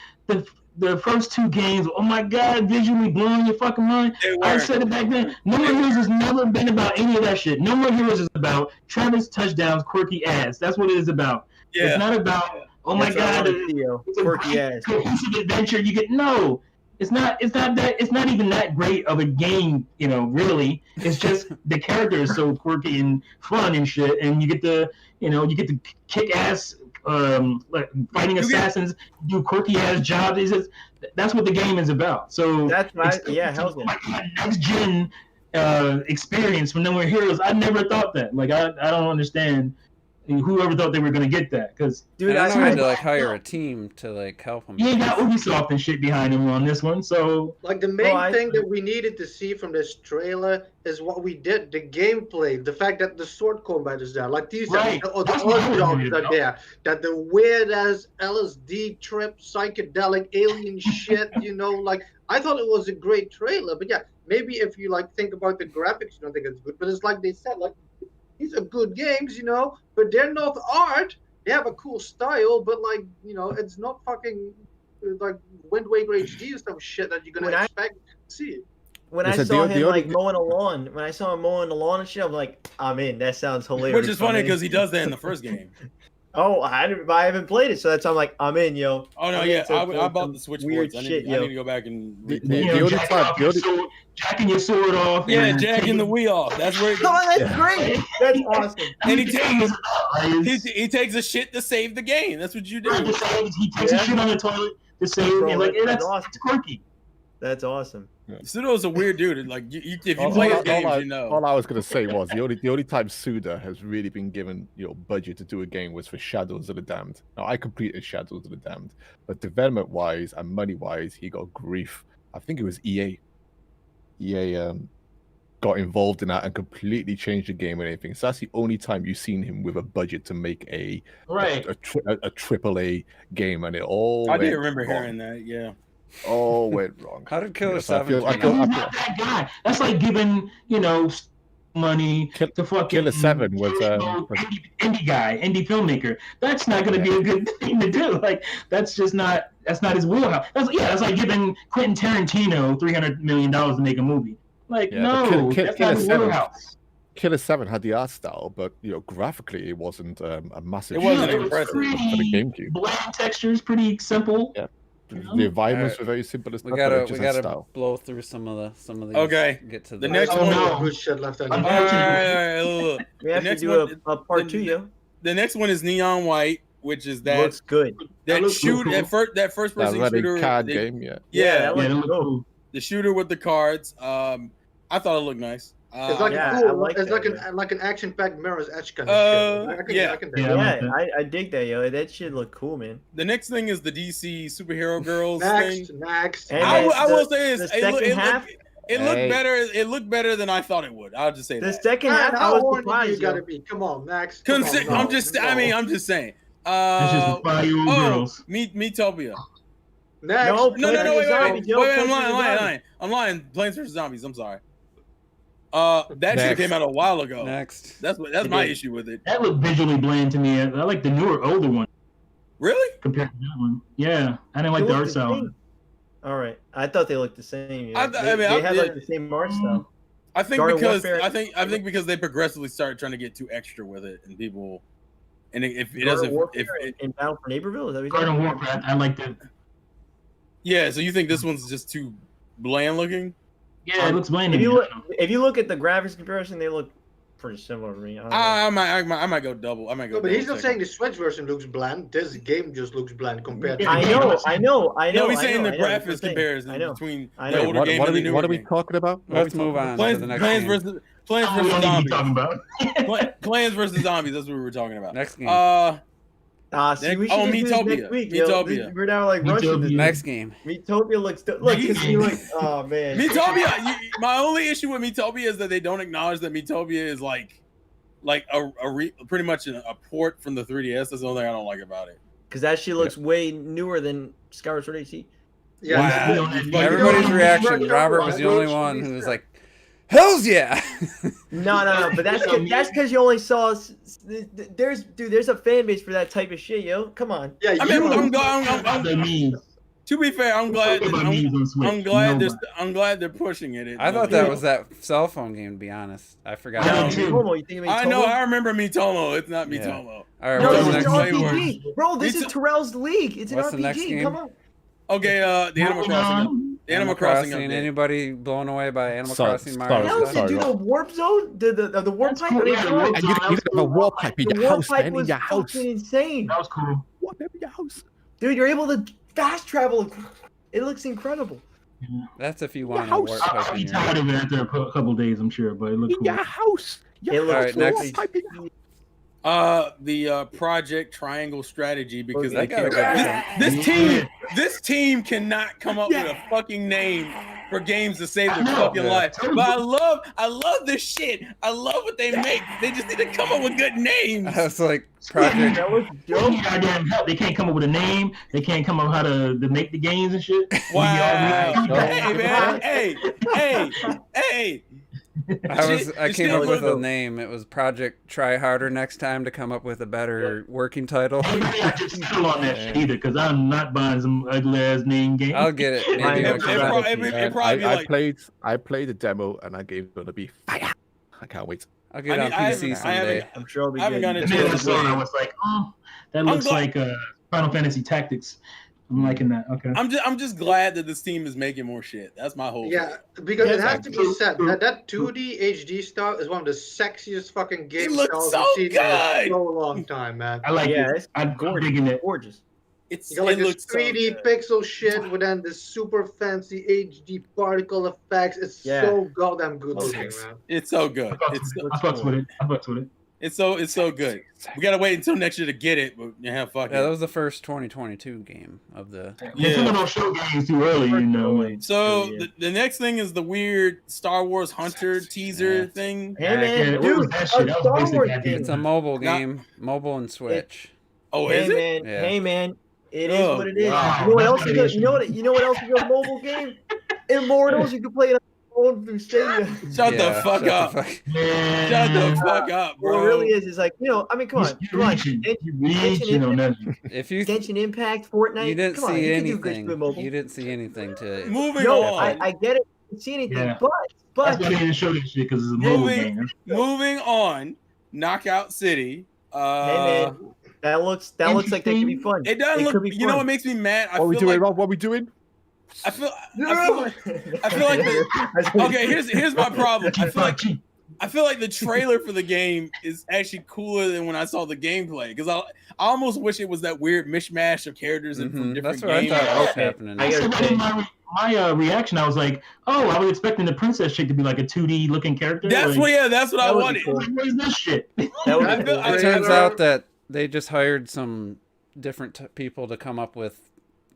the first two games. Oh my god, visually blowing your fucking mind. I said it back then. No More Heroes has never been about any of that shit. No More Heroes is about Travis touchdowns, quirky ass. That's what it is about. Yeah. It's not about my god, it's quirky ass cohesive adventure. You get no. It's not that. It's not even that great of a game, you know. Really, it's just the character is so quirky and fun and shit, and you get to kick ass, like fighting assassins, do quirky ass jobs. That's what the game is about. So
that's right. Yeah, hell's
next gen experience from No More Heroes. I never thought that. Like I don't understand. Whoever thought they were gonna get that? Because
dude, I had to like hire a team to like help him.
Yeah, got Ubisoft and shit behind him on this one. So
like the main thing that we needed to see from this trailer is what we did, the gameplay, the fact that the sword combat is there, like these the odd jobs are there, that the weird as LSD trip, psychedelic alien shit, you know, like I thought it was a great trailer, but yeah, maybe if you like think about the graphics, you don't think it's good, but it's like they said, like. These are good games, you know, but they're not art. They have a cool style, but like, you know, it's not fucking like Wind Waker HD or some shit that you're gonna expect to see.
When I saw him like mowing the lawn, and shit, I'm like, I'm in. That sounds hilarious.
Which is funny because he does that in the first game.
Oh, I haven't played it, so that's why I'm like, I'm in, yo.
Oh no, yeah, I bought the Switch ports. I need to go back and
jacking your sword off.
Yeah, jacking the Wii off. That's where.
That's great. That's awesome.
And he takes a shit to save the game. That's what you do.
He takes a shit on the toilet to save. Like, that's awesome. It's quirky.
That's awesome.
Sudo's a weird dude. Like, if you play his games, you know.
All I was gonna say was the only time Suda has really been given budget to do a game was for Shadows of the Damned. Now I completed Shadows of the Damned, but development wise and money wise, he got grief. I think it was EA. EA got involved in that and completely changed the game and everything. So that's the only time you've seen him with a budget to make a AAA game, and it all.
I did remember hearing that. Yeah.
Oh, went wrong.
How did Killer 7?
He's not that guy. That's like giving money to fucking
Killer 7 was
indie filmmaker. That's not going to be a good thing to do. Like that's not his wheelhouse. That's like giving Quentin Tarantino $300 million to make a movie. Like no, that's not his wheelhouse.
Killer 7 had the art style, but graphically it wasn't a massive.
It wasn't impressive
for the GameCube. Bland textures, pretty simple.
Yeah. The environments were very simple.
We gotta blow through some of these.
Okay.
Get to
the next one.
Good shit left on.
All right.
We have to do a part 2, yo.
The next one is Neon White, which is that
looks good.
That first person shooter
card game.
Yeah, that looks cool.
The shooter with the cards. I thought it looked nice.
It's like like an action-packed Mirror's Edge kind of
shit. I dig that, yo. That shit look cool, man.
The next thing is the DC superhero girls thing.
Next.
I will say this: it looked better. It looked better than I thought it would. I'll just say that.
The second half, I was surprised.
You gotta be. Come on, Max.
I'm just saying.
It's just 5-year-old girls.
Metopia.
Next.
No, wait, I'm lying. Plants vs. Zombies. I'm sorry. That shit came out a while ago.
Next.
That's my issue with it.
That looked visually bland to me. I like the older one.
Really?
Compared to that one. Yeah. I didn't like the art style.
All right. I thought they looked the same.
Yeah.
They had like the same art style.
I think because they progressively started trying to get too extra with it, and people, and if it doesn't,
in Battle for Neighborville, is that what
Garden Warfare, I liked it.
Yeah. So you think this one's just too bland looking?
Yeah, it looks bland.
If you look at the graphics comparison, they look pretty similar to me.
I might go double. I might go.
No, but he's not saying the Switch version looks bland. This game just looks bland compared to.
I know.
No, he's saying the graphics comparison between the older game and the newer.
What are we talking about?
Let's move on to the next
Plants
game.
versus Zombies. Plants versus Zombies. That's what we were talking about.
Next game.
See, we should
Miitopia.
Miitopia. We're now like rushing this.
Next game.
Miitopia looks oh man.
Miitopia. My only issue with Miitopia is that they don't acknowledge that Miitopia is like pretty much a port from the 3DS. That's the only thing I don't like about it.
Because that shit looks way newer than Skyward Sword HD.
Yeah.
Wow. Everybody's reaction. Robert was the only one who was like, "Hells yeah!"
No. But that's because you only saw. There's a fan base for that type of shit, yo. Come on.
Yeah,
I'm glad. To be fair, I'm glad they're pushing it.
I thought that was that cell phone game. To be honest, I forgot.
I know. I remember Miitomo. It's not Miitomo.
All right.
No,
What's the
this is
next
an
game?
RPG. Bro, this is Terrell's League. It's an
What's the next
RPG.
game?
Come on.
Okay, the Animal Crossing. Animal Crossing.
Anybody blown away by Animal Crossing?
Hell, did you do the warp zone? The warp pipe?
And you have a warp pipe in your house, man. In your house.
Insane.
That was cool.
Warp in your house.
Dude, you're able to fast travel. It looks incredible.
That's if you want to work.
I'll be tired of it after a couple days, I'm sure, but it looks cool.
In your house.
It looks
next.
The Project Triangle Strategy, because they can't. This team cannot come up with a fucking name for games to save their fucking life. But I love this shit. I love what they make. They just need to come up with good names.
That's like Project.
That was dope.
Goddamn help. They can't come up with a name. They can't come up with how to make the games and shit.
Wow. Hey man. Hey.
I came up with a name. It was Project Try Harder Next Time to come up with a better working title.
I just still on that shit either, because I'm not buying some ugly ass name game.
I'll get it.
I played the demo and that game's gonna be fire. I can't wait.
I'll get it on PC someday.
I'm sure I'll be
I haven't
good.
gotten a chance to play.
I was like, oh, that looks like Final Fantasy Tactics. I'm liking that. Okay.
I'm just glad that this team is making more shit. That's my whole.
Yeah, because it has to be said that 2D HD style is one of the sexiest fucking games.
It looks so good.
In so long time, man.
I like it. I'm digging it.
Gorgeous.
You got like this 3D pixel shit with then this super fancy HD particle effects. It's so goddamn good looking, man.
It's so good.
I fucks with it.
It's so good. We gotta wait until next year to get it, but fuck it.
Yeah, that was the first 2022 game of the.
Yeah, some of those show games too early, you know.
So the next thing is the weird Star Wars Hunter teaser thing.
Hey man, dude, Star Wars game.
It's a mobile game, mobile and Switch.
Oh, is
it?
Yeah.
Hey man, it is what it is.
Wow.
You know what else is good? You know what else is a mobile game? Immortals. You can play it on through Stadia.
Shut the fuck up. Shut the fuck up, bro.
What it really is like, I mean, come on.
If you
Genshin Impact, Fortnite,
you didn't see anything. You didn't see anything to.
Moving on.
I get it. I didn't see anything, but
that's why they didn't show this shit because it's a mobile game.
Moving on, Knockout City.
Hey man, that looks like that could be fun.
It does look. You know what makes me mad?
What are we doing, Rob? What are we doing?
I feel like okay. Here's my problem. I feel like the trailer for the game is actually cooler than when I saw the gameplay, because I almost wish it was that weird mishmash of characters and from different games.
That's what I thought was happening.
My reaction, I was like, oh, I was expecting the princess chick to be like a 2D looking character.
That's what I wanted.
Cool. What is this shit?
It turns out that they just hired some different people to come up with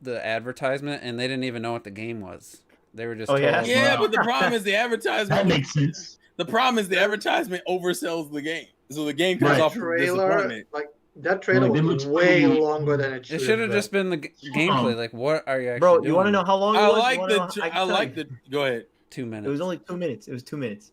the advertisement, and they didn't even know what the game was. They were just
but the problem is the advertisement.
That makes sense.
The problem is the advertisement oversells the game, so the game comes off of disappointment.
Like that trailer was way longer than it should.
It should have just been the gameplay. Like, what are you actually doing?
You want to know how long it was?
I like the. Go ahead.
2 minutes.
It was only 2 minutes. It was 2 minutes.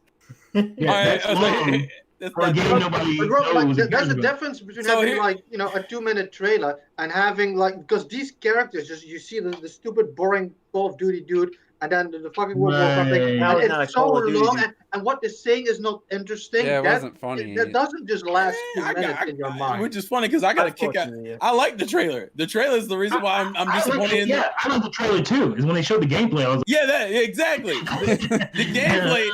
That's long. That's
the difference between having a 2-minute trailer and having because these characters you see the stupid boring Call of Duty dude and then the fucking World War something. And it's so long, and what they're saying is not interesting.
Yeah, it wasn't funny.
That doesn't just last 2 minutes in your mind.
Which is funny because I got a kick out. I like the trailer. The trailer is the reason why I'm disappointed.
I like the trailer too. Is when they showed the gameplay. I was
like, exactly. The gameplay.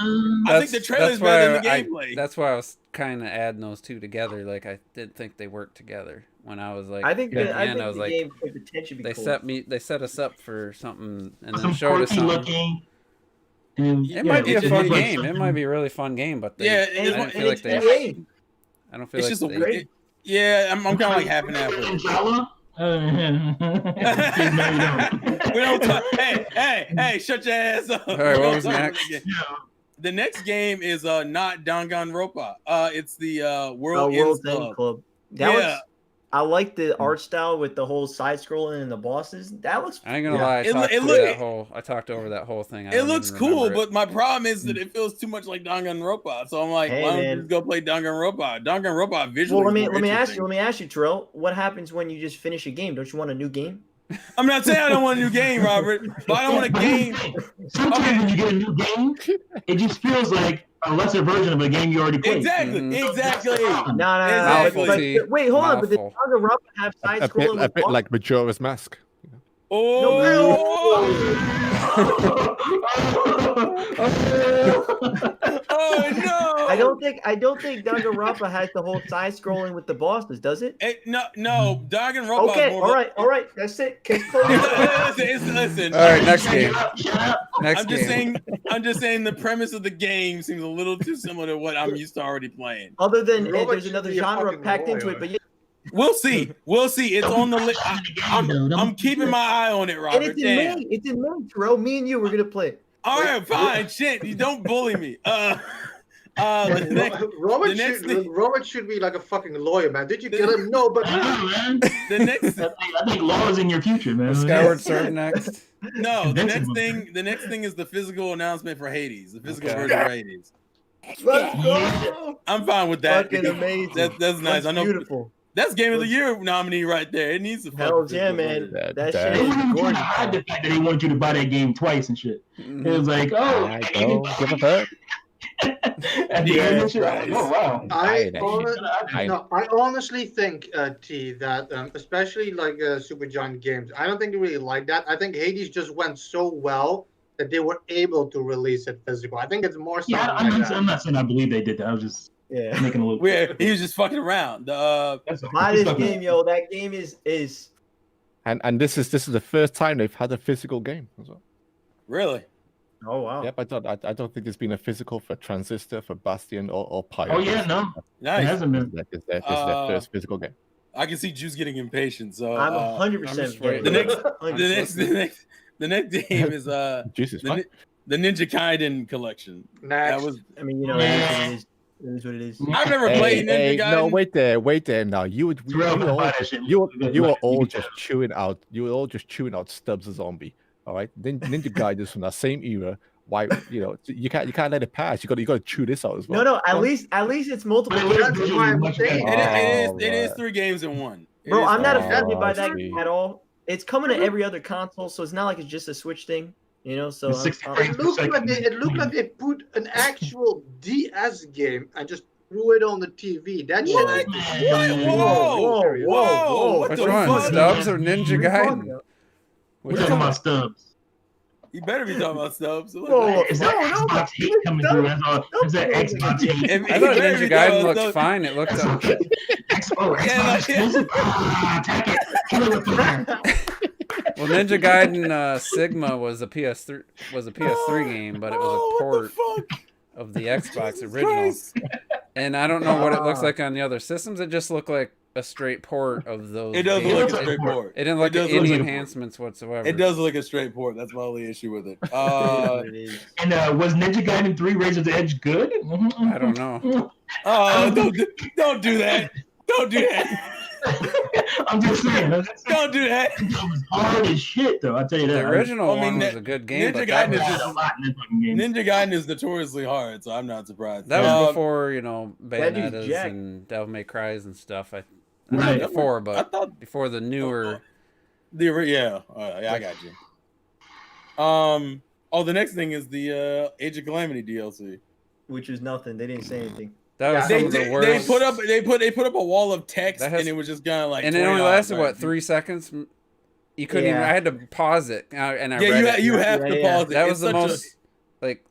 I think the trailer is better than the gameplay.
That's why I was kind of adding those two together. Like I didn't think they worked together when I was like.
I think
I was
the
like,
game could potentially be cool.
They set us up for something and
some
then showed us something.
Looking, and,
it might be a fun game. It might be a really fun game, but I don't feel like they. I don't feel
it's
like
just I'm kind of like half and half with it. We don't talk. Hey, shut your ass up.
All right, what was next?
The next game is not Danganronpa. It's the World End Club.
I like the art style with the whole side scrolling and the bosses. That looks.
I ain't gonna lie. I talked over that whole thing.
It looks cool, but my problem is that it feels too much like Danganronpa. So I'm like, why don't you just go play Danganronpa? Danganronpa visually.
Well, let me ask you, Terrell. What happens when you just finish a game? Don't you want a new game?
I'm not saying I don't want a new game, Robert, but I don't want a game.
Sometimes when you get a new game, it just feels like a lesser version of a game you already played.
Exactly.
No. But wait, hold on. But did Danganronpa have side scrolling?
A bit like Majora's Mask.
Oh no!
I don't think Danganronpa has the whole side scrolling with the bosses, does it?
No, Danganronpa.
Okay, all right, that's it.
Listen.
All right, next game.
I'm just saying the premise of the game seems a little too similar to what I'm used to already playing.
Other than there's another genre packed into it, but yeah.
We'll see. It's on the list. I'm keeping my eye on it, Robert.
And it's in May. It's in May, Terrell. Me and you, we're gonna play it.
All right, fine. Shit, you don't bully me.
Robert should be like a fucking lawyer, man. Did you kill him? No, but
I think law is in your future, man.
Skyward Sword next.
No, the next thing is the physical announcement for Hades, the physical version of Hades.
Let's go.
I'm fine with that.
Fucking amazing.
That's nice. I know.
Beautiful.
That's Game of the Year nominee right there. It needs to.
Hell yeah, man. That shit
They
is
weren't even trying to
gorgeous.
hide the fact that they wanted you to buy that game twice and shit. It was like,
I don't give a fuck.
At the end of shit, I was like, oh wow.
I honestly think, T, that especially like Supergiant Games, I don't think they really like that. I think Hades just went so well that they were able to release it physical. I think it's more.
I'm not saying I believe they did that. I was just making a little.
He was just fucking around.
Buy this game, yo. That game is.
And this is the first time they've had a physical game as well.
Really?
Oh wow.
Yep, I don't think there's been a physical for Transistor, for Bastion, or Pyre.
Oh yeah, no.
Nice.
It hasn't been.
This is their first physical game.
I can see Juice getting impatient. So
I'm 100%.
The next game is
Juice is
the Ninja Gaiden collection.
Next.
That was.
I mean, you know, it is what it is.
I've never played Ninja Gaiden.
No, wait there. Now you were all just chewing out. You were all just chewing out Stubbs a zombie. All right, Ninja Gaiden is from that same era. Why, you can't let it pass. You got to chew this out as well.
No. At least it's multiple.
It is 3 games in one.
Bro, I'm not offended by that game at all. It's coming to every other console, so it's not like it's just a Switch thing. So
it looked like they put an actual DS game and just threw it on the TV. That shit.
Whoa!
Which one, Stubbs or Ninja Gaiden?
We're talking about Stubbs.
You better be talking about Stubbs.
Is that Xbox hate coming through? Is that Xbox hate?
I thought Ninja Gaiden looked fine. It looked.
Xbox exclusive. Attack it. Kill it with fire.
Well, Ninja Gaiden Sigma was a PS3 game, but it was a port of the Xbox original. And I don't know what it looks like on the other systems. It just looked like a straight port of those.
It does look like a straight port.
It didn't look like any enhancements whatsoever.
It does look like a straight port. That's my only issue with it.
And was Ninja Gaiden 3 Razor's Edge good?
I don't know.
Oh, don't do that. Don't do that.
I'm just saying.
Don't do that.
It was hard as shit, though. I'll tell you that.
The original one was a good game.
Ninja Gaiden is notoriously hard, so I'm not surprised.
That was before, Bayonettas and Devil May Cries and stuff. Not before, but before the newer.
I got you. The next thing is the Age of Calamity DLC,
which is nothing. They didn't say anything.
That was some of the worst.
They put up a wall of text, and it was just kind of like.
And it only lasted 3 seconds. You couldn't even. I had to pause it, and I read it.
You have to pause it.
That was the most.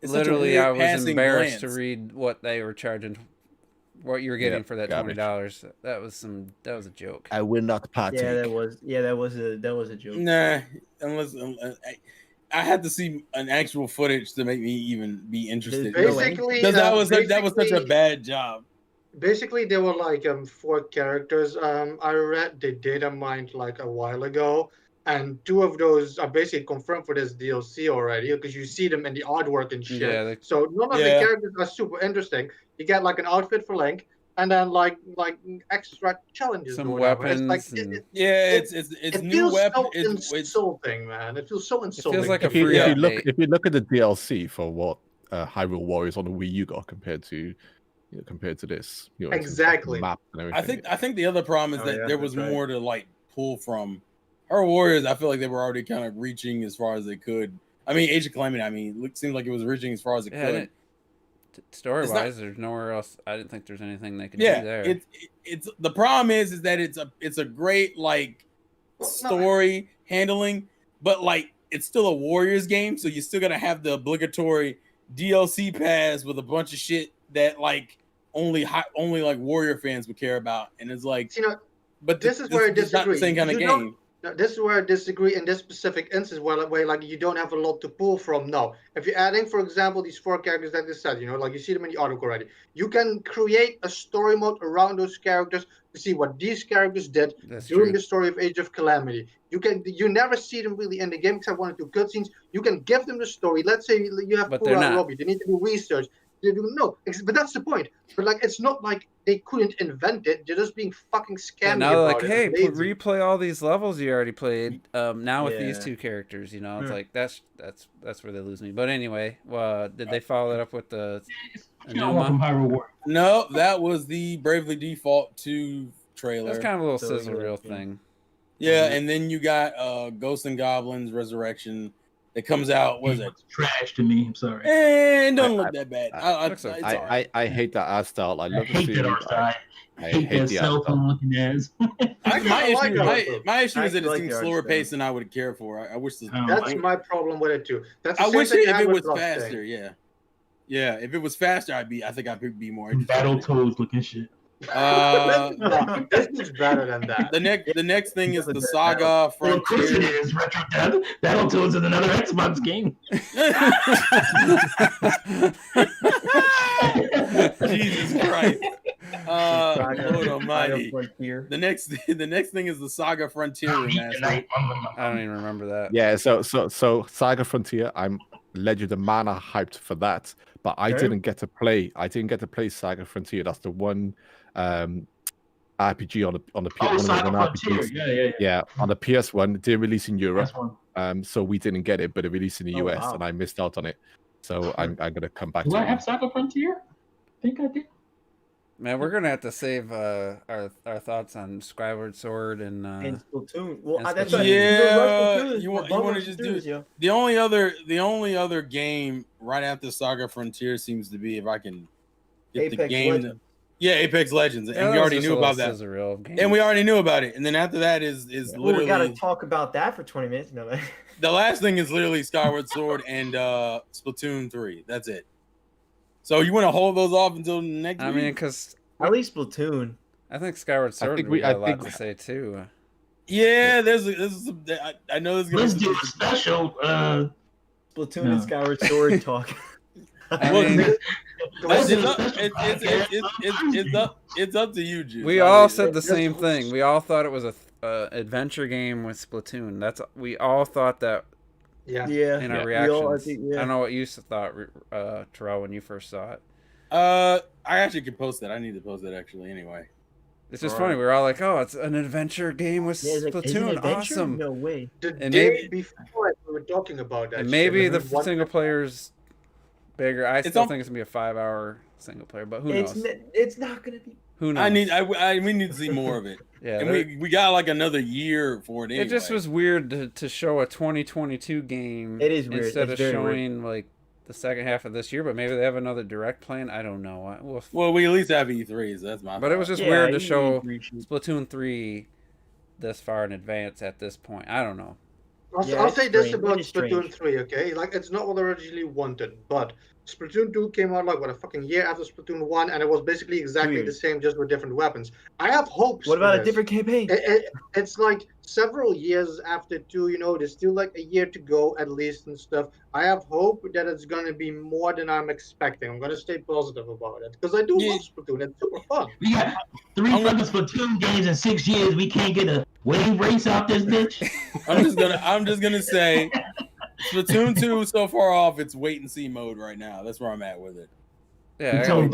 Literally, I was embarrassed to read what they were charging what you were getting for that $20. That was a joke.
I will not partake.
That was a joke.
Nah, unless I had to see an actual footage to make me even be interested.
Basically,
because that was such a bad job.
Basically, there were like 4 characters. I read they data mined like a while ago, and 2 of those are basically confirmed for this DLC already because you see them in the artwork and shit.
Yeah,
so none of the characters are super interesting. You get like an outfit for Link, and then like extra challenges.
Some weapons.
It's new weapons.
It's insulting, man. It feels so insulting.
It feels like a free
if you look at the DLC for what Hyrule Warriors on the Wii U got compared to this,
exactly.
Map and everything.
I think the other problem is that there was more to like pull from. Our Warriors, I feel like they were already kind of reaching as far as they could. I mean, Age of Calamity, it seemed like it was reaching as far as it could.
Story-wise, there's nowhere else. I didn't think there's anything they could do there.
It's the problem is that it's a great like story handling, but like it's still a Warriors game, so you're still gonna have the obligatory DLC pass with a bunch of shit that like only like Warrior fans would care about, and it's like, but
this is where I disagree.
Not the same kind of game.
This is where I disagree in this specific instance, where like you don't have a lot to pull from. No, if you're adding, for example, these 4 characters that they said, like you see them in the article already, you can create a story mode around those characters to see what these characters did during the story of Age of Calamity. You never see them really in the game except 1 or 2 cutscenes. You can give them the story. Let's say you have full round lobby, they need to do research. No, but that's the point. But like, it's not like they couldn't invent it. They're just being fucking scammy.
Now they're like, hey, replay all these levels you already played. Now with these 2 characters, it's like that's where they lose me. But anyway, did they follow it up with the?
No, that was the Bravely Default 2 trailer.
That's kind of a little sizzle reel thing.
Yeah, and then you got Ghosts and Goblins Resurrection. It comes out. What is it?
Trash to me. I'm sorry.
It doesn't look that bad.
I hate that art style. I
hate that art style. I hate that cell phone looking ass.
My issue is that it seems slower paced than I would care for. I wish
that's my problem with it too.
I wish if it was faster. Yeah. If it was faster, I think I'd be more interested.
Battletoads looking shit.
This is better than that.
The next thing is the Saga Frontier.
Battletoads is another Xbox game.
Jesus Christ. Lord Almighty. The next thing is the Saga Frontier remaster.
I don't even remember that.
Yeah, so Saga Frontier, I'm Legend of Mana hyped for that, but I didn't get to play Saga Frontier. That's the one RPG on the PS1. Yeah, on the PS1. It didn't release in Europe, so we didn't get it, but it released in the US, and I missed out on it. So I'm gonna come back.
Do I have Saga Frontier? I think I did.
Man, we're gonna have to save our thoughts on Skyward Sword and
Splatoon.
You want to just do the only other game right after Saga Frontier seems to be if I can get the game.
Legends.
Apex Legends, and we already knew about that. And we already knew about it. And then after that is literally.
We got to talk about that for 20 minutes. No.
The last thing is literally Skyward Sword and Splatoon 3. That's it. So you want to hold those off until next week?
I mean, because
at least Splatoon.
I think Skyward Sword we got a lot to say too.
Yeah, I know there's gonna.
Let's do a special
Splatoon and Skyward Sword talk.
It's up to you, Juice.
We all said the same thing. We all thought it was a adventure game with Splatoon. We all thought that.
Yeah.
In our reactions, I don't know what you thought, Terrell, when you first saw it.
I actually could post that. I need to post that actually. Anyway,
it's just funny. We were all like, "Oh, it's an adventure game with Splatoon. Awesome!"
No way.
The day before we were talking about that.
And maybe the single player's bigger. I still think it's gonna be a 5-hour single player, but who knows?
It's not gonna be.
Who knows?
We need to see more of it.
Yeah,
and we got like another year for it. Anyway.
It just was weird to show a 2022 game.
It is weird
instead of showing like the second half of this year. But maybe they have another direct plan. I don't know.
Well, we at least have E3s. So that's my.
But it was just weird to show Splatoon 3 this far in advance at this point. I don't know.
I'll say this about Splatoon 3, okay? Like, it's not what I originally wanted, but Splatoon 2 came out like, what, a fucking year after Splatoon 1, and it was basically exactly the same, just with different weapons. I have hopes.
What about a different campaign?
It's like several years after 2, you know, there's still like a year to go at least and stuff. I have hope that it's going to be more than I'm expecting. I'm going to stay positive about it, because I do love Splatoon. It's super fun.
We got 3 fucking Splatoon games in 6 years. We can't get a wave race out this bitch.
I'm just gonna say Splatoon 2 so far off, it's wait and see mode right now. That's where I'm at with it.
Yeah,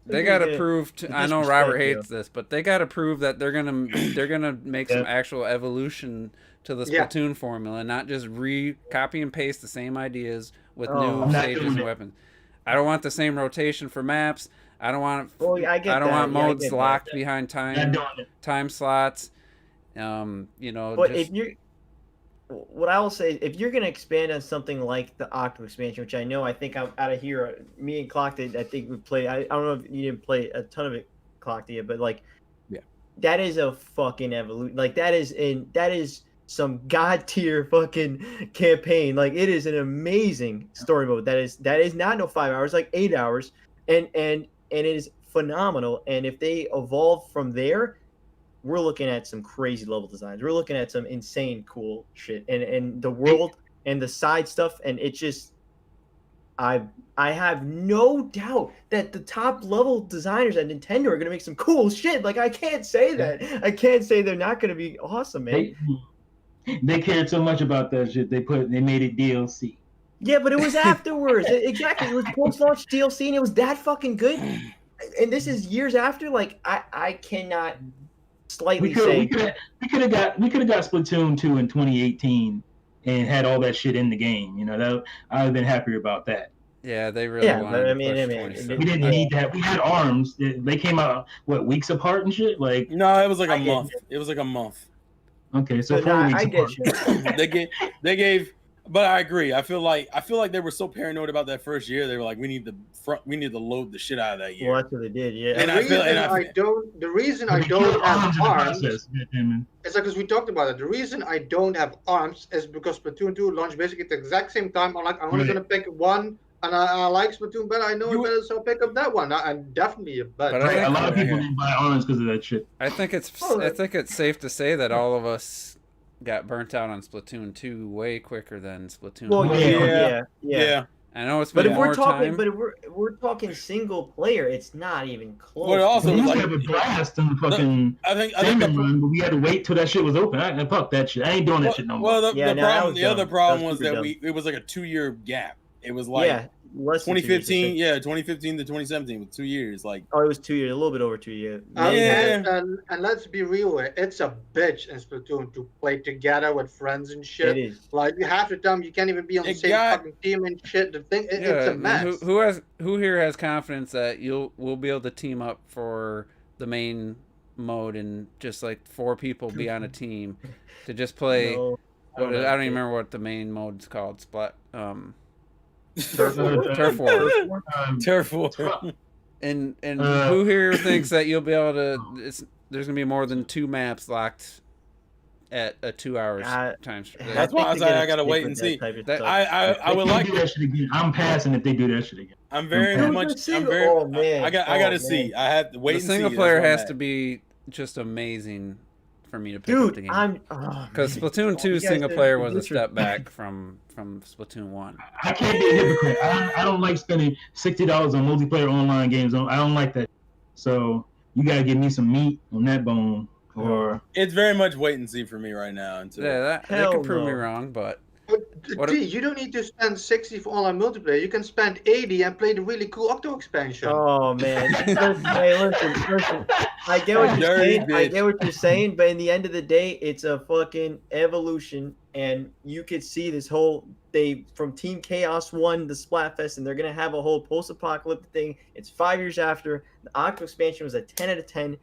they got to prove. I know Robert hates this, but they got to prove that they're gonna make some actual evolution to the Splatoon formula, not just copy and paste the same ideas with new stages and weapons. I don't want the same rotation for maps. I don't want. I don't want modes locked behind time slots. You know.
But if you're what I will say, if you're going to expand on something like the Octo expansion, which I think I'm out of here. Me and Clock did, I think we played. I don't know if you didn't play a ton of it, Clock did, but like, that is a fucking evolution. Like that is some god tier fucking campaign. Like it is an amazing story mode. That is not no 5 hours, like 8 hours, and it is phenomenal. And if they evolve from there, we're looking at some crazy level designs. We're looking at some insane cool shit, and the world and the side stuff, and it just, I have no doubt that the top level designers at Nintendo are gonna make some cool shit. Like I can't say that. I can't say they're not gonna be awesome, man.
They cared so much about that shit. They made it DLC.
Yeah, but it was afterwards. Exactly, it was post-launch DLC, and it was that fucking good. And this is years after. Like I cannot. We could
have got Splatoon 2 in 2018 and had all that shit in the game. You know, that I would have been happier about that.
Yeah, they really wanted
to push we didn't need that. We had ARMS. They came out weeks apart and shit. Like
no, it was like a month. It was like a month.
Okay, so 4 weeks apart.
They gave. But I agree. I feel like they were so paranoid about that first year. They were like, we need to load the shit out of that year.
Well, that's what they did, yeah.
And the reason I don't have ARMS is because we talked about it. The reason I don't have ARMS is because Splatoon 2 launched basically at the exact same time. I'm only gonna pick one, and I like Splatoon better. I know it better, so I'll pick up that one. I'm definitely a bet.
But a lot of people didn't buy ARMS because of that shit.
I think it's safe to say that all of us got burnt out on Splatoon 2 way quicker than Splatoon 1.
Yeah.
I know it's been more time.
But if we're talking single player, it's not even close.
Well, also
we used to have a blast in the fucking run, but we had to wait till that shit was open. Fuck that shit. I ain't doing that shit no more.
Well, the other problem was that it was like a 2-year gap. It was like 2015, 2015 to 2017 with 2 years. Like
it was 2 years, a little bit over 2 years.
And let's be real, it's a bitch in Splatoon to play together with friends and shit.
It is.
Like half the time you can't even be on the same fucking team and shit. The thing, it's a mess.
Who here has confidence that we'll be able to team up for the main mode and just like 4 people be on a team to just play? No, I don't even remember what the main mode's called. Turf War. And who here thinks that you'll be able to? There's gonna be more than 2 maps locked at a 2 hours time.
That's why I gotta wait and see. I would like
that shit again. I'm passing if they do that shit again.
I gotta see. I have to wait.
The single player has to be just amazing for me to pick up the game. Because Splatoon 2 single player was a step back from Splatoon 1.
I can't be a hypocrite. I don't like spending $60 on multiplayer online games. I don't like that. So you gotta give me some meat on that bone. Or
it's very much wait and see for me right now.
That could prove me wrong, but
you don't need to spend 60 for online multiplayer. You can spend 80 and play the really cool Octo expansion.
Oh man! Listen. I get what you're saying. I get what you're saying, but in the end of the day, it's a fucking evolution, and you could see this whole from Team Chaos 1 the Splatfest, and they're gonna have a whole post-apocalyptic thing. It's 5 years after the Octo expansion was a 10 out of 10.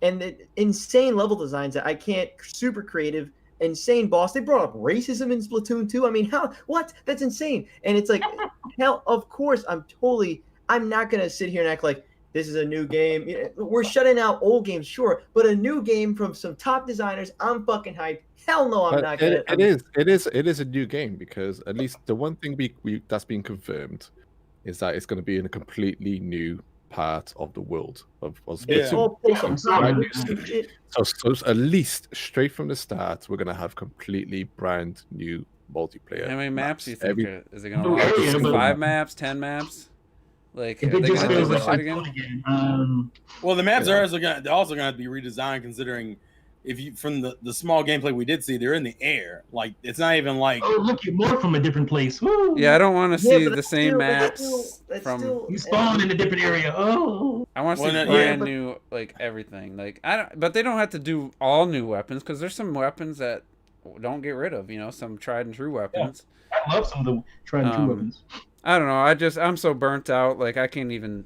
And the insane level designs that I can't, super creative, insane boss. They brought up racism in Splatoon 2. I mean, what? That's insane. And it's like, hell, of course, I'm not going to sit here and act like this is a new game. We're shutting out old games, sure, but a new game from some top designers, I'm fucking hyped. Hell no, I'm not gonna.
It is a new game because at least the one thing we that's been confirmed is that it's going to be in a completely new part of the world of Splatoon. So at least straight from the start, we're going to have completely brand new multiplayer.
How many maps do you think is it going to be? 5 maps, 10 maps? Like, are they going to do this shit again?
Well, the maps are also going to have to be redesigned, considering if you from the small gameplay we did see, they're in the air. Like, it's not even like
look, you're more from a different place. Woo.
Yeah, I don't want to see the same maps
you spawn in a different area.
I want to see brand new, like, everything. Like, but they don't have to do all new weapons, because there's some weapons that don't get rid of. Some tried and true weapons.
Yeah, I love some of the tried and true weapons.
I don't know. I'm so burnt out. Like, I can't even.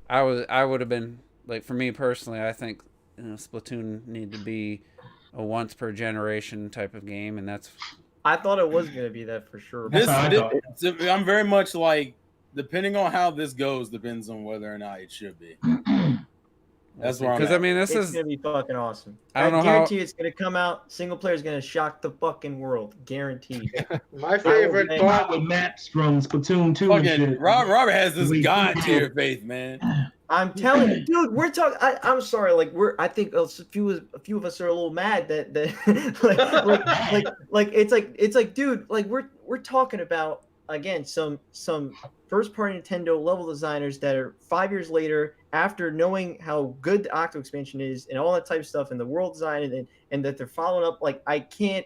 I would have been, like, for me personally, I think Splatoon need to be a once per generation type of game, and that's.
I thought it was gonna be that for sure.
I'm very much like, depending on how this goes, depends on whether or not it should be. That's where I'm at.
I mean,
it's gonna be fucking awesome.
I don't know
guarantee it's gonna come out. Single player is gonna shock the fucking world. Guaranteed.
My favorite part
with maps from Splatoon 2.
Fucking Robert has this god tier faith, man.
I'm telling you, dude. We're talking. I'm sorry. Like I think a few of us are a little mad that it's like, dude. Like we're talking about again some first party Nintendo level designers that are 5 years later, after knowing how good the Octo expansion is and all that type of stuff and the world design and that they're following up. Like, I can't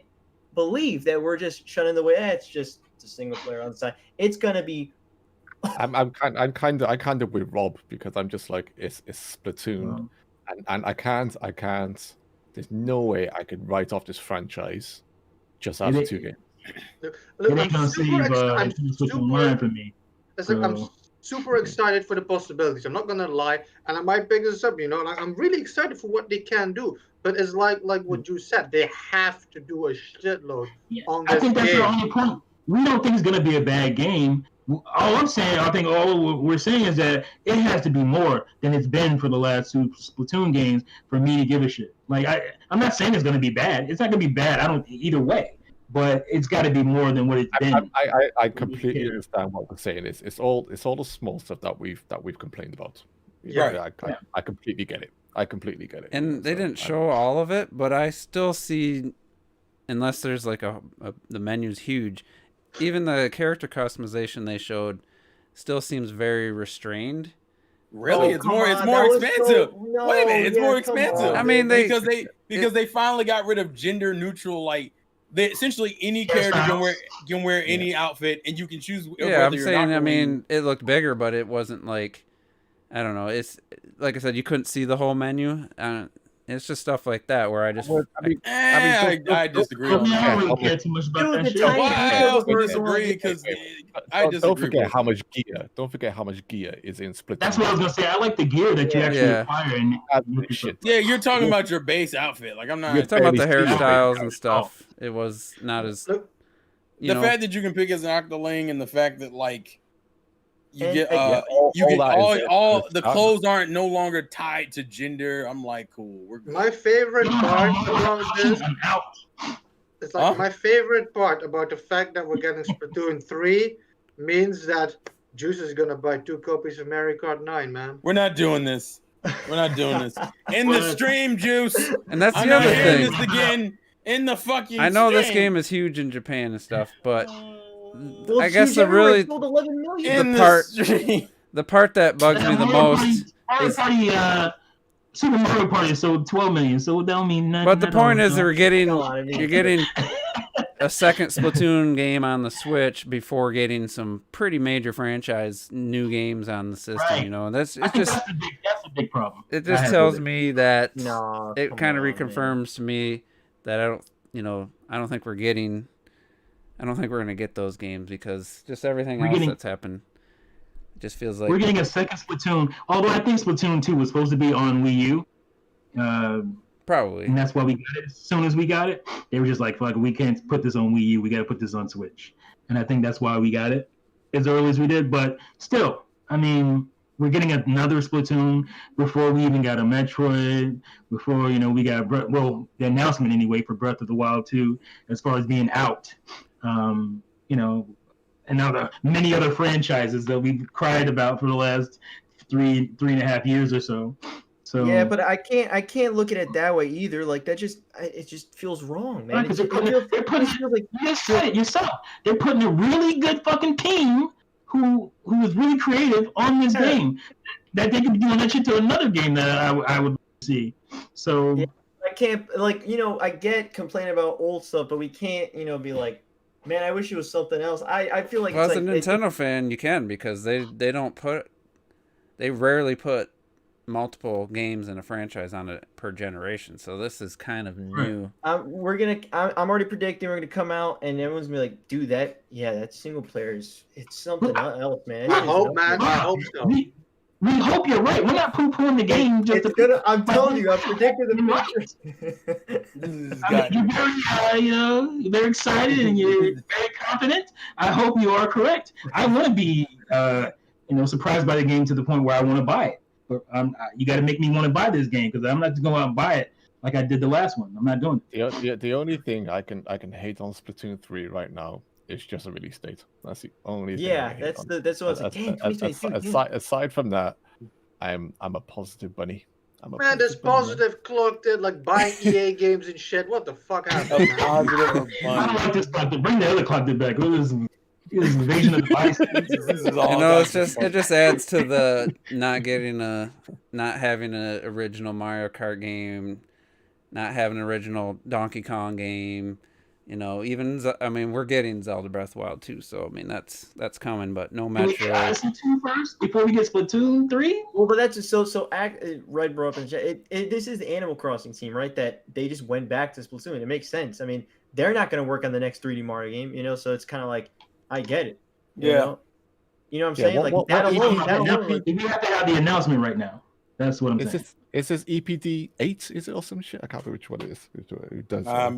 believe that we're just shutting the way. It's just a single player on the side. It's gonna be.
I kind of with Rob, because I'm just like, it's Splatoon, and I can't. There's no way I could write off this franchise just after 2 games.
I'm super excited for the possibilities. I'm not gonna lie, and I might pick this up. Like, I'm really excited for what they can do. But it's like what you said, they have to do a shitload on this game. I think that's the only point.
We don't think it's gonna be a bad game. All I'm saying, I think all we're saying is that it has to be more than it's been for the last 2 Splatoon games for me to give a shit. Like, I'm not saying it's gonna be bad. It's not gonna be bad. I don't either way. But it's got to be more than what it's been.
I completely understand what we're saying. It's all the small stuff that we've complained about. I completely get it.
And they didn't show all of it, but I still see, unless there's like the menu's huge, even the character customization they showed still seems very restrained.
Really, it's more expansive. Wait a minute, it's more expansive.
I mean,
because they finally got rid of gender neutral, like. They essentially any character can wear any outfit, and you can choose.
Yeah, I'm saying. I mean, it looked bigger, but it wasn't like, I don't know. It's like I said, you couldn't see the whole menu. It's just stuff like that where I just.
I disagree.
I don't really care too much about that shit.
I disagree because I disagree.
Don't forget how much gear. Don't forget how much gear is in Splatoon.
That's what I was gonna say. I like the gear that you actually acquire.
Yeah, you're talking about your base outfit. Like, I'm not.
You're talking about the hairstyles and stuff. It was not as.
The fact that you can pick as an Octoling, and the fact that like. You get all the clothes aren't no longer tied to gender. I'm like, cool. We're good.
My favorite part about this, it's like my favorite part about the fact that we're getting Splatoon 3 means that Juice is gonna buy 2 copies of Mario Kart 9, man.
We're not doing this. In the stream, Juice.
And that's the other thing.
This again in the fucking.
I know
stream.
This game is huge in Japan and stuff, but.
Well,
I guess the part that bugs me the most is
Super Mario Party sold 12 million, so that don't mean nothing.
But the point is, you're getting a second Splatoon game on the Switch before getting some pretty major franchise new games on the system.
Right.
That's a
big problem.
It just tells me that it kind of reconfirms to me that I don't think we're going to get those games because just everything that's happened just feels like...
We're getting a second Splatoon, although I think Splatoon 2 was supposed to be on Wii U.
Probably.
And that's why we got it. As soon as we got it, they were just like, fuck, we can't put this on Wii U. We got to put this on Switch. And I think that's why we got it as early as we did. But still, I mean, we're getting another Splatoon before we even got a Metroid, before we got the announcement anyway for Breath of the Wild 2 as far as being out. And now the many other franchises that we've cried about for the last 3.5 years or so. So
yeah, but I can't look at it that way either. Like that it just feels wrong, man.
Right, you said it yourself. They're putting a really good fucking team who was really creative on this game that they could be doing that shit to another game that I would see. So
yeah, I can't I get complaining about old stuff, but we can't be like, man, I wish it was something else. I feel like
as a Nintendo fan, you can because they rarely put multiple games in a franchise on it per generation, so this is kind of new.
I'm already predicting we're gonna come out and everyone's gonna be like, dude, that single player it's something else, man.
I hope so.
We hope you're right. We're not poo-pooing the game.
I'm telling you, I'm predicting the
future. You're very excited and you're very confident. I hope you are correct. I want to be surprised by the game to the point where I want to buy it. But you got to make me want to buy this game because I'm not going to go out and buy it like I did the last one. I'm not doing
it. The only thing I can hate on Splatoon 3 right now is just a release date. That's the only thing.
Yeah, that's what I was like. Damn,
aside from that, I'm a positive bunny.
Man, this positive cloak did like buying EA games and shit. What the fuck happened?
I don't like this clock. Bring the other clock back. This invasion of devices.
It just adds to the not having an original Mario Kart game, not having an original Donkey Kong game. We're getting Zelda Breath of the Wild 2, so that's coming, but no Metroid.
Can we try Splatoon first before we get Splatoon 3?
Well, but that's just Red brought up in chat. This is the Animal Crossing team, right? That they just went back to Splatoon. It makes sense. I mean, they're not going to work on the next 3D Mario game, so it's kind of like. I get it. You know what I'm saying?
We have to have the announcement right now. That's what I'm saying.
Is this EPD 8? Is it or some shit? I can't remember which one it is. Who does
my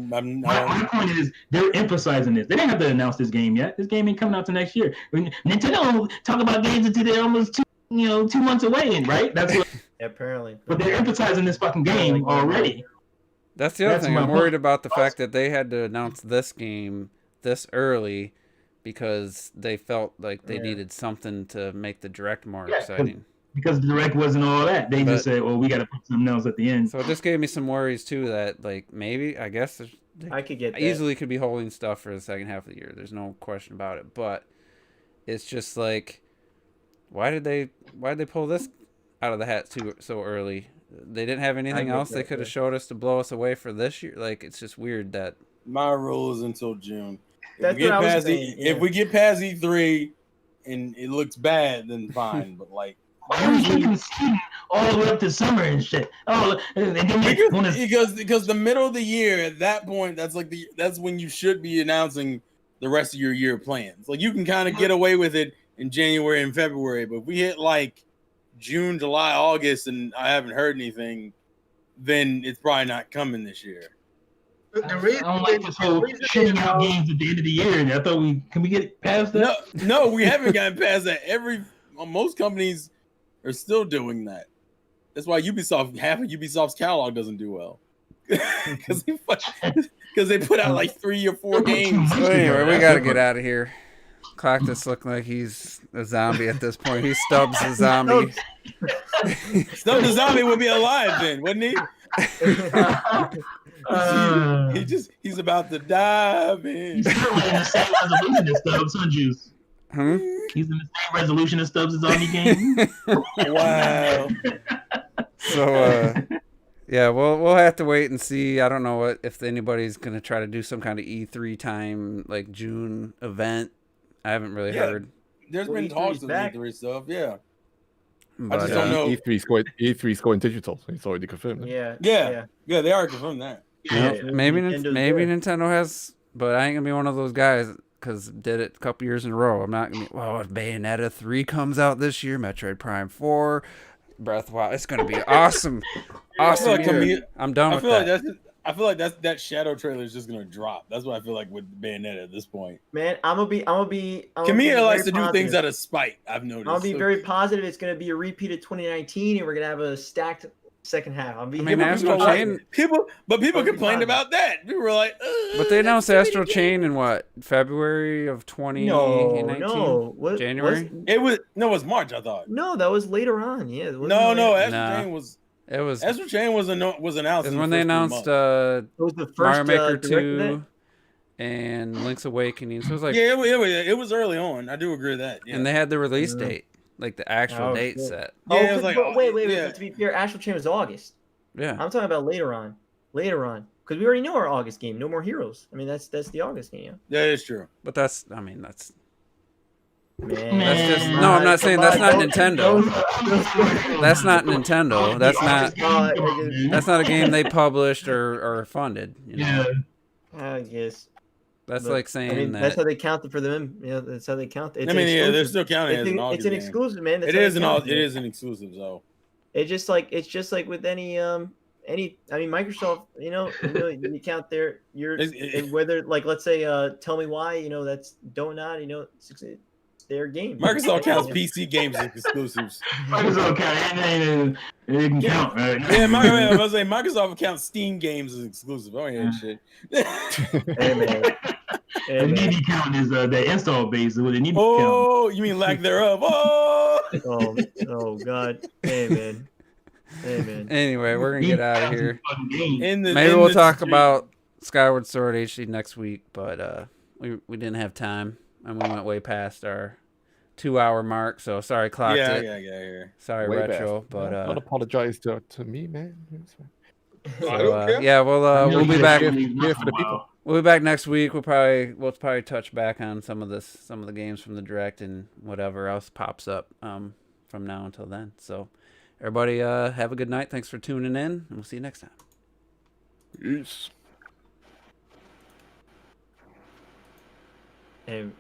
point is they're emphasizing this. They didn't have to announce this game yet. This game ain't coming out till next year. Nintendo talk about games until they're almost 2 months away, right? That's what.
Apparently.
But they're emphasizing this fucking game already.
That's the other thing. I'm worried about the fact that they had to announce this game this early. Because they felt like they needed something to make the Direct more exciting.
Because the Direct wasn't all that. They just said, well, we got to put something else at the end.
So it just gave me some worries, too, that, maybe, I guess,
I could get that.
Easily could be holding stuff for the second half of the year. There's no question about it. But it's just like, why did they pull this out of the hat so early? They didn't have anything else they could have showed us to blow us away for this year. It's just weird that.
My rule is until June.
That's what I was saying.
If we get past E3 and it looks bad, then fine. But
why are we taking all the way up to summer and shit?
Because the middle of the year, at that point, that's when you should be announcing the rest of your year plans. Like you can kind of get away with it in January and February, but if we hit like June, July, August, and I haven't heard anything, then it's probably not coming this year.
The reason
I don't like this whole shitting out games at the end of the year. And I thought can we get past that?
No, we haven't gotten past that. Most companies are still doing that. That's why half of Ubisoft's catalog doesn't do well. Because they put out like 3 or 4 games.
So anyway, we got to get out of here. Cactus looking like he's a zombie at this point. He's Stubbs the zombie.
Stubbs the zombie would be alive then, wouldn't he? He's about to dive in.
He's still in the same resolution as Stubbs, huh, Juice? He's in the same resolution as Stubbs' zombie game.
Wow.
So, we'll have to wait and see. I don't know if anybody's gonna try to do some kind of E3 time, like June event. I haven't really heard.
There's been talks of E3 stuff, yeah.
But, I just don't know. E3's going digital. It's already confirmed.
Yeah, they already confirmed that.
Maybe Nintendo has, but I ain't gonna be one of those guys because did it a couple years in a row. I'm not gonna be. Well, if Bayonetta 3 comes out this year, Metroid Prime 4, Breath of the Wild, it's gonna be awesome. Awesome.
I'm done with
that.
I feel like that Shadow trailer is just gonna drop. That's what I feel like with Bayonetta at this point.
Man, I'm gonna be.
Camilla likes to do things out of spite. I've noticed.
I'll be very positive. It's gonna be a repeat of 2019, and we're gonna have a stacked second half.
Astral Chain.
People complained about that. We were like,
but they announced Astral Chain in what, February of 2019?
No,
January.
It was March. I thought.
No, that was later on. Yeah.
Astral Chain was.
It was.
Astral Chain was announced.
And when they announced
it was the first
Mario Maker 2 and Link's Awakening, so it was like
it was early on. I do agree with that. Yeah.
And they had the release date. Like the actual date set.
Yeah, it was like, wait. But to be fair, Astral Chain was August.
Yeah.
I'm talking about later on. Because we already know our August game, No More Heroes. I mean, that's the August game.
Yeah, it's true.
But that's.
Man,
that's just no. I'm not saying that's not Nintendo. That's not Nintendo. That's not a game they published or funded. You know?
Yeah. I guess.
That's like saying
that's how they count it for them. That's how they count it.
They're still counting it.
It's an exclusive, man.
It is an exclusive, though.
It's just like with any. Microsoft. You count whether let's say, Tell Me Why. That's Donut. Their game.
Microsoft counts PC games as exclusives.
Microsoft counts. It can count, right?
Yeah, I was saying Microsoft counts Steam games as exclusive. Oh yeah, shit.
Hey man.
The need to count is the install base. What they need to count.
Oh, you mean lack thereof?
Oh God. Hey man.
Anyway, we're gonna get out of here.
Maybe
we'll talk about Skyward Sword HD next week, but we didn't have time. And we went way past our 2-hour mark, so sorry, clocked it.
Yeah.
Sorry, way Retro, past. But
don't apologize to me, man.
So,
I don't care.
Yeah, we'll be back
here for the people.
We'll be back next week. We'll probably touch back on some of the games from the Direct and whatever else pops up from now until then. So, everybody, have a good night. Thanks for tuning in, and we'll see you next time.
Peace.
And